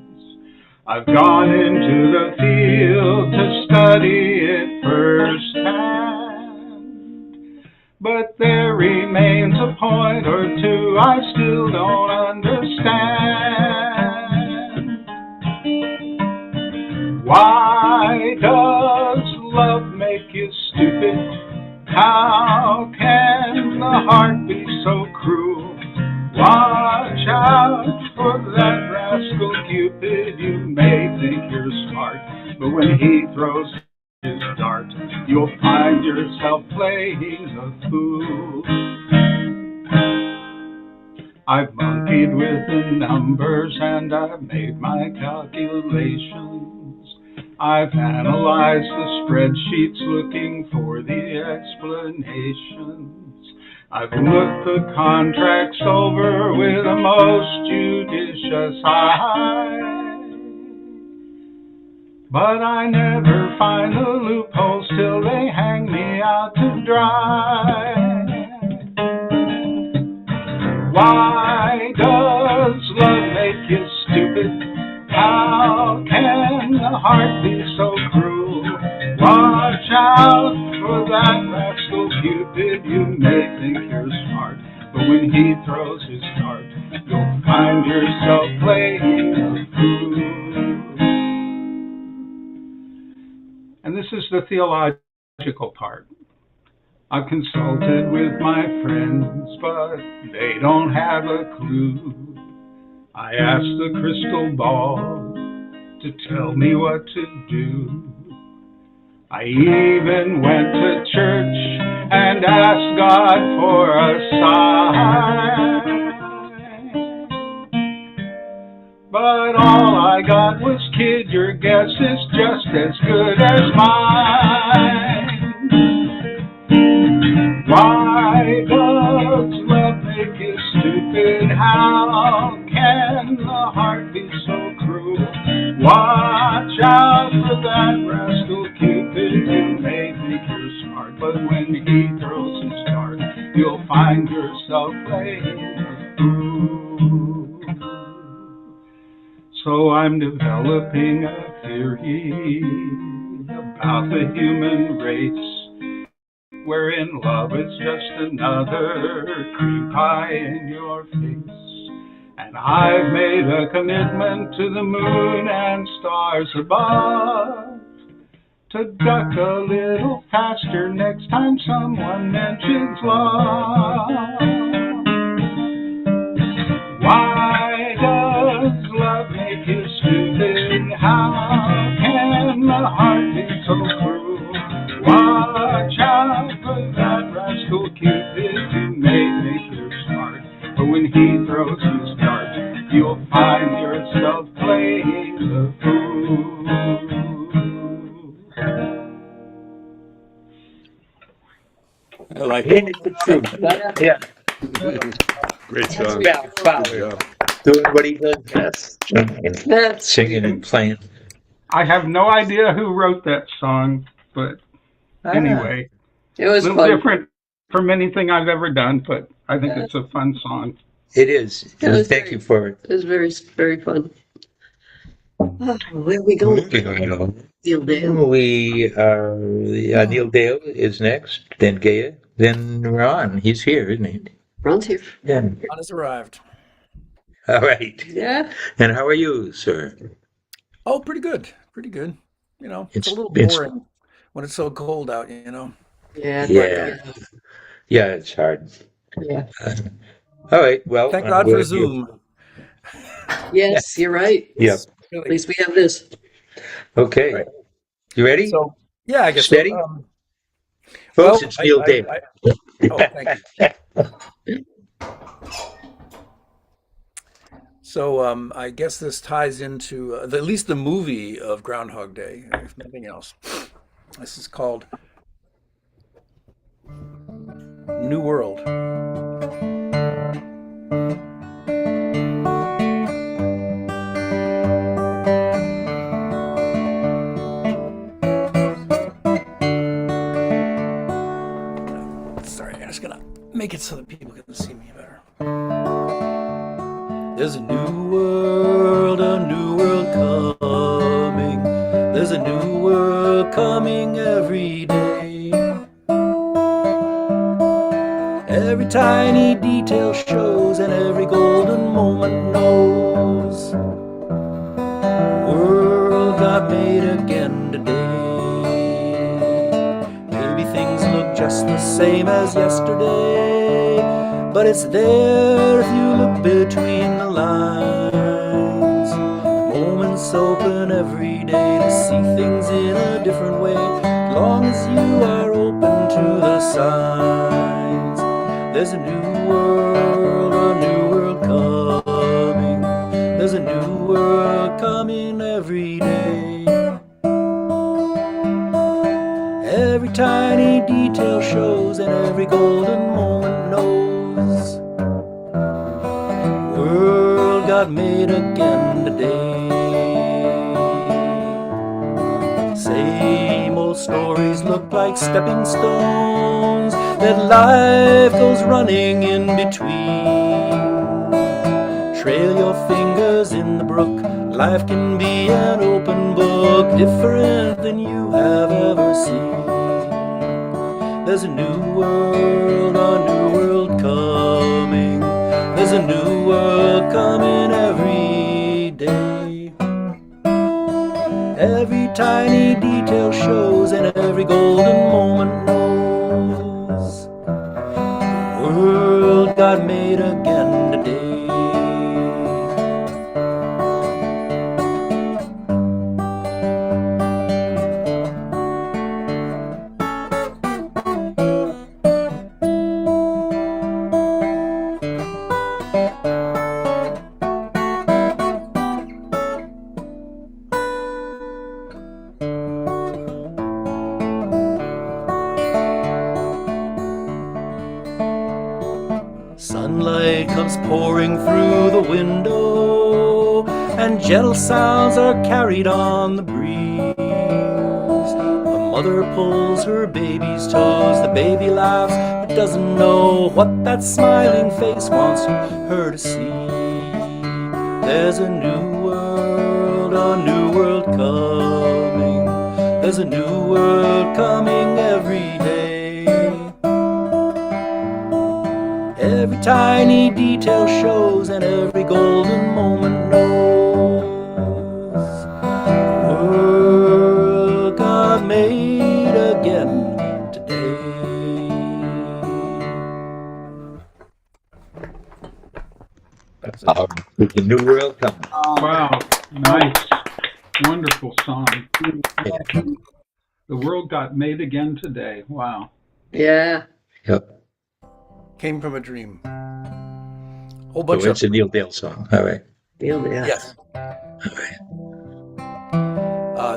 I've gone into the field to study it firsthand. But there remains a point or two I still don't understand. Why does love make you stupid? How can the heart be so cruel? Watch out for that rascal Cupid. You may think you're smart, but when he throws his dart, you'll find yourself playing the fool. I've monkeyed with the numbers and I've made my calculations. I've analyzed the spreadsheets looking for the explanations. I've looked the contracts over with a most judicious eye. But I never find the loopholes till they hang me out to dry. Why does love make you stupid? How can the heart be so cruel? Watch out for that rascal Cupid. You may think you're smart, but when he throws his dart, you'll find yourself playing a fool. And this is the theological part. I've consulted with my friends, but they don't have a clue. I asked the crystal ball to tell me what to do. I even went to church and asked God for a sign. But all I got was, kid, your guess is just as good as mine. Why does love make you stupid? How can the heart be so cruel? Watch out for that rascal Cupid. You may think you're smart, but when he throws his dart, you'll find yourself playing a fool. So I'm developing a theory about the human race, wherein love is just another cream pie in your face. And I've made a commitment to the moon and stars above to duck a little faster next time someone mentions love. Why does love make you stupid? How can the heart be so cruel? Watch out for that rascal Cupid. You may think you're smart, but when he throws his dart, you'll find yourself playing the fool. I like Ain't it. it the truth? Yeah. Great song. Val Fowler doing what he does best. Singing and playing. I have no idea who wrote that song, but anyway, it was a little fun. different from anything I've ever done, but I think it's a fun song. It is. was Thank you for it. It was very, very fun. Where are we going? Neil Dale. We are Neil Dale is next, then Gaia, then Ron. He's here, isn't he? Ron's here. Yeah. Ron has arrived. All right. Yeah. And how are you, sir? Oh, pretty good. Pretty good. You know, it's a little It's- boring when it's so cold out, you know. Yeah. Yeah, it's hard. Yeah. All right. Well, Thank I'm God for glad you- Zoom. Yes, you're right. Yep. At least we have this. Okay. You ready? So, yeah, I guess Steady? so. Folks, it's Neil Dale. Oh, thank you. So I guess this ties into at least the movie of Groundhog Day, if nothing else. This is called New World. Sorry, I'm just gonna make it so that people can see me better. There's a new world coming. There's a new world coming every day. Every tiny detail shows and every golden moment knows. The world got made again today. Maybe things look just the same as yesterday, but it's there if you look between the lines. Moments open every day to see things in a different way, as long as you are open to the signs. There's a new world coming. There's a new world coming every day. Every tiny detail shows and every golden moment knows. The world got made again today. Same old stories look like stepping stones that life goes running in between. Trail your fingers in the brook. Life can be an open book, different than you have ever seen. There's a new world coming. There's a new world coming every day. Every tiny detail shows and every golden moment knows. The world got made again today. Sunlight comes pouring through the window, and gentle sounds are carried on the breeze. The mother pulls her baby's toes, the baby laughs, but doesn't know what that smiling face wants her to see. There's a new world coming. There's a new world coming every day. Every tiny detail shows and every golden moment knows. The world got made again today. The new world coming. Wow, nice. Wonderful song. The world got made again today. Wow. Yeah. Yep. Came from a dream. Whole bunch So it's of a Neil Dale song. All right. Neil Dale. Yes.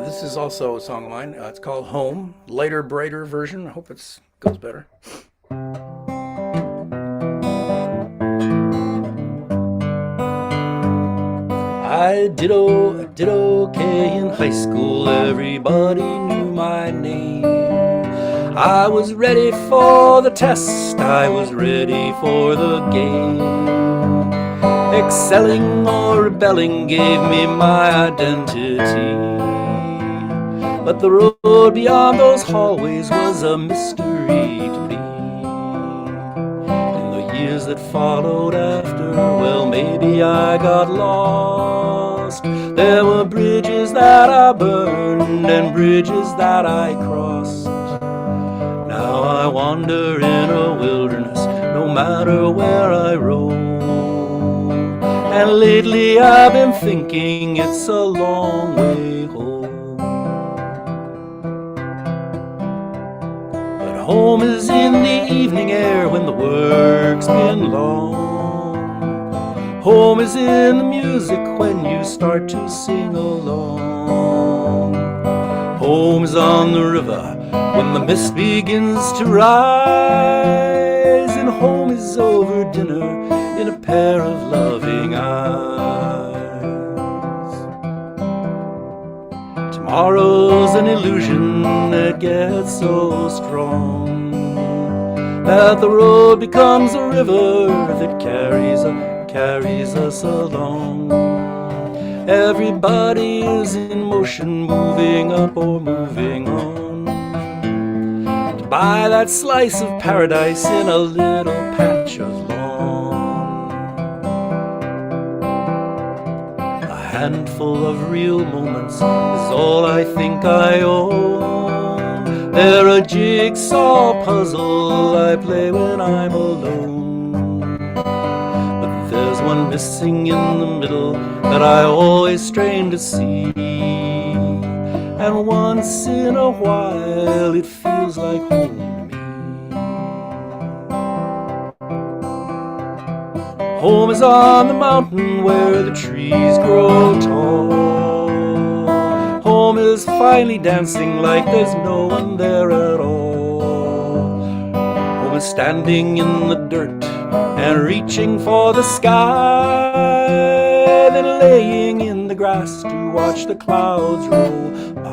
This is also a song of mine. It's called Home. Lighter, brighter version. I hope it goes better. I did okay in high school. Everybody knew my name. I was ready for the test. I was ready for the game. Excelling or rebelling gave me my identity. But the road beyond those hallways was a mystery to me. In the years that followed after, well, maybe I got lost. There were bridges that I burned and bridges that I crossed. Now I wander in a wilderness, no matter where I roam. And lately I've been thinking it's a long way home. But home is in the evening air when the work's been long. Home is in the music when you start to sing along. Home is on the river when the mist begins to rise, and home is over dinner in a pair of loving eyes. Tomorrow's an illusion that gets so strong that the road becomes a river that carries us along. Everybody is in motion, moving up or moving on, to buy that slice of paradise in a little patch of lawn. A handful of real moments is all I think I own. They're a jigsaw puzzle I play when I'm alone. There's one missing in the middle that I always strain to see, and once in a while it feels like home to me. Home is on the mountain where the trees grow tall. Home is finally dancing like there's no one there at all. Home is standing in the dirt and reaching for the sky, then laying in the grass to watch the clouds roll by.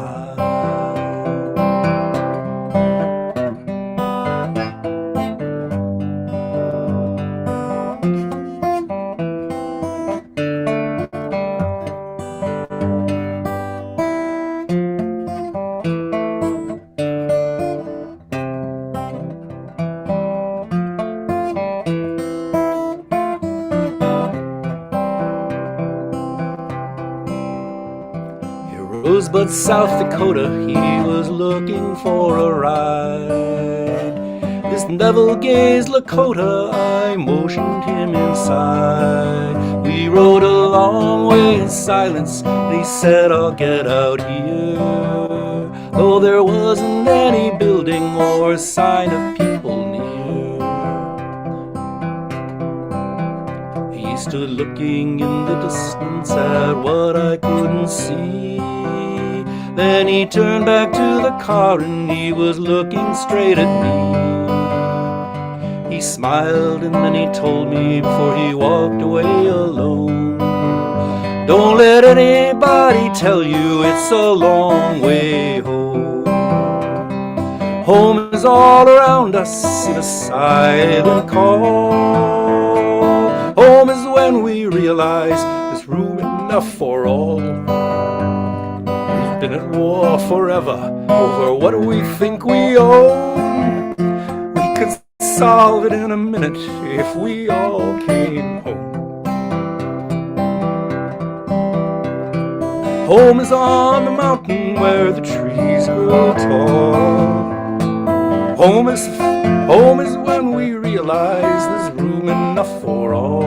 Rosebud, South Dakota, he was looking for a ride. This devil-gazed Lakota, I motioned him inside. We rode a long way in silence, and he said, I'll get out here, though there wasn't any building or a sign of people near. He stood looking in the distance at what I couldn't see. Then he turned back to the car and he was looking straight at me. He smiled and then he told me before he walked away alone, don't let anybody tell you it's a long way home. Home is all around us in a silent call. Home is when we realize there's room enough for all. Been at war forever over what we think we own. We could solve it in a minute if we all came home. Home is on the mountain where the trees grow tall. Home is when we realize there's room enough for all.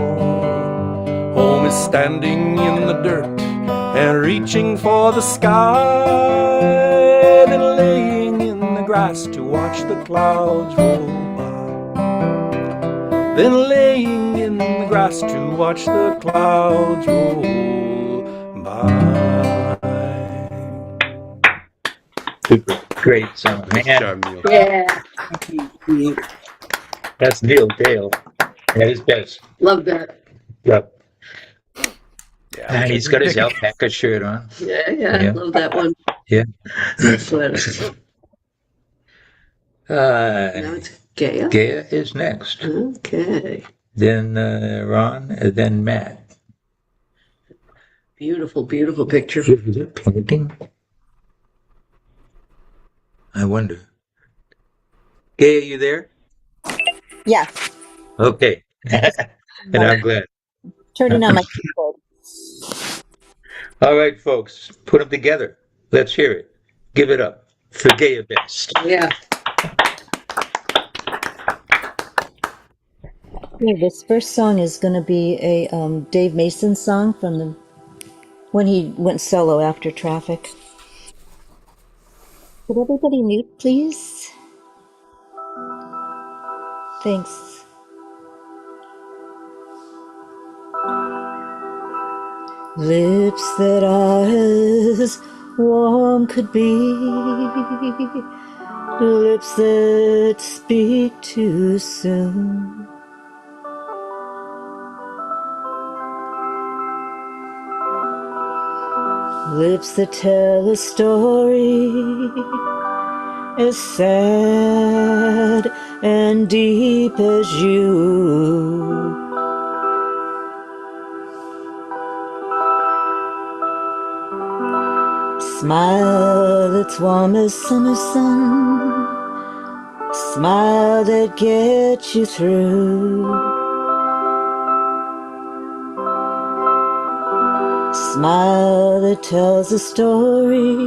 Home is standing in the dirt and reaching for the sky, then laying in the grass to watch the clouds roll by. Then laying in the grass to watch the clouds roll by. Great song, man. Yeah. That's Neil Dale at his best. Love that. Yep. Yeah, And he's got his alpaca shirt on. Yeah. Love that one. Yeah. Sweater. Now it's Gaia. Gaia is next. Okay. Then Ron, and then Matt. Beautiful, beautiful picture. Is it painting? I wonder. Gaia, you there? Yeah. Okay. And I'm glad. Turning on my keyboard. All right, folks, put them together. Let's hear it. Give it up for Gaia Best. Yeah. Yeah, this first song is going to be a Dave Mason song from when he went solo after Traffic. Could everybody mute, please? Thanks. Lips that are as warm could be, lips that speak too soon. Lips that tell a story as sad and deep as you. Smile that's warm as summer sun, smile that gets you through. Smile that tells a story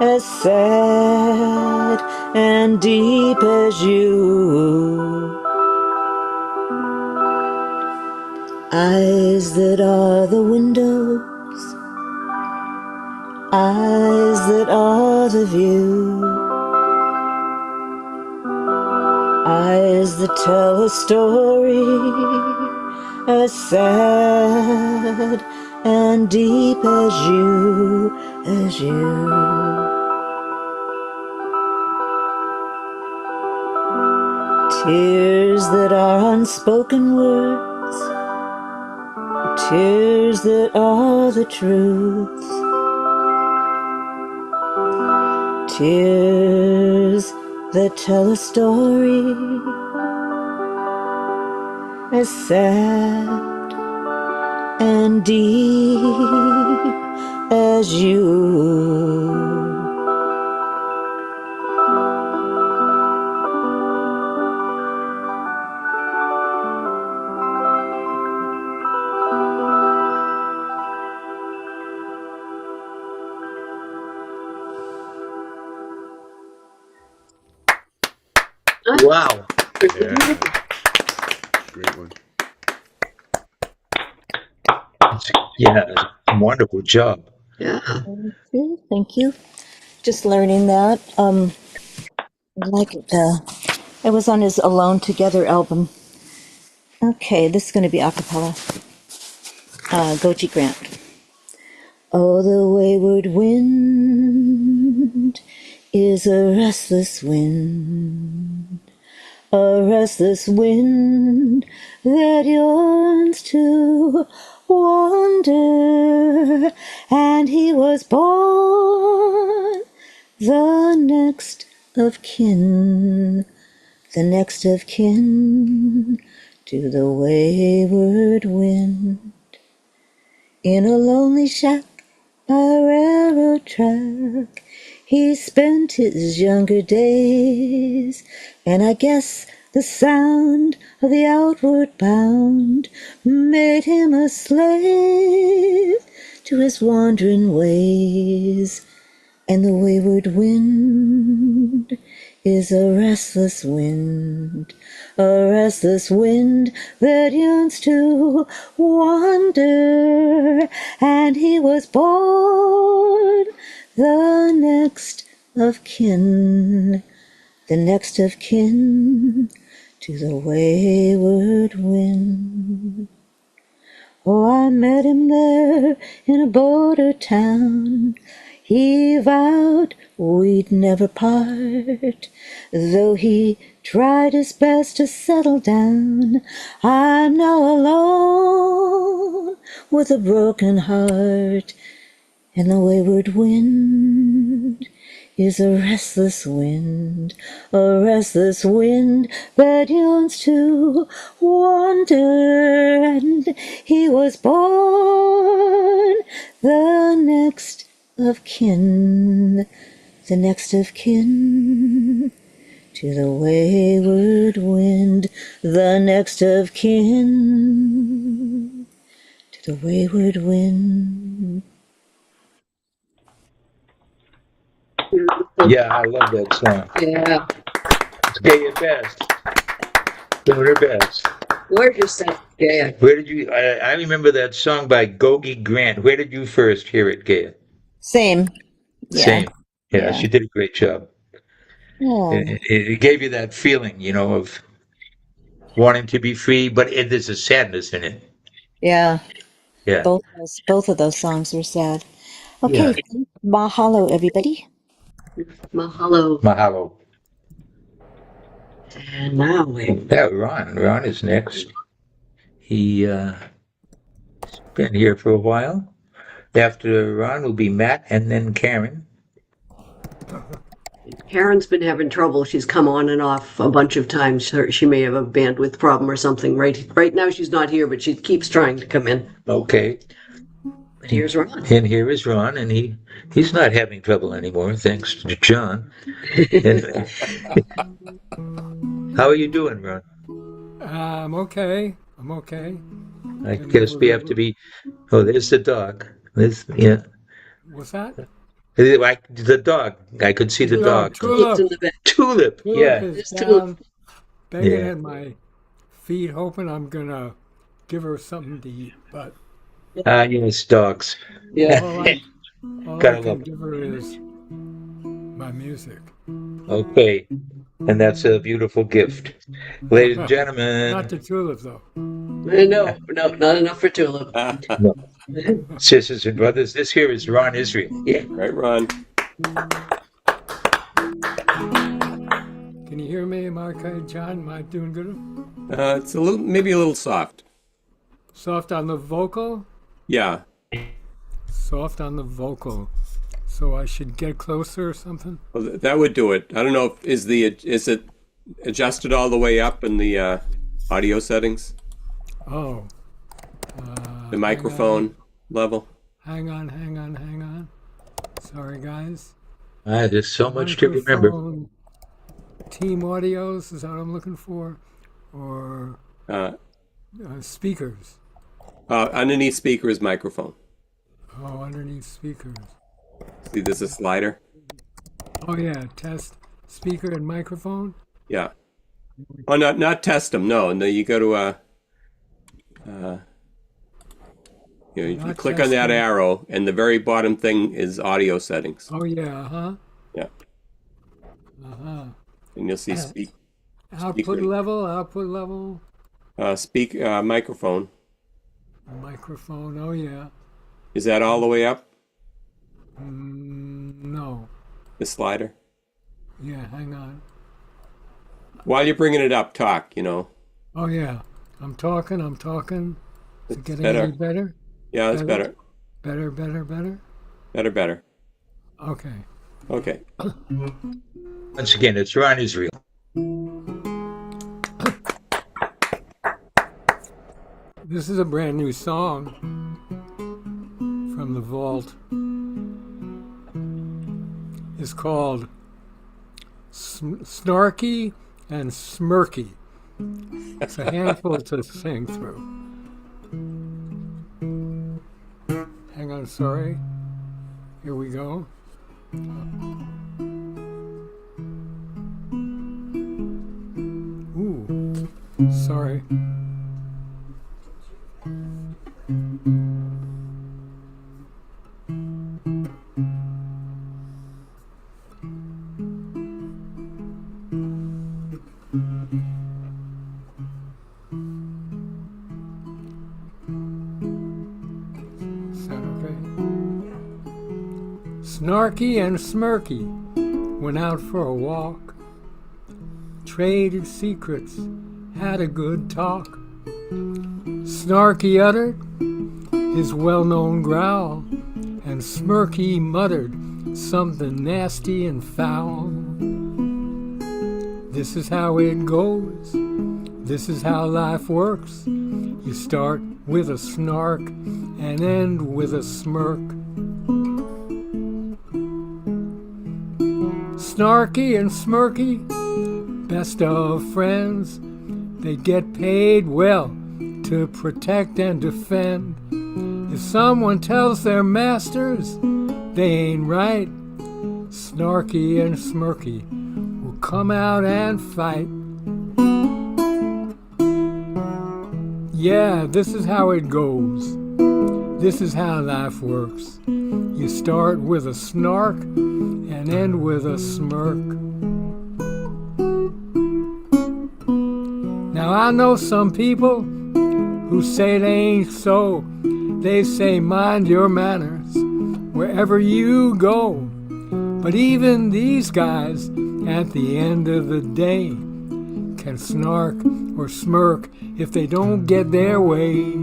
as sad and deep as you. Eyes that are the windows, eyes that are the view. Eyes that tell a story as sad and deep as you, as you. Tears that are unspoken words, tears that are the truth. Tears that tell a story as sad and deep as you. Wow. Yeah. Great one. Yeah, wonderful job. Yeah. Thank you. Just learning that. Like it was on his Alone Together album. Okay, this is going to be a cappella. Goji Grant. Oh, the wayward wind is a restless wind, a restless wind that yearns to wander, and he was born the next of kin, the next of kin to the wayward wind. In a lonely shack by a railroad track, he spent his younger days, and I guess the sound of the outward bound made him a slave to his wandering ways. And the wayward wind is a restless wind that yearns to wander, and he was born the next of kin, the next of kin to the wayward wind. Oh, I met him there in a border town. He vowed we'd never part, though he tried his best to settle down. I'm now alone with a broken heart, and the wayward wind is a restless wind that yearns to wander, and he was born the next of kin, the next of kin to the wayward wind, the next of kin to the wayward wind. Yeah, I love that song. Yeah. It's Gay at best. Doing her best. Gorgeous, that Gaia. Where did you? I remember that song by Gogi Grant. Where did you first hear it, Gaia? Same. Yeah. Same. Yeah, Yeah. she did a great job. Yeah. It gave you that feeling, you know, of wanting to be free, but there's a sadness in it. Yeah. Yeah. Both of those songs were sad. Okay, Yeah. mahalo, everybody. Mahalo. Mahalo. And now we. Yeah, Ron. Ron is next. He been here for a while. After Ron will be Matt and then Karen. Karen's been having trouble. She's come on and off a bunch of times. She may have a bandwidth problem or something. Right now she's not here, but she keeps trying to come in. Okay. But here's Ron. And here is Ron, and he's not having trouble anymore, thanks to John. And, how are you doing, Ron? I'm okay. I'm okay. I guess we have to be. Oh, there's the dog. Yeah. What's that? Like the dog. I could see the dog. Tulip. Tulip. Yeah. Is down, begging Yeah. at my feet, hoping I'm gonna give her something to eat. But Yes, dogs. Yeah. all I Gotta can love it. give her is my music. Okay. And that's a beautiful gift. Ladies and gentlemen. Not the tulip, though. No, not enough for Tulip. No. Sisters and brothers, this here is Ron Israel. Yeah. Right, Ron. Can you hear me? Am I okay, John? Am I doing good? It's maybe a little soft. Soft on the vocal? Yeah. Soft on the vocal. So I should get closer or something? Well, that would do it. I don't know. Is it adjusted all the way up in the audio settings? Oh. The microphone level? Hang on. Sorry, guys. There's so much to remember. Microphone, Team audios, is that what I'm looking for? Or speakers? Underneath speaker is microphone. Oh, underneath speakers. See, there's a slider. Oh, yeah, test speaker and microphone? Yeah. Oh, not test them. No, you go to you click on that arrow, and the very bottom thing is audio settings. Oh, yeah, Yeah. And you'll see Output level. Microphone. Microphone, oh, yeah. Is that all the way up? No. The slider? Yeah, hang on. While you're bringing it up, talk, Oh, yeah. I'm talking. Is it getting better. any better? Yeah, it's better. Better. Better. Okay. Once again, it's Ron Israel. This is a brand new song from the vault. It's called Snarky and Smirky. It's a handful to sing through. Hang on, sorry. Here we go. Ooh, sorry. Snarky and Smirky went out for a walk, traded secrets, had a good talk. Snarky uttered his well-known growl, and Smirky muttered something nasty and foul. This is how it goes, this is how life works. You start with a snark and end with a smirk. Snarky and Smirky, best of friends, they get paid well to protect and defend. If someone tells their masters they ain't right, Snarky and Smirky will come out and fight. Yeah, this is how it goes. This is how life works. You start with a snark and end with a smirk. Now I know some people who say they ain't so. They say mind your manners. wherever you go. But even these guys, at the end of the day, can snark or smirk if they don't get their way.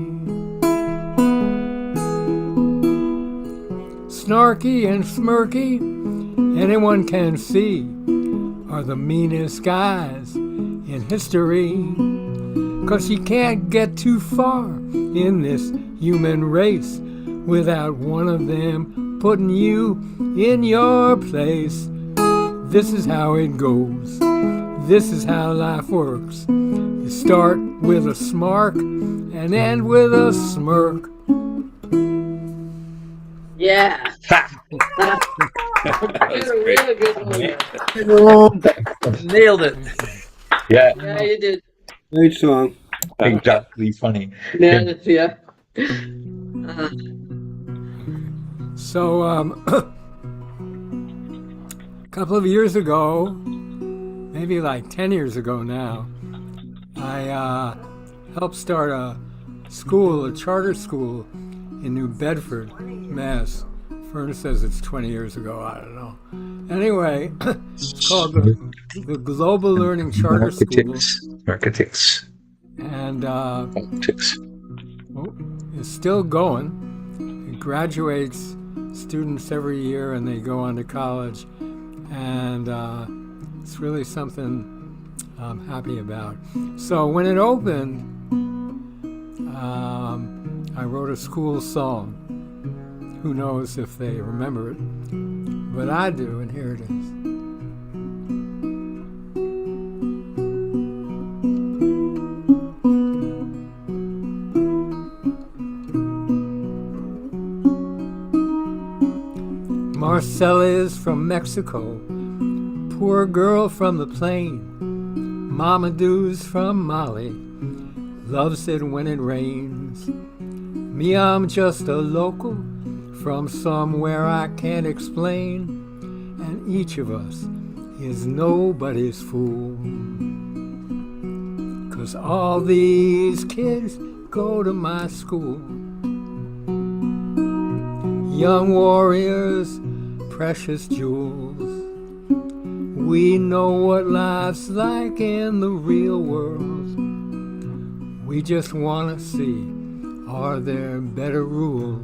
Snarky and smirky, anyone can see, are the meanest guys in history. 'Cause you can't get too far in this human race without one of them putting you in your place. This is how it goes. This is how life works. You start with a smark and end with a smirk. Yeah. Really good one. Nailed it. Yeah. Yeah, you did. Great song. Exactly funny. Yeah, yeah. So, a couple of years ago, maybe like 10 years ago now, I helped start a school, a charter school in New Bedford, Mass. Fern says it's 20 years ago, I don't know. Anyway, it's called the Global Learning Charter School. Architects. And it's still going. It graduates students every year and they go on to college. And it's really something I'm happy about. So when it opened, I wrote a school song. Who knows if they remember it, but I do, and here it is. Marcella is from Mexico, poor girl from the plain. Mamadou's from Mali, loves it when it rains. Me, I'm just a local from somewhere I can't explain, and each of us is nobody's fool. 'Cause all these kids go to my school. Young warriors, precious jewels. We know what life's like in the real world. We just want to see, are there better rules?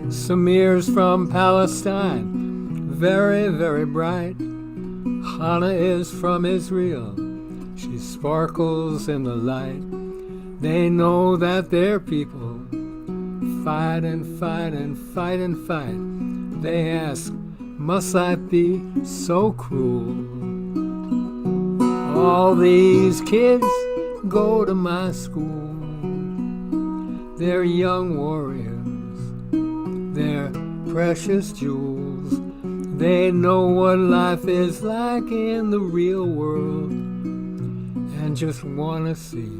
Samir's from Palestine, very, very bright. Hannah is from Israel, she sparkles in the light. They know that their people fight and fight and fight and fight. They ask, must I be so cruel? All these kids go to my school. They're young warriors, they're precious jewels. They know what life is like in the real world, and just want to see,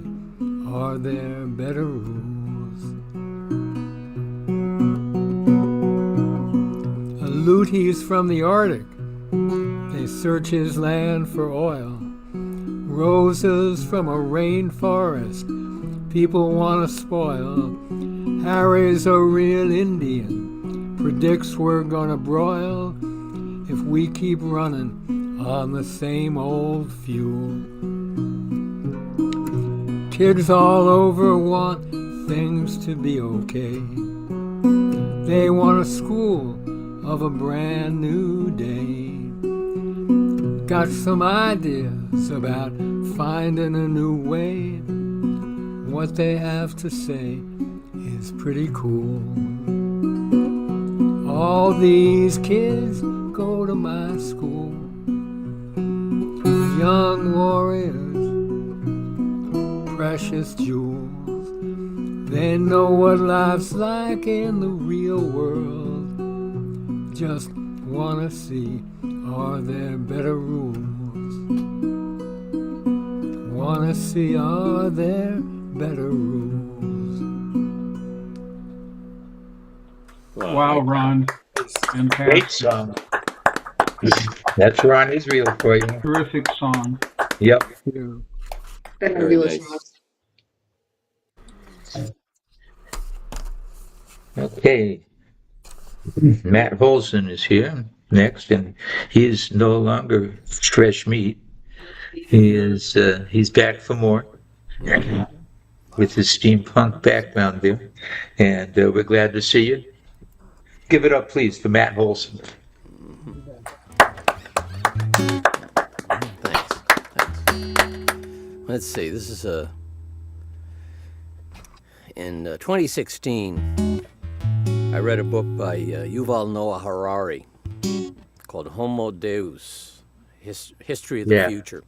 are there better rules? A Luthi's from the Arctic, they search his land for oil. Roses from a rainforest, people want to spoil. Harry's a real Indian, predicts we're gonna broil if we keep running on the same old fuel. Kids all over want things to be okay. They want a school of a brand new day. Got some ideas about finding a new way. What they have to say is pretty cool. All these kids go to my school. Young warriors, precious jewels. They know what life's like in the real world. Just wanna see, are there better rules? Wanna see, are there better rules? Wow, Ron. Fantastic. Great song. That's Ron Israel for you. Terrific song. Yep. Fabulous. Okay. Matt Holson is here next, and he is no longer fresh meat. He's back for more with his steampunk background there, and we're glad to see you. Give it up, please, for Matt Holson. Let's see, this is in 2016, I read a book by Yuval Noah Harari called Homo Deus, History of the Future.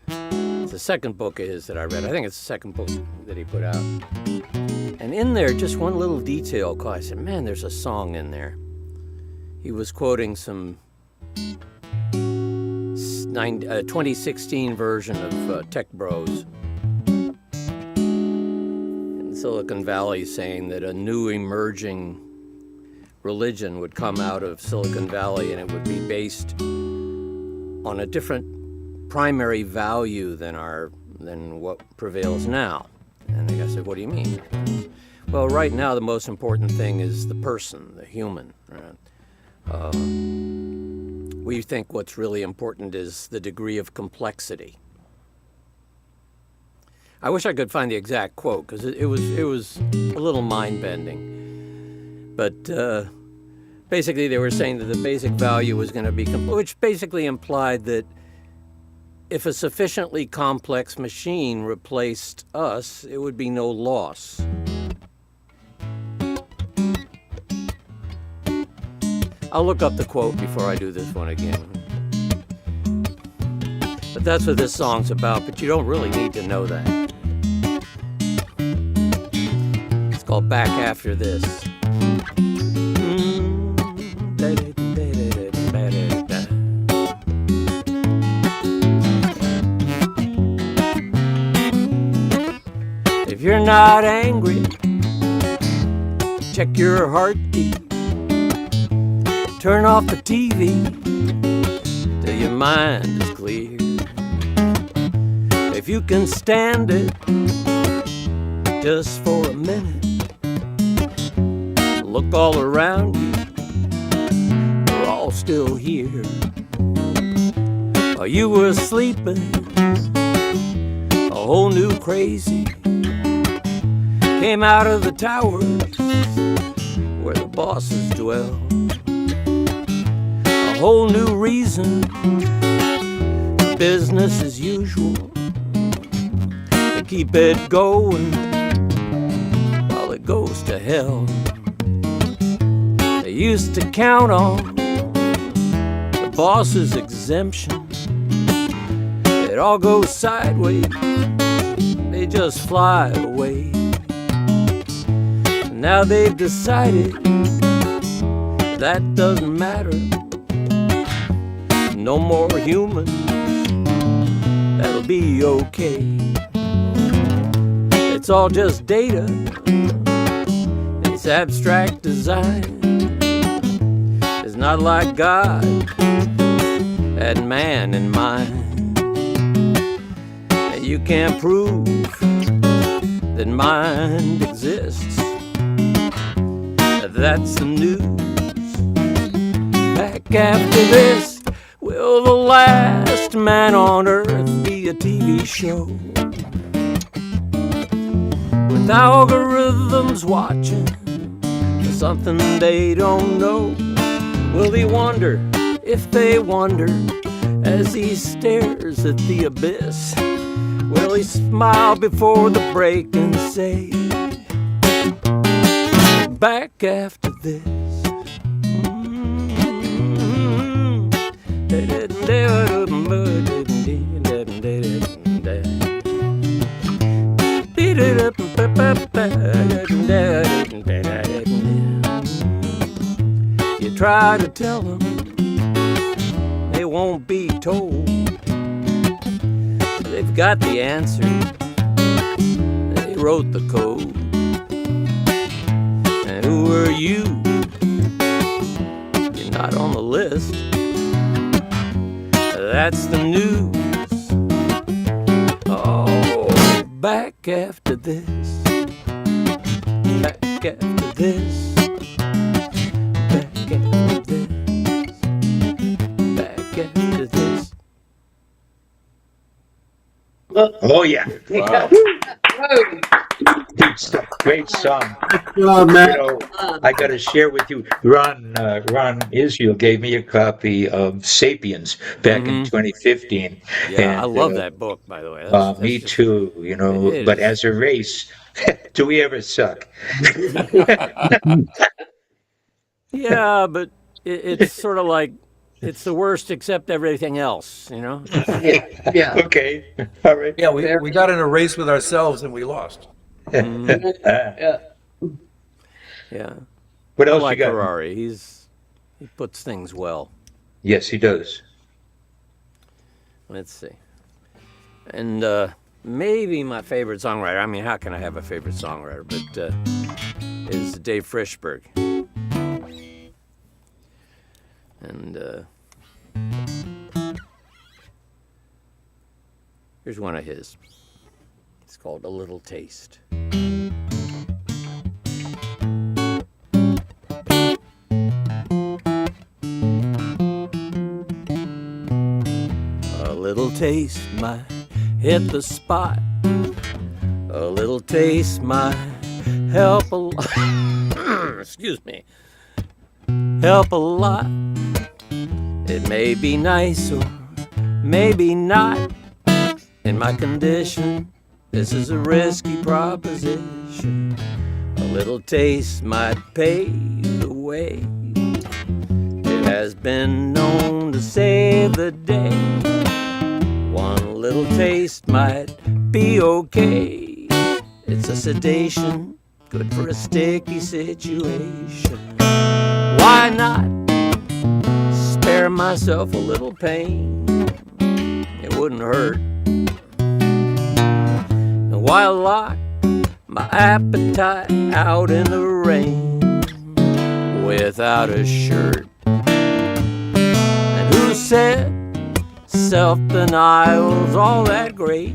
It's the second book of his that I read. I think it's the second book that he put out. And in there, just one little detail, I said, man, there's a song in there. He was quoting some 2016 version of Tech Bros in Silicon Valley, saying that a new emerging religion would come out of Silicon Valley and it would be based on a different primary value than what prevails now. And I said, what do you mean? Well, right now the most important thing is the person, the human. We think what's really important is the degree of complexity. I wish I could find the exact quote, because it was a little mind-bending. But basically they were saying that the basic value was going to be, which basically implied that if a sufficiently complex machine replaced us, it would be no loss. I'll look up the quote before I do this one again. But that's what this song's about, but you don't really need to know that. It's called Back After This. If you're not angry, check your heartbeat. Turn off the TV till your mind is clear. If you can stand it just for a minute, look all around you, we're all still here. While you were sleeping, a whole new crazy came out of the towers where the bosses dwell. A whole new reason, business as usual, to keep it going while it goes to hell. They used to count on the boss's exemption. It all goes sideways, they just fly away. Now they've decided that doesn't matter. No more humans, that'll be okay. It's all just data, it's abstract design. It's not like God had man in mind. And you can't prove that mind exists. That's the news. Back after this, will the last man on earth be a TV show? With algorithms watching for something they don't know. Will he wonder if they wonder as he stares at the abyss? Will he smile before the break and say, back after this? You try to tell them, they won't be told. They've got the answer, they wrote the code. And who are you? You're not on the list. That's the news. Oh, back after this. Back after this. this. Back after this. Back after this. Oh yeah. Wow. Great song. Matt. I got to share with you. Ron Israel gave me a copy of *Sapiens* back in 2015. Yeah, I And, love that book, by the way. That's me just, too. it But is. as a race, do we ever suck? Yeah, but it's sort of like it's the worst except everything else, you know? Yeah. Okay. All right. Yeah, we got in a race with ourselves and we lost. Yeah. Yeah. What I else you like got? Harari. He puts things well. Yes, he does. Let's see. And maybe my favorite songwriter, I mean, how can I have a favorite songwriter? But is Dave Frishberg. And here's one of his. It's called A Little Taste. A little taste might hit the spot. A little taste might help a lot. Excuse me. Help a lot. It may be nice or maybe not. In my condition, this is a risky proposition. A little taste might pave the way. It has been known to save the day. One little taste might be okay. It's a sedation, good for a sticky situation. Why not spare myself a little pain? It wouldn't hurt. And why lock my appetite out in the rain without a shirt? And who said self-denial's all that great?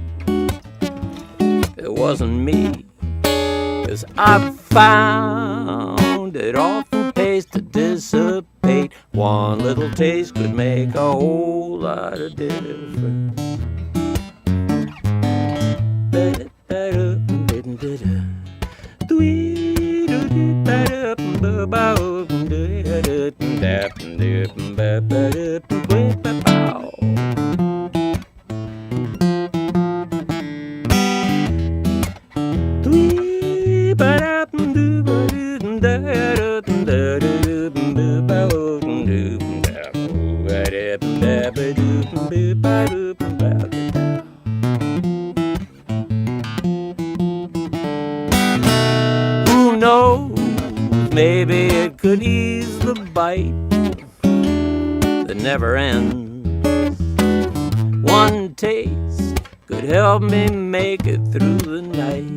It wasn't me, 'cause I've found it often pays to dissipate. One little taste could make a whole lot of difference. Who knows, maybe it could ease the bite that never ends. One taste could help me make it through the night.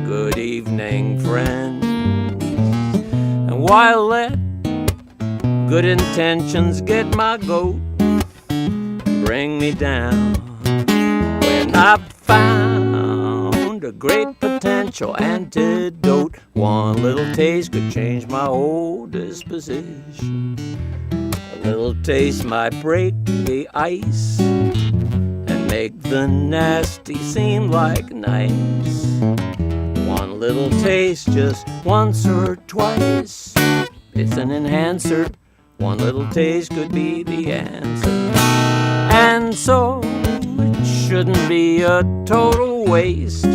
Good evening, friends. And why let good intentions get my goat, bring me down when I found a great potential antidote? One little taste could change my whole disposition. A little taste might break the ice and make the nasty seem like nice. One little taste just once or twice, it's an enhancer. One little taste could be the answer. And so it shouldn't be a total waste.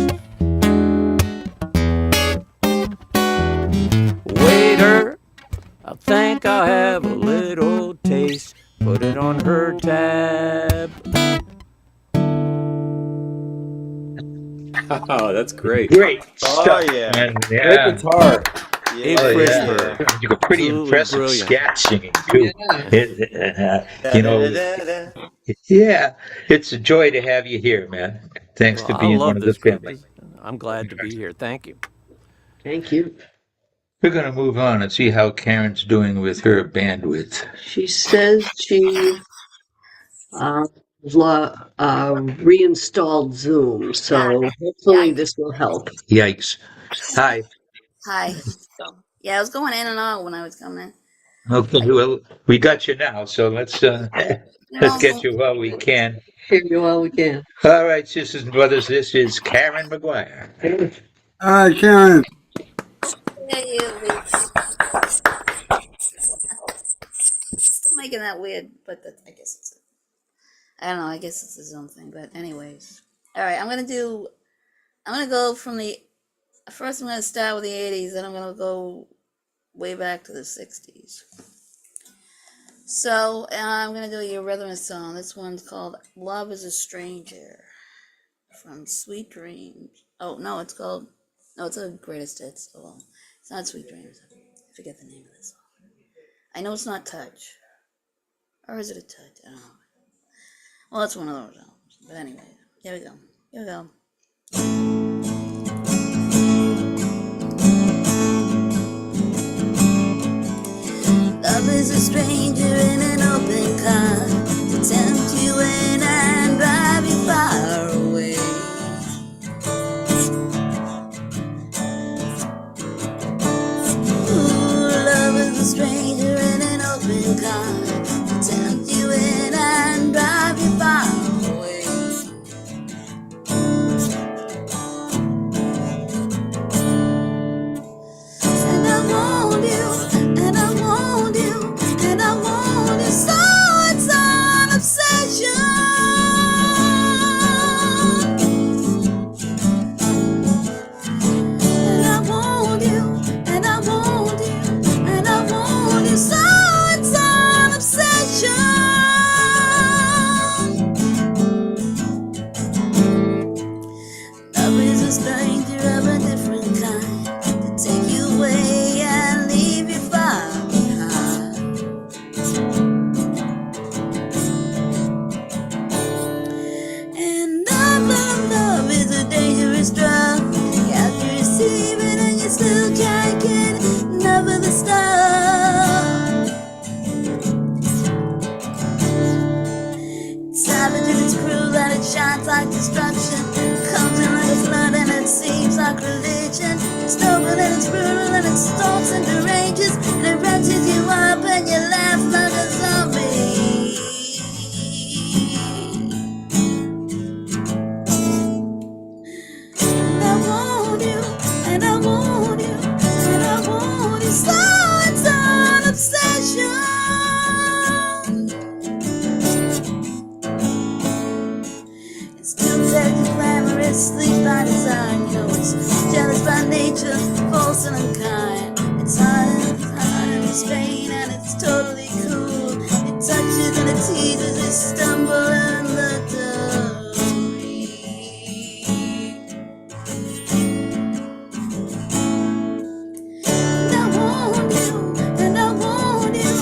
Waiter, I think I'll have a little taste. Put it on her tab. Oh, that's great. Great Oh, stuff, yeah. man. Great Yeah. guitar. Yeah. Oh, yeah. You got pretty Absolutely impressive brilliant. scat singing too. Yeah, it's a joy to have you here, man. Thanks Well, for I being love one of the this group. family. I'm glad to be here. Thank you. Thank you. We're going to move on and see how Karen's doing with her bandwidth. She says she reinstalled Zoom, so hopefully this will help. Yikes. Hi. Hi. So, yeah, I was going in and out when I was coming in. Okay, well, we got you now, so let's let's get you while we can. Hear you while we can. All right, sisters and brothers, this is Karen McGuire. All right, Karen. Yeah, you. Still making that weird, but I guess it's. I don't know. I guess it's his own thing. But anyways, all right. I'm gonna go from the. First, I'm gonna start with the '80s, then I'm gonna go way back to the '60s. So I'm gonna do your rhythm song. This one's called "Love Is a Stranger" from Sweet Dreams. Oh no, it's called. No, it's a greatest hits. Oh, well, it's not Sweet Dreams. I forget the name of this song. I know it's not Touch, or is it a Touch? I don't know. Well, it's one of those albums. But anyway, here we go. Here we go. Love is a stranger in an open car to tempt you in and drive you far away. Ooh, love is a stranger in an open car to tempt you in and drive you far away. And I want you, and I want you, and I want you so it's an obsession. And I want you, and I want you, and I want you so it's an obsession. Love is a stranger of a different kind to take you away and leave you far behind. And love is a dangerous drug. You have to receive it and you still can't get enough of the stuff. It's savage and it's cruel and it shines like destruction. It comes in like a flood and it seems like religion. It's noble and it's brutal and it stalks and deranges. And it wrenches you up and you laugh like a zombie. And I want you, and I want you, and I want you so it's an obsession. It's too sexy, glamorously by design. You know it's jealous by nature, false and unkind. It's hot in Spain and it's totally cool. It touches and it teases, it stumble and the and I want you, and I want you,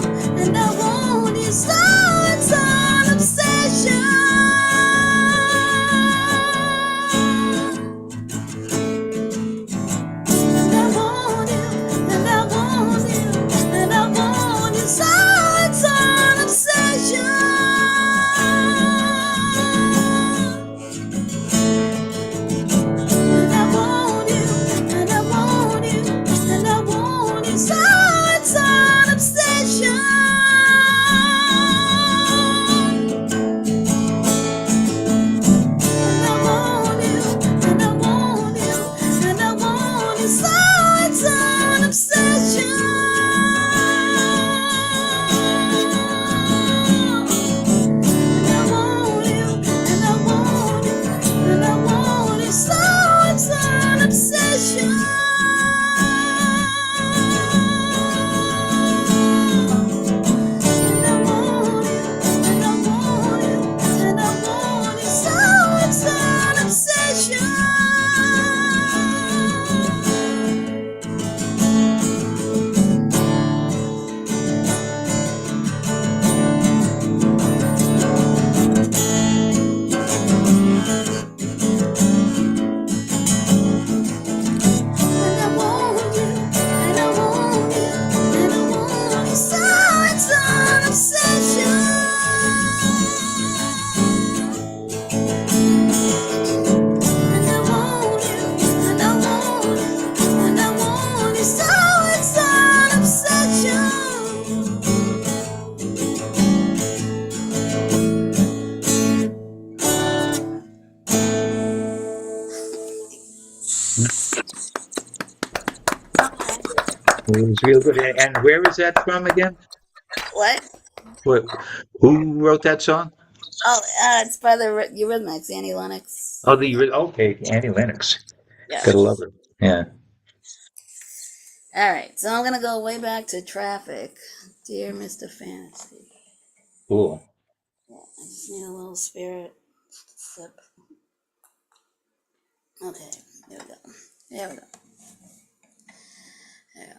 It was real good. And where is that from again? What? What, who wrote that song? Oh, it's by the Eurythmics, Annie Lennox. Oh, okay, Annie Lennox. Yeah. Gotta love her. Yeah. All right, so I'm gonna go way back to Traffic, Dear Mr. Fantasy. Cool. Yeah, I just need a little spirit sip. Okay, there we go. There we go. Yeah.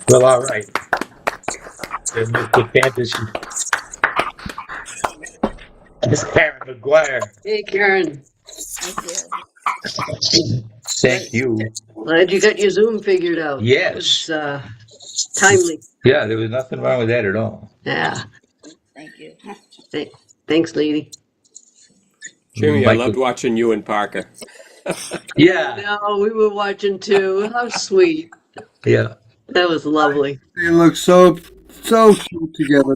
Well, all right. Then Mr. Fantasy. Miss Karen McGuire. Hey, Karen. Thank you. Thank you. Glad you got your Zoom figured out. Yes. It's timely. Yeah, there was nothing wrong with that at all. Yeah. Thank you. Thanks, lady. Jimmy, I Michael. loved watching you and Parker. Yeah. No, we were watching too. How sweet. Yeah. That was lovely. They look so cute together.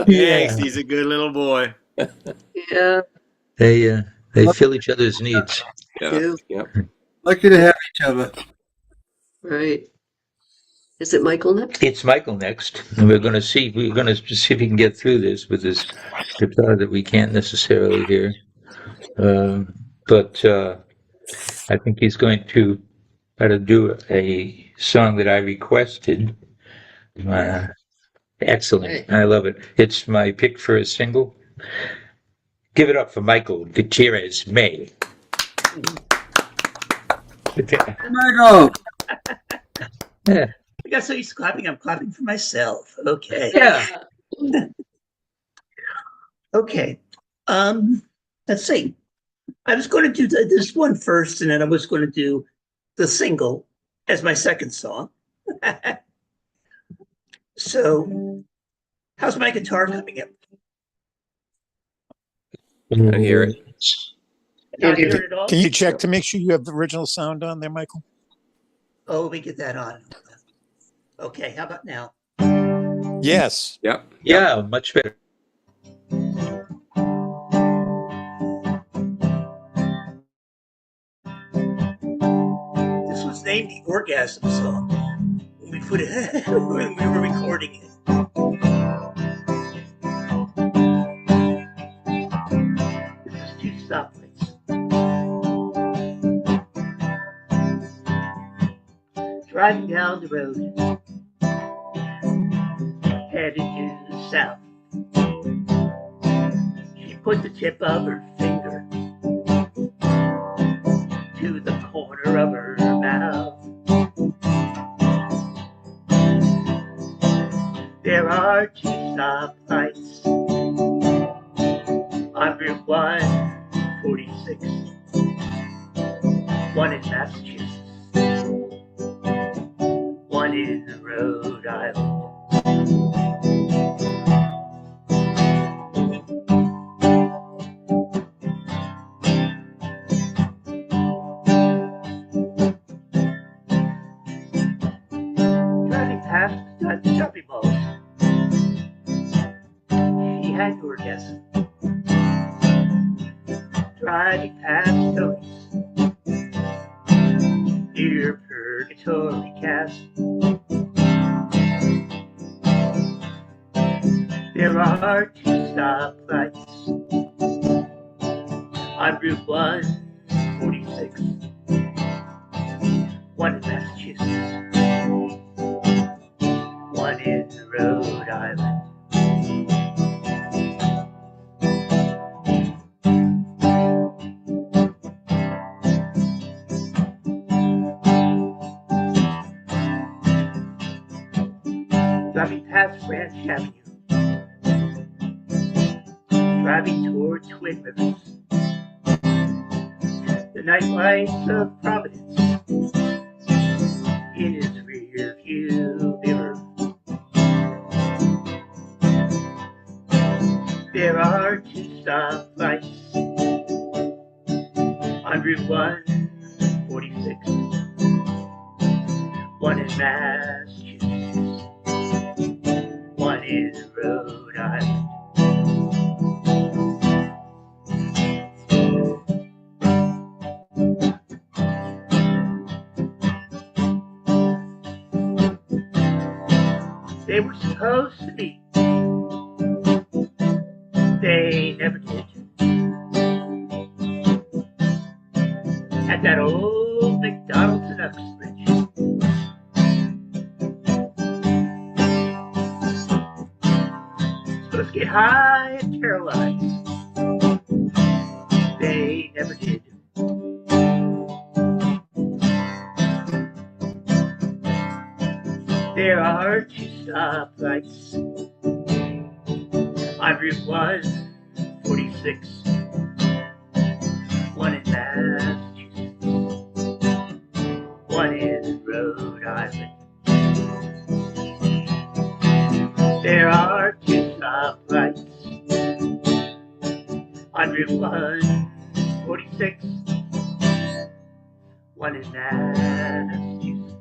Thanks. He's a good little boy. Yeah. They fill each other's needs. Too. Lucky to have each other. Right. Is it Michael next? It's Michael next, and we're going to see if we can get through this with this guitar that we can't necessarily hear. But I think he's going to try to do a song that I requested. Excellent. I love it. It's my pick for a single. Give it up for Michael Gutierrez May. Michael! Yeah. I got so used to clapping, I'm clapping for myself. Okay. Yeah. Okay. Let's see. I was going to do this one first, and then I was going to do the single as my second song. So, how's my guitar coming in? I hear it. Not hear it at all? Can you check to make sure you have the original sound on there, Michael? Oh, let me get that on. Okay, how about now? Yes. Yep. Yeah, much better. This was named the Orgasm Song when we put it when we were recording it. This is two stoplights. Driving down the road, headed to the south. She put the tip of her finger to the corner of her mouth. There are two stoplights on Route 146, one in Massachusetts, one in Rhode Island. Driving past the shopping mall, she had an orgasm. Driving past Tony's near Purgatory Cast. There are two stoplights on Route 146, one in Massachusetts, one in Rhode Island. Driving past Branch Avenue, driving toward Twin Rivers. The night lights of Providence in his rear view mirror. There are two stoplights on Route 146, one in Massachusetts, one in Rhode Island. They were supposed to meet. They never did. At that old McDonald's in Uxbridge. Supposed to get high at Caroline's. They never did. There are two stoplights on Route 146, one in Massachusetts, one in Rhode Island. There are two stoplights on Route 146, one in Massachusetts,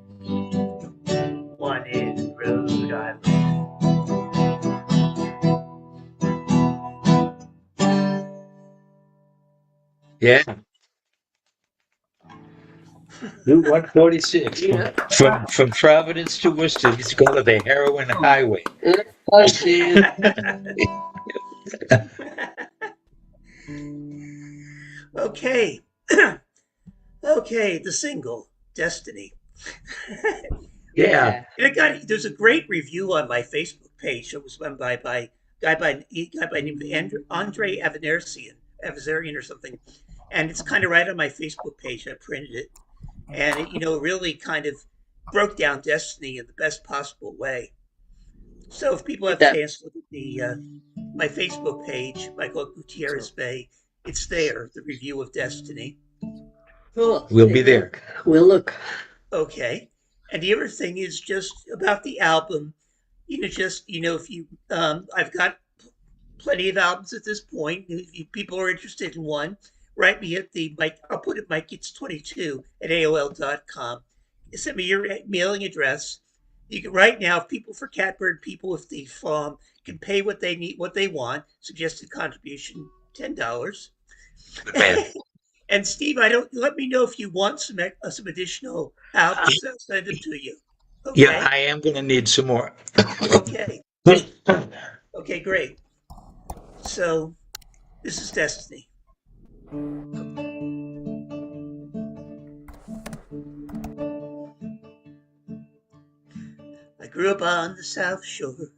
one in Rhode Island. Yeah. Route 146 from Providence to Worcester. It's called the Heroin Highway. Okay. Okay, the single, Destiny. Yeah. And there's a great review on my Facebook page. It was done by guy by named Andre Avanesian or something. And it's kind of right on my Facebook page. I printed it. And it, really kind of broke down Destiny in the best possible way. So if people have a chance to look at my Facebook page, Michael Gutierrez Bay, it's there, the review of Destiny. Cool. We'll be there. We'll look. Okay. And the other thing is just about the album, if you, I've got plenty of albums at this point. If people are interested in one, write me at I'll put it MikeGets22 at AOL.com. Send me your mailing address. You can right now, if people for Catbird, people with the farm can pay what they need, what they want. Suggested contribution $10. And Steve, let me know if you want some additional albums. I'll send them to you. Okay. Yeah, I am going to need some more. Okay. Okay, great. So, this is Destiny. I grew up on the South Shore.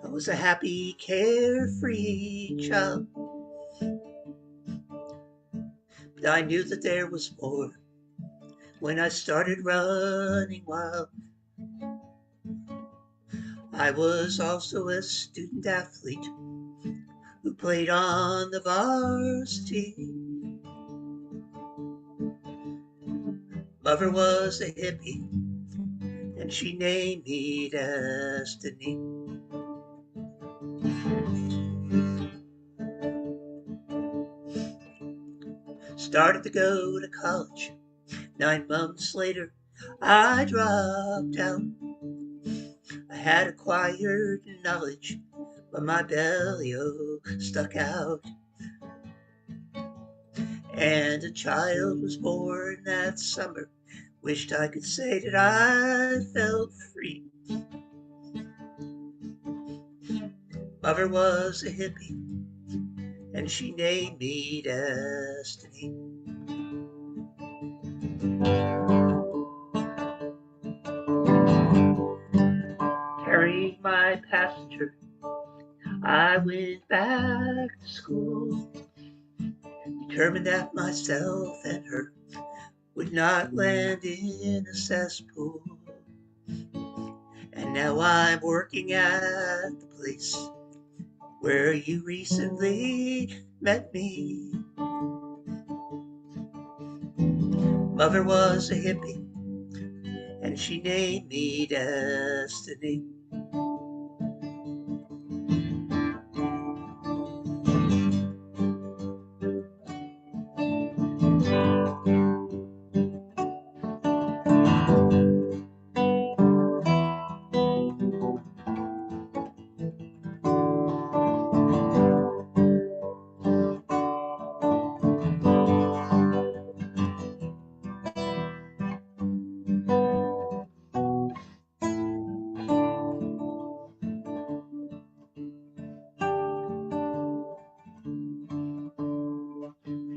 I was a happy, carefree child. But I knew that there was more when I started running wild. I was also a student athlete who played on the varsity. Mother was a hippie, and she named me Destiny. Started to go to college. 9 months later, I dropped out. I had acquired knowledge, but my belly stuck out. And a child was born that summer. Wished I could say that I felt free. Mother was a hippie, and she named me Destiny. Carrying my passenger, I went back to school, determined that myself and her would not land in a cesspool. And now I'm working at the place where you recently met me. Mother was a hippie, and she named me Destiny.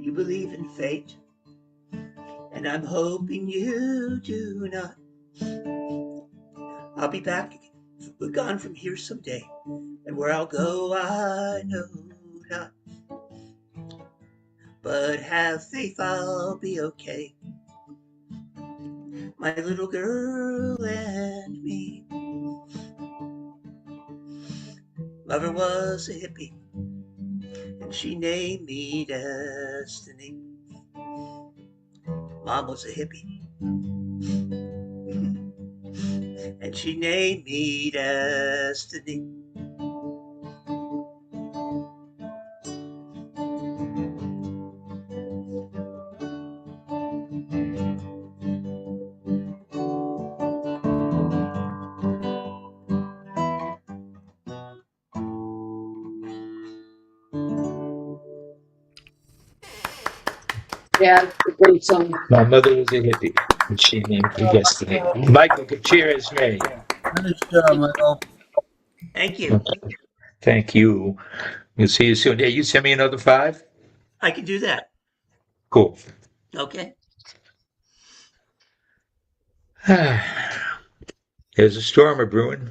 You believe in fate, and I'm hoping you do not. I'll be back, gone from here someday, and where I'll go I know not. But have faith, I'll be okay. My little girl and me. Mother was a hippie, and she named me Destiny. Mom was a hippie, and she named me Destiny. Yeah, it's a great song. My mother was a hippie, and she named me Destiny. Michael, cheers, me. Nice job, Michael. Thank you. Thank you. We'll see you soon. Hey, you send me another 5? I can do that. Cool. Okay. There's a storm a brewing.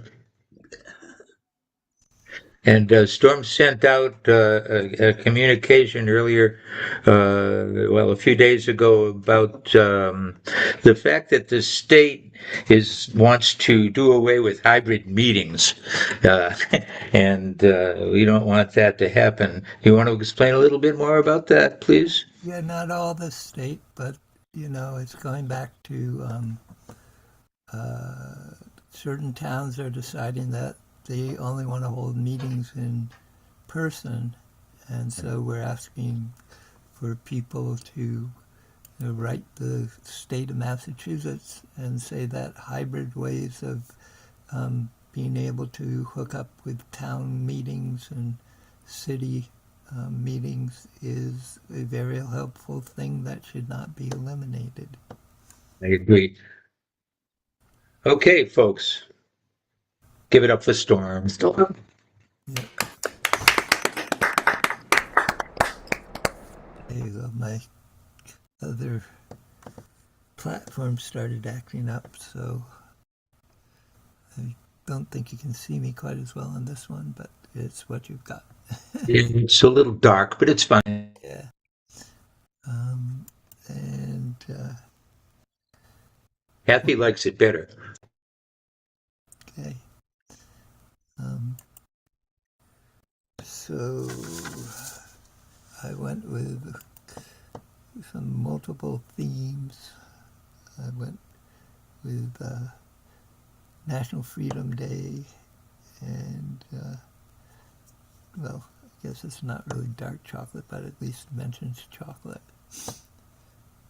And Storm sent out a communication earlier, a few days ago, about the fact that the state wants to do away with hybrid meetings, and we don't want that to happen. You want to explain a little bit more about that, please? Yeah, not all the state, but it's going back to certain towns are deciding that they only want to hold meetings in person, and so we're asking for people to write the state of Massachusetts and say that hybrid ways of being able to hook up with town meetings and city meetings is a very helpful thing that should not be eliminated. I agree. Okay, folks, give it up for Storm. Storm. There you go. My other platform started acting up, so I don't think you can see me quite as well on this one, but it's what you've got. It's a little dark, but it's fine. Yeah. And Kathy likes it better. okay. So I went with some multiple themes. I went with National Freedom Day, and I guess it's not really dark chocolate, but at least mentions chocolate.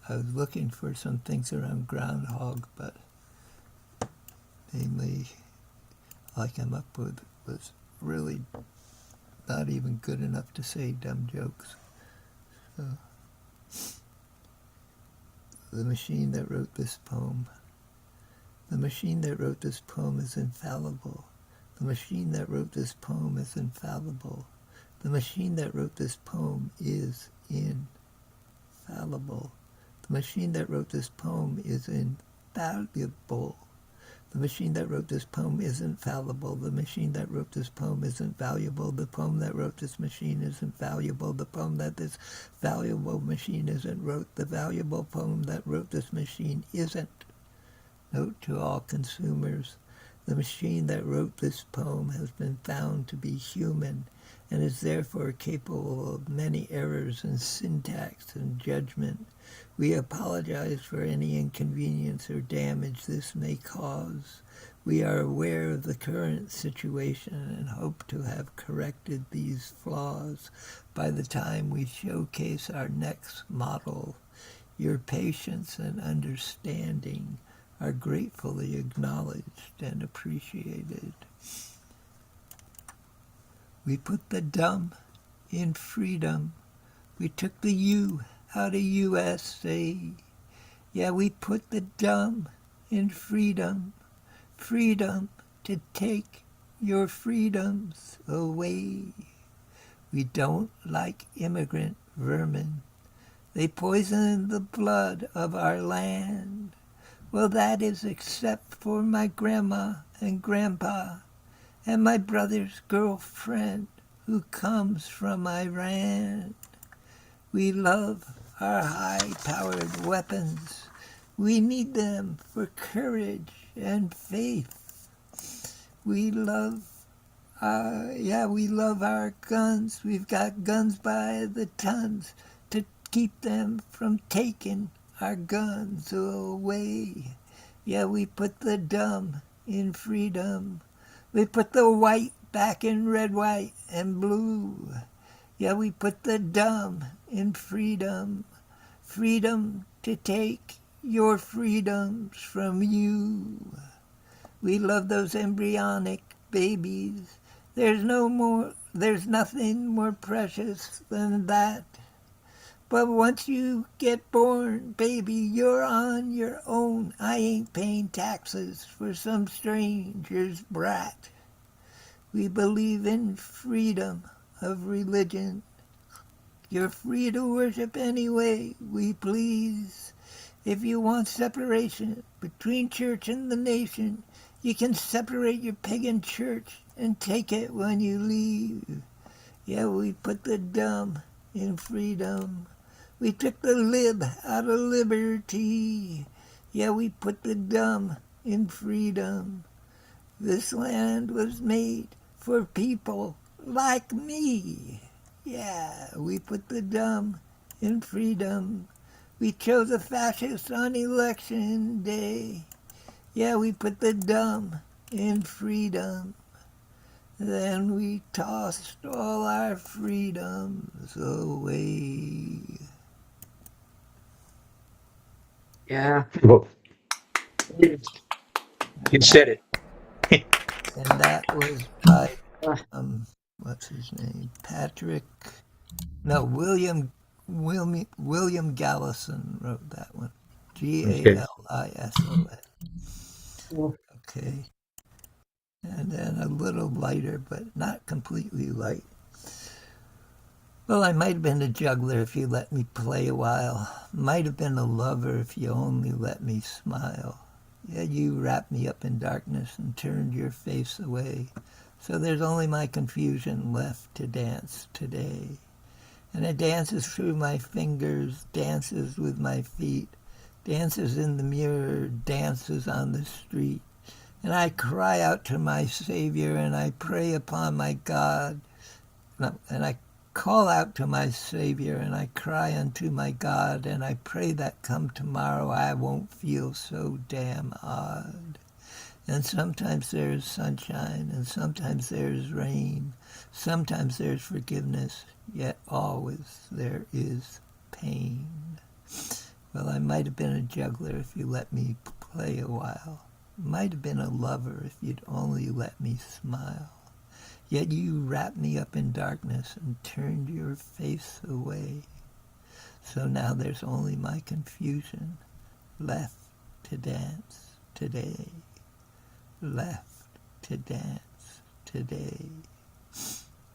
I was looking for some things around groundhog, but mainly all I came up with was really not even good enough to say dumb jokes. So, the machine that wrote this poem. The machine that wrote this poem is infallible. The machine that wrote this poem is infallible. The machine that wrote this poem is infallible. The machine that wrote this poem is invaluable. The machine that wrote this poem isn't fallible. The machine that wrote this poem isn't valuable. The poem that wrote this machine isn't valuable. The poem that this valuable machine isn't wrote. The valuable poem that wrote this machine isn't. Note to all consumers, the machine that wrote this poem has been found to be human and is therefore capable of many errors in syntax and judgment. We apologize for any inconvenience or damage this may cause. We are aware of the current situation and hope to have corrected these flaws by the time we showcase our next model. Your patience and understanding are gratefully acknowledged and appreciated. We put the dumb in freedom. We took the U out of USA. Yeah, we put the dumb in freedom. Freedom to take your freedoms away. We don't like immigrant vermin. They poison the blood of our land. Well, that is except for my grandma and grandpa and my brother's girlfriend who comes from Iran. We love our high-powered weapons. We need them for courage and faith. We love Yeah, we love our guns. We've got guns by the tons to keep them from taking our guns away. Yeah, we put the dumb in freedom. We put the white back in red, white, and blue. Yeah, we put the dumb in freedom. Freedom to take your freedoms from you. We love those embryonic babies. There's nothing more precious than that. But once you get born, baby, you're on your own. I ain't paying taxes for some stranger's brat. We believe in freedom of religion. You're free to worship any way we please. If you want separation between church and the nation, you can separate your pagan church and take it when you leave. Yeah, we put the dumb in freedom. We took the lib out of liberty. Yeah, we put the dumb in freedom. This land was made for people like me. Yeah, we put the dumb in freedom. We chose a fascist on election day. Yeah, we put the dumb in freedom. Then we tossed all our freedoms away. Yeah. Well, you said it. And that was by, what's his name? William Gallison wrote that one. Galisson. Okay. And then a little lighter, but not completely light. Well, I might have been a juggler if you let me play a while. Might have been a lover if you only let me smile. Yeah, you wrapped me up in darkness and turned your face away. So there's only my confusion left to dance today. And it dances through my fingers, dances with my feet, dances in the mirror, dances on the street. And I cry out to my Savior, and I pray upon my God. And I call out to my Savior, and I cry unto my God, and I pray that come tomorrow I won't feel so damn odd. And sometimes there's sunshine, and sometimes there's rain. Sometimes there's forgiveness, yet always there is pain. Well, I might have been a juggler if you let me play a while. Might have been a lover if you'd only let me smile. Yet you wrapped me up in darkness and turned your face away. So now there's only my confusion left to dance today. Left to dance today.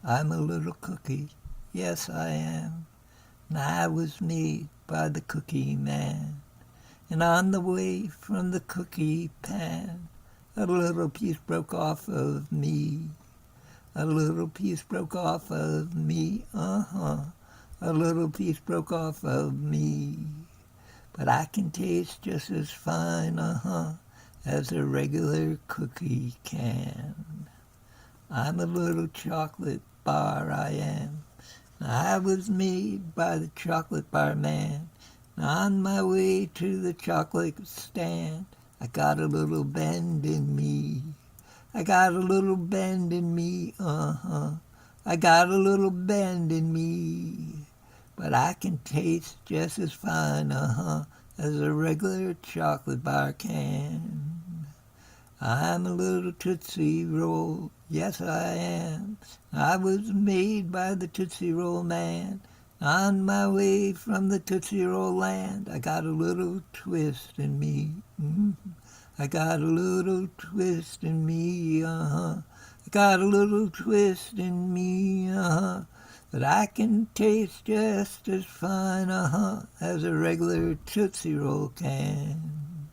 I'm a little cookie, yes I am. And I was made by the cookie man. And on the way from the cookie pan, a little piece broke off of me. A little piece broke off of me, A little piece broke off of me. But I can taste just as fine, as a regular cookie can. I'm a little chocolate bar, I am. I was made by the chocolate bar man. On my way to the chocolate stand, I got a little bend in me. I got a little bend in me, I got a little bend in me. But I can taste just as fine, as a regular chocolate bar can. I'm a little Tootsie Roll, yes I am. I was made by the Tootsie Roll man. On my way from the Tootsie Roll land, I got a little twist in me. I got a little twist in me, I got a little twist in me, But I can taste just as fine, as a regular Tootsie Roll can.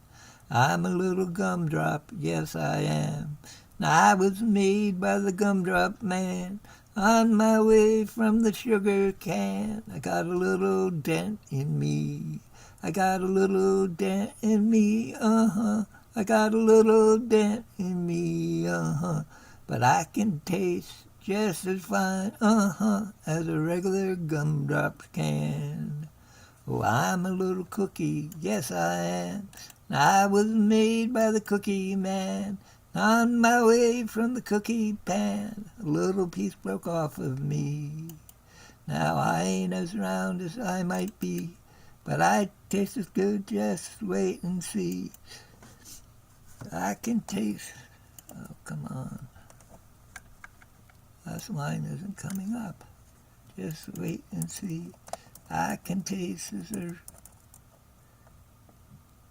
I'm a little gumdrop, yes I am. I was made by the gumdrop man. On my way from the sugar can, I got a little dent in me. I got a little dent in me, I got a little dent in me, but I can taste just as fine, as a regular gumdrop can. Oh, I'm a little cookie, yes I am. I was made by the cookie man. On my way from the cookie pan, a little piece broke off of me. Now I ain't as round as I might be, but I taste as good, just wait and see. I can taste, oh come on. Last line isn't coming up. Just wait and see. I can taste as a...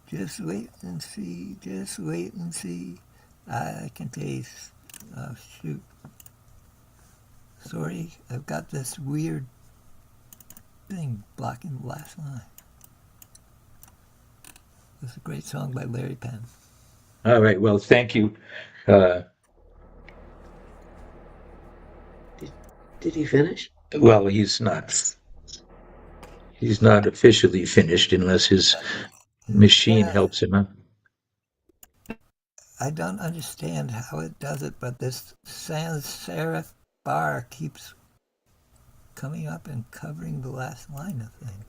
Just wait and see, just wait and see. I can taste, oh shoot. Sorry, I've got this weird thing blocking the last line. It's a great song by Larry Penn. All right. Well, thank you. Did he finish? Well, he's not. He's not officially finished unless his machine helps him out. I don't understand how it does it, but this sans serif bar keeps coming up and covering the last line of things.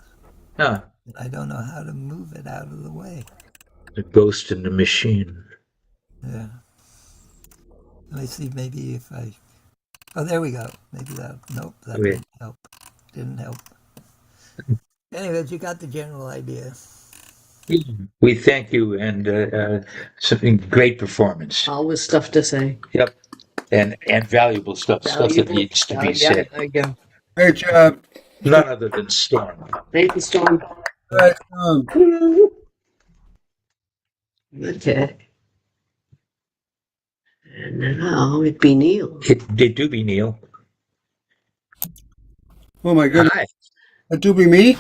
Huh. I don't know how to move it out of the way. The ghost in the machine. Yeah. Let me see, maybe if I... Oh, there we go. Maybe that... Nope, that Okay. didn't help. Didn't help. Anyways, you got the general idea. We thank you, and something great performance. Always stuff to say. Yep, and valuable stuff that Valuable. needs to be Yeah, said. there you go. Great job. None other than Storm. Thank you, Storm. Right, Okay. And now it'd be Neil. It do be Neil. Oh my goodness. Hi. That do be me?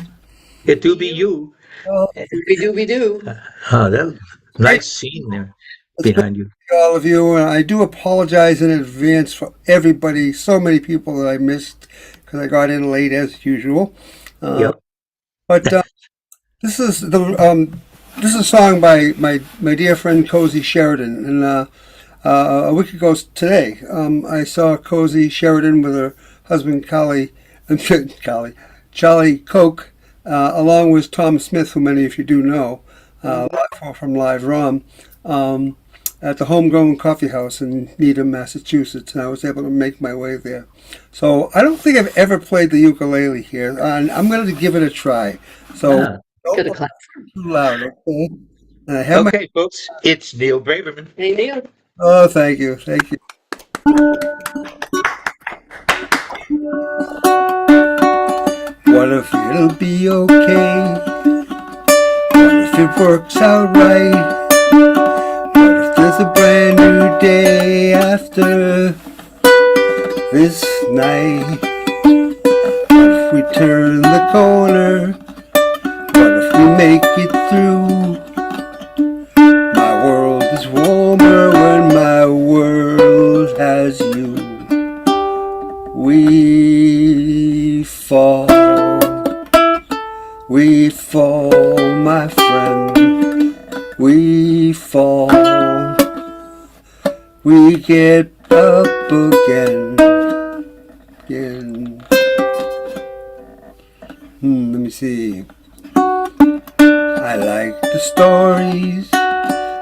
It do be you. Oh, Doobie-doo. That nice scene there behind you. all of you, and I do apologize in advance for everybody, so many people that I missed because I got in late as usual. Yep. But this is a song by my dear friend Cozy Sheridan, and a week ago today, I saw Cozy Sheridan with her husband Charlie Koch, along with Tom Smith, who many of you do know, from Live Rom, at the Homegrown Coffee House in Needham, Massachusetts, and I was able to make my way there. So I don't think I've ever played the ukulele here, and I'm going to give it a try. So don't clap too loud, okay? And I have Okay, folks, it's Neil Braverman. Hey, Neil. Oh, thank you, thank you. What if it'll be okay? What if it works out right? What if there's a brand new day after this night? What if we turn the corner? What if we make it through? My world is warmer when my world has you. We fall, my friend, we fall, we get up again. Let me see. I like the stories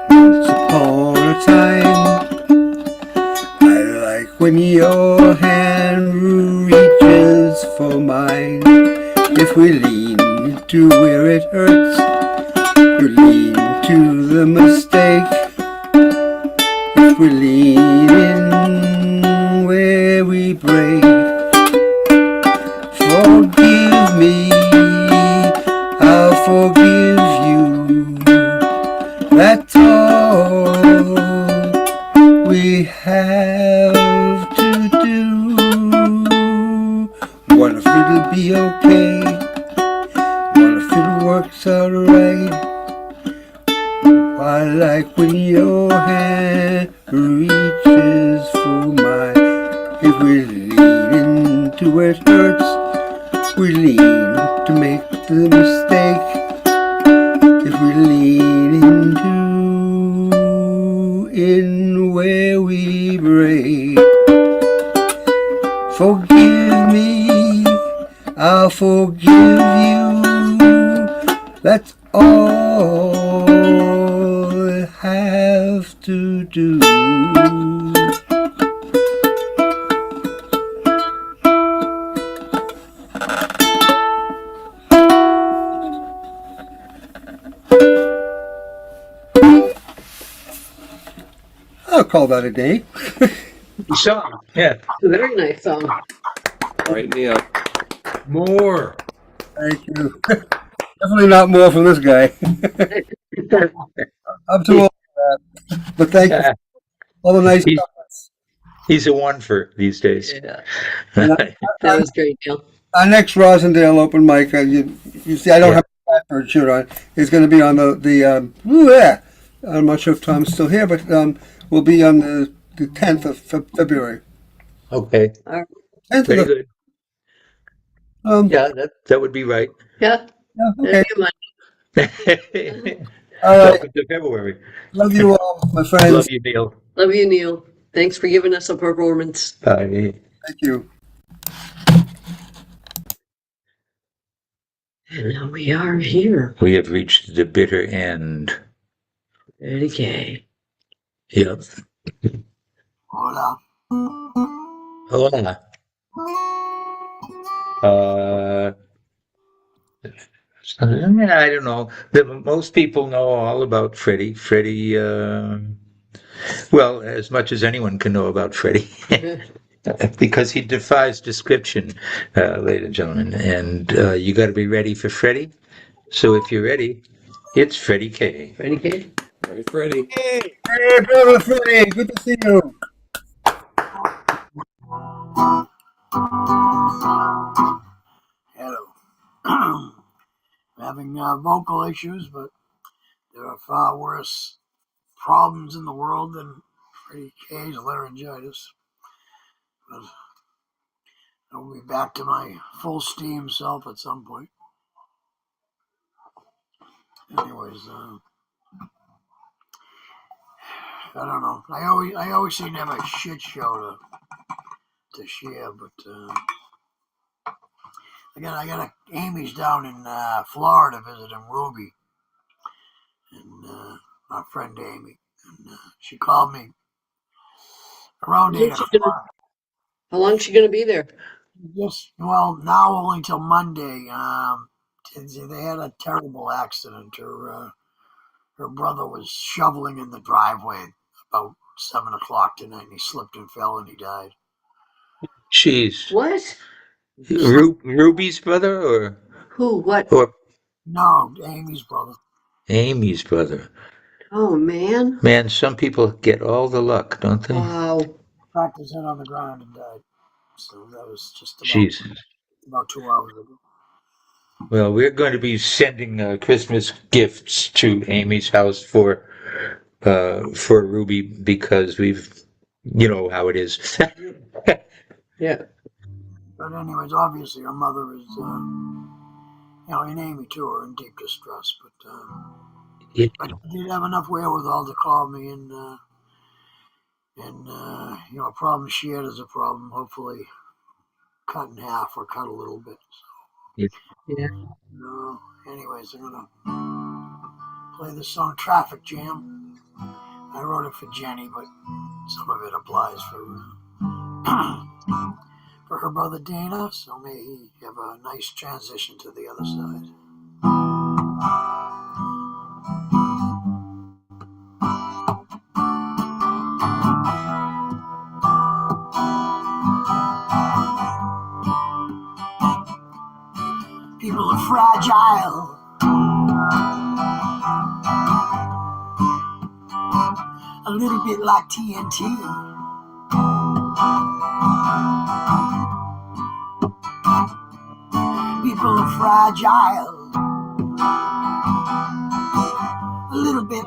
once upon a time. I like when your hand reaches for mine. If we lean to where it hurts, you lean to the mistake. If we lean in where we break, forgive me, I'll forgive you. That's all we have to do. What if it'll be okay? What if it works out right? I like when your hand reaches for mine. If we lean into where it hurts, we lean to make the mistake. If we lean into in where we break, That's all I have to do. I'll call that a day. Song, yeah. Very nice song. All right, Neil. More. Thank you. Definitely not more from this guy. I'm too old for that. But thank you for all the nice comments. He's a one for these days. Yeah. And That was great, Neil. our next Rosendale open mic, you see, I don't have a Catbird shirt on. It's going to be on I'm not sure if Tom's still here, but we'll be on the 10th of February. Okay. 10th Very of good. Yeah, that would be right. Yeah. Okay. All right. Welcome to February. Love you all, my friends. Love you, Neil. Love you, Neil. Thanks for giving us a performance. Bye. Thank you. And now we are here. We have reached the bitter end. Eddie K. Yep. Hola. Hola. I don't know. Most people know all about Freddie. Freddie, well, as much as anyone can know about Freddie. Because he defies description, ladies and gentlemen. And you got to be ready for Freddie. So if you're ready, it's Freddie K. Freddie K. All right, Freddie. Hey, brother Freddie. Good to see you. Hello. I'm having vocal issues, but there are far worse problems in the world than Freddie K's laryngitis. But I'll be back to my full steam self at some point. Anyways, I don't know. I always seem to have a shit show to share, but I got Amy's down in Florida visiting Ruby, and my friend Amy, and she called me around 8 o'clock. How long is she going to be there? Yes, well, now only till Monday. They had a terrible accident. Her brother was shoveling in the driveway about 7 o'clock tonight, and he slipped and fell, and he died. Jeez. What? Ruby's brother, or Who? What? or No, Amy's brother. Amy's brother? Oh, man. Man, some people get all the luck, don't they? Wow. Cracked his head on the ground and died. So that was just Jesus. about 2 hours ago. Well, we're going to be sending Christmas gifts to Amy's house for Ruby, because you know how it is. Yeah. But anyways, obviously her mother is, and Amy too are in deep distress. But I did have enough wherewithal to call me, and a problem shared is a problem. Hopefully, cut in half or cut a little bit. So. Yeah. Anyways, I'm gonna play the song "Traffic Jam." I wrote it for Jenny, but some of it applies for her brother Dana, so may he have a nice transition to the other side. People are fragile. A little bit like TNT. People are fragile. A little bit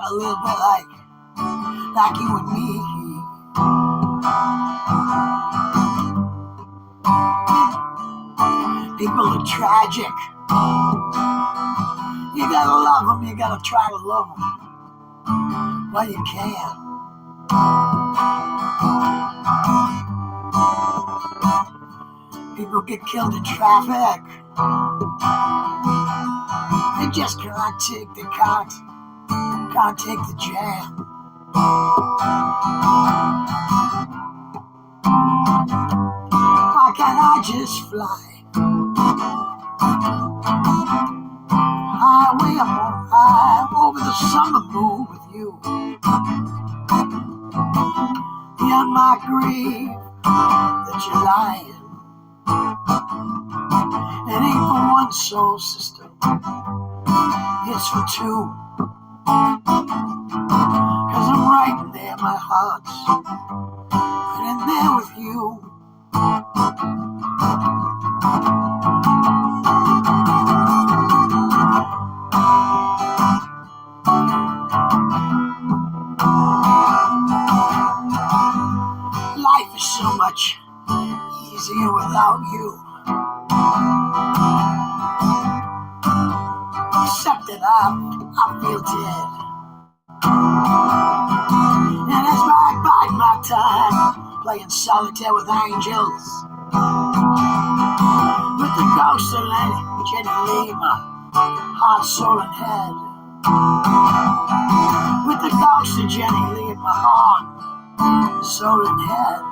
like you and me. People are tragic. You gotta love them, you gotta try to love them while you can. People get killed in traffic. They I just can't take the can't take the jam. Why can't I just fly high, way up on high, over the summer moon with you? Beyond my grave that you're lying. It ain't for one soul, sister, it's for two. 'Cause I'm right there, my heart's right in there with you. Life is so much easier without you. Except that I feel dead. And as I bide my time playing solitaire with angels, with the ghost of Jenny Lee, my heart, soul, and head. With the ghost of Jenny Lee in my heart, soul, and head.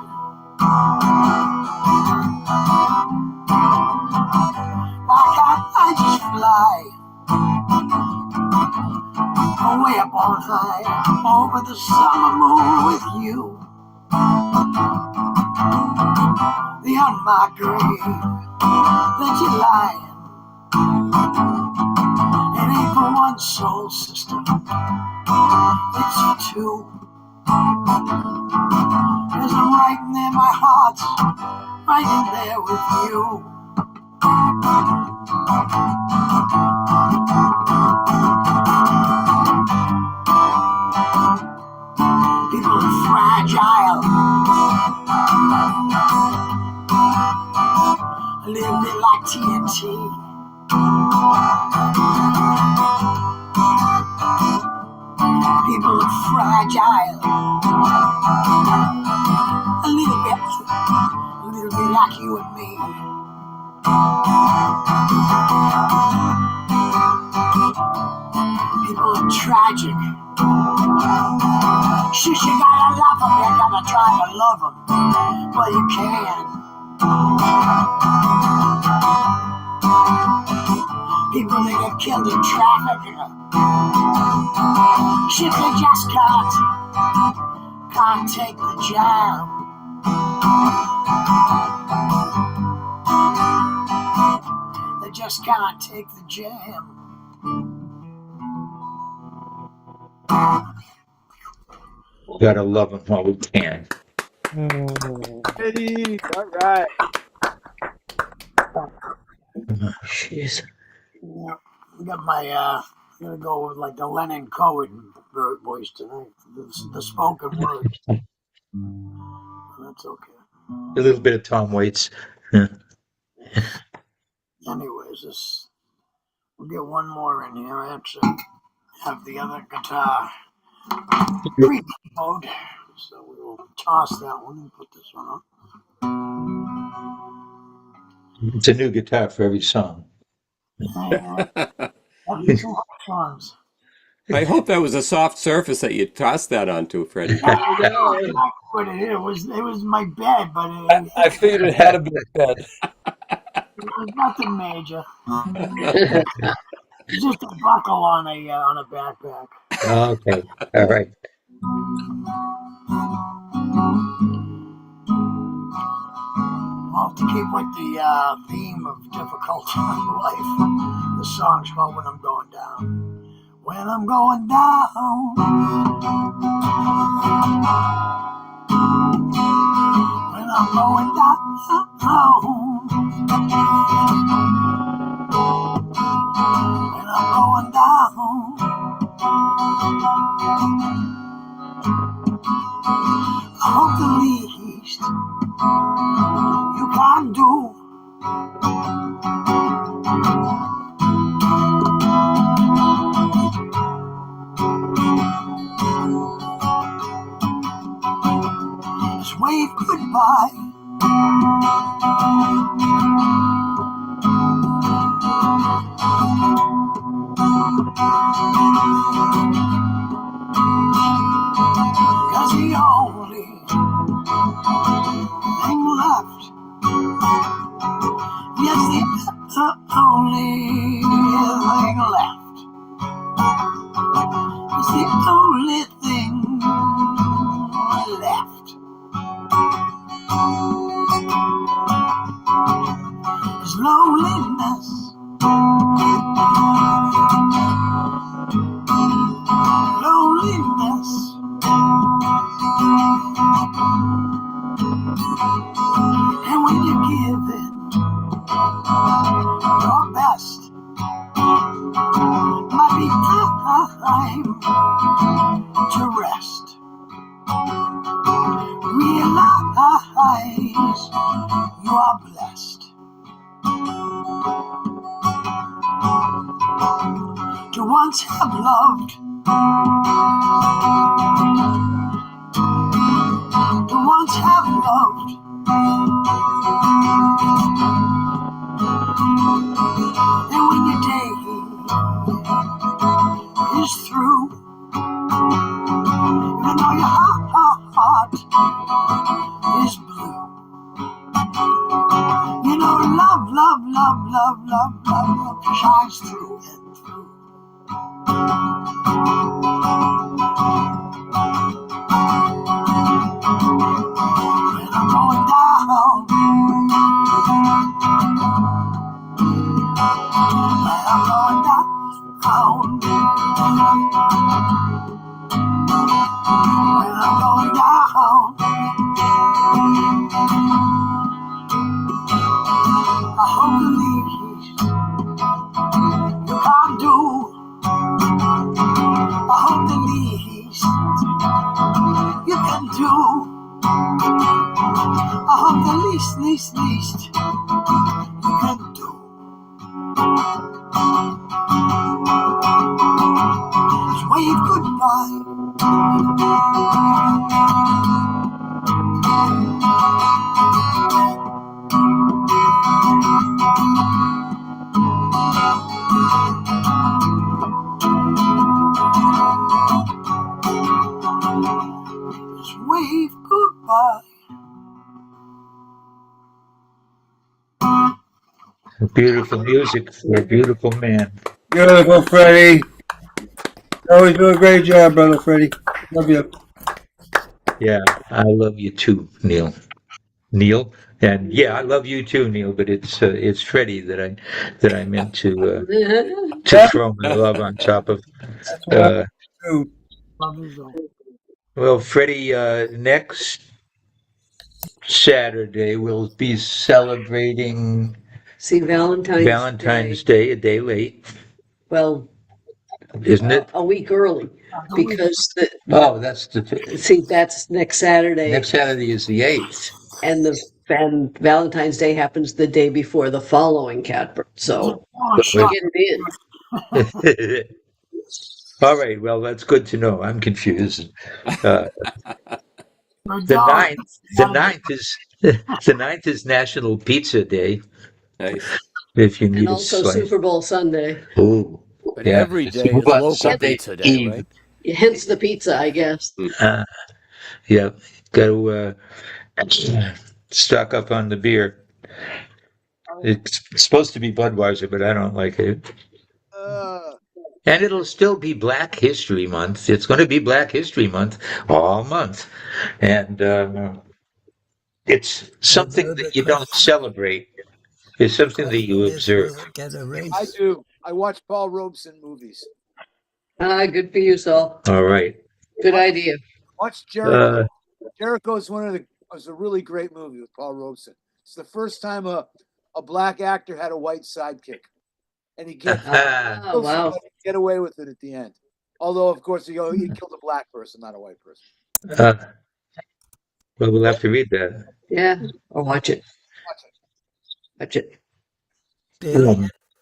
Why can't I just fly way up on high, over the summer moon with you? Beyond my grave that you lie. It ain't for one soul, sister, it's for two. 'Cause I'm right in there, my heart's right in there with you. People are fragile, a little bit like TNT. People are fragile, a little bit like you and me. People are tragic. Shit, you gotta love them, you gotta try to love them. Well, you can. People that get killed in traffic. Shit, they just can't take the jam. They just can't take the jam. Gotta love them while we can. Hey, all right. Jeez. Yeah, I got my, I'm gonna go with like the Lennon Cohen voice tonight, the spoken word. That's okay. A little bit of Tom Waits. Anyways, we'll get one more in here. I actually have the other guitar pre-key mode, so we will toss that one and put this one on. It's a new guitar for every song. Songs. I hope that was a soft surface that you tossed that onto, Freddie. What it was my bed, but I figured it had to be a bed. It was nothing major. It's just a buckle on a backpack. Okay, all right. Well, to keep with the theme of difficulty in life, the song's called "When I'm Going Down." When I'm going down, when I'm going down, when I'm going down, I hope the least you can do is wave goodbye. 'Cause the only thing left, yes, the only thing left is the only thing left. Is loneliness. Loneliness. And when you give it your best, might be time to rest. Realize you are blessed to once have loved, to once have loved. And when your day is through, and all your heart is blue, you know love, love, love, love, love, love, love shines through and through. When I'm going down, when I'm going down, when I'm going down, I hope the least you can do, I hope the least you can do, I hope the least you can do is wave goodbye. Just wave goodbye. Beautiful music for a beautiful man. Beautiful, Freddie. Always do a great job, brother Freddie. Love you. Yeah, I love you too, Neil. Neil, and yeah, I love you too, Neil. But it's Freddie that I meant to throw my love on top of. That's what I Uh, do. Love is all. well, Freddie, next Saturday we'll be celebrating See, Valentine's Day, a day late, well, isn't it? a week early, because Oh, that's see, that's next Saturday, next Saturday is the 8th. and Valentine's Day happens the day before the following Catbird. So Wait. get it in. All right, well, that's good to know. I'm confused. The ninth is the 9th is National Pizza Day. Nice. If you And need a also slice. Super Bowl Sunday. Oh, But yeah. every day Super is Bowl local Sunday pizza day, Eve. right? Hence the pizza, I guess. Yeah, got to stock up on the beer. It's supposed to be Budweiser, but I don't like it. And it'll still be Black History Month. It's going to be Black History Month all month. And it's something that you don't celebrate. It's something that you observe. Will it get a race? I do. I watch Paul Robeson movies. Good for you, Saul. All right. Good idea. Watch Jericho. Jericho is was a really great movie with Paul Robeson. It's the first time a black actor had a white sidekick, and he get away with it at the end. Although, of course, he killed a black person, not a white person. Well, we'll have to read that. Yeah, or watch it. Watch it.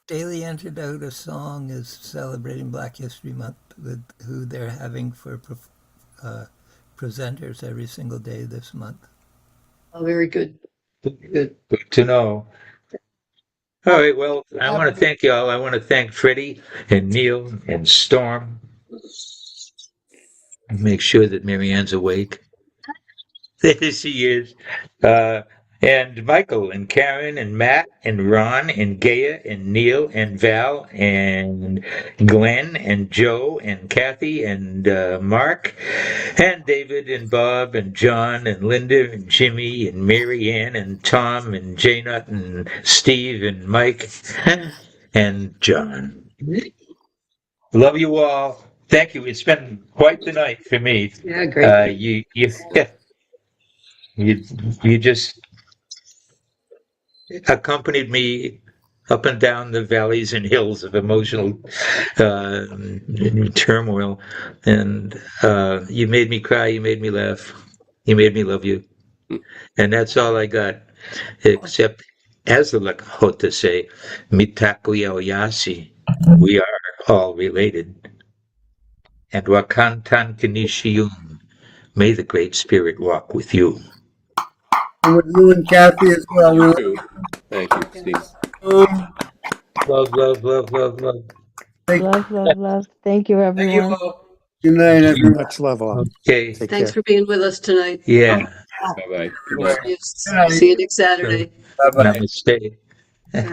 Daily entered out a song is celebrating Black History Month with who they're having for presenters every single day this month. Oh, very good. Good. Good to know. All right. Well, I want to thank y'all. I want to thank Freddie and Neil and Storm. Make sure that Marianne's awake. There she is. And Michael and Karen and Matt and Ron and Gaia and Neil and Val and Glenn and Joe and Kathy and Mark and David and Bob and John and Linda and Jimmy and Mary Ann and Tom and Janet and Steve and Mike and John. Love you all. Thank you. It's been quite the night for me. Yeah, great. You just accompanied me up and down the valleys and hills of emotional turmoil, and you made me cry. You made me laugh. You made me love you, and that's all I got. Except, as the Lakota say, "Mitakuye Oyasi." We are all related. And Wakantan Kanishiyun. May the Great Spirit walk with you. And with you and Kathy as well. You too. Thank you, Steve. Love, love, love, love, love. Love, love, love. Thank you, Thank you everyone. all. Good night, everyone. Much love all. Okay. Take Thanks care. for being with us tonight. Yeah. Bye bye. Good night. See you next Saturday. Bye-bye. Namaste. All right.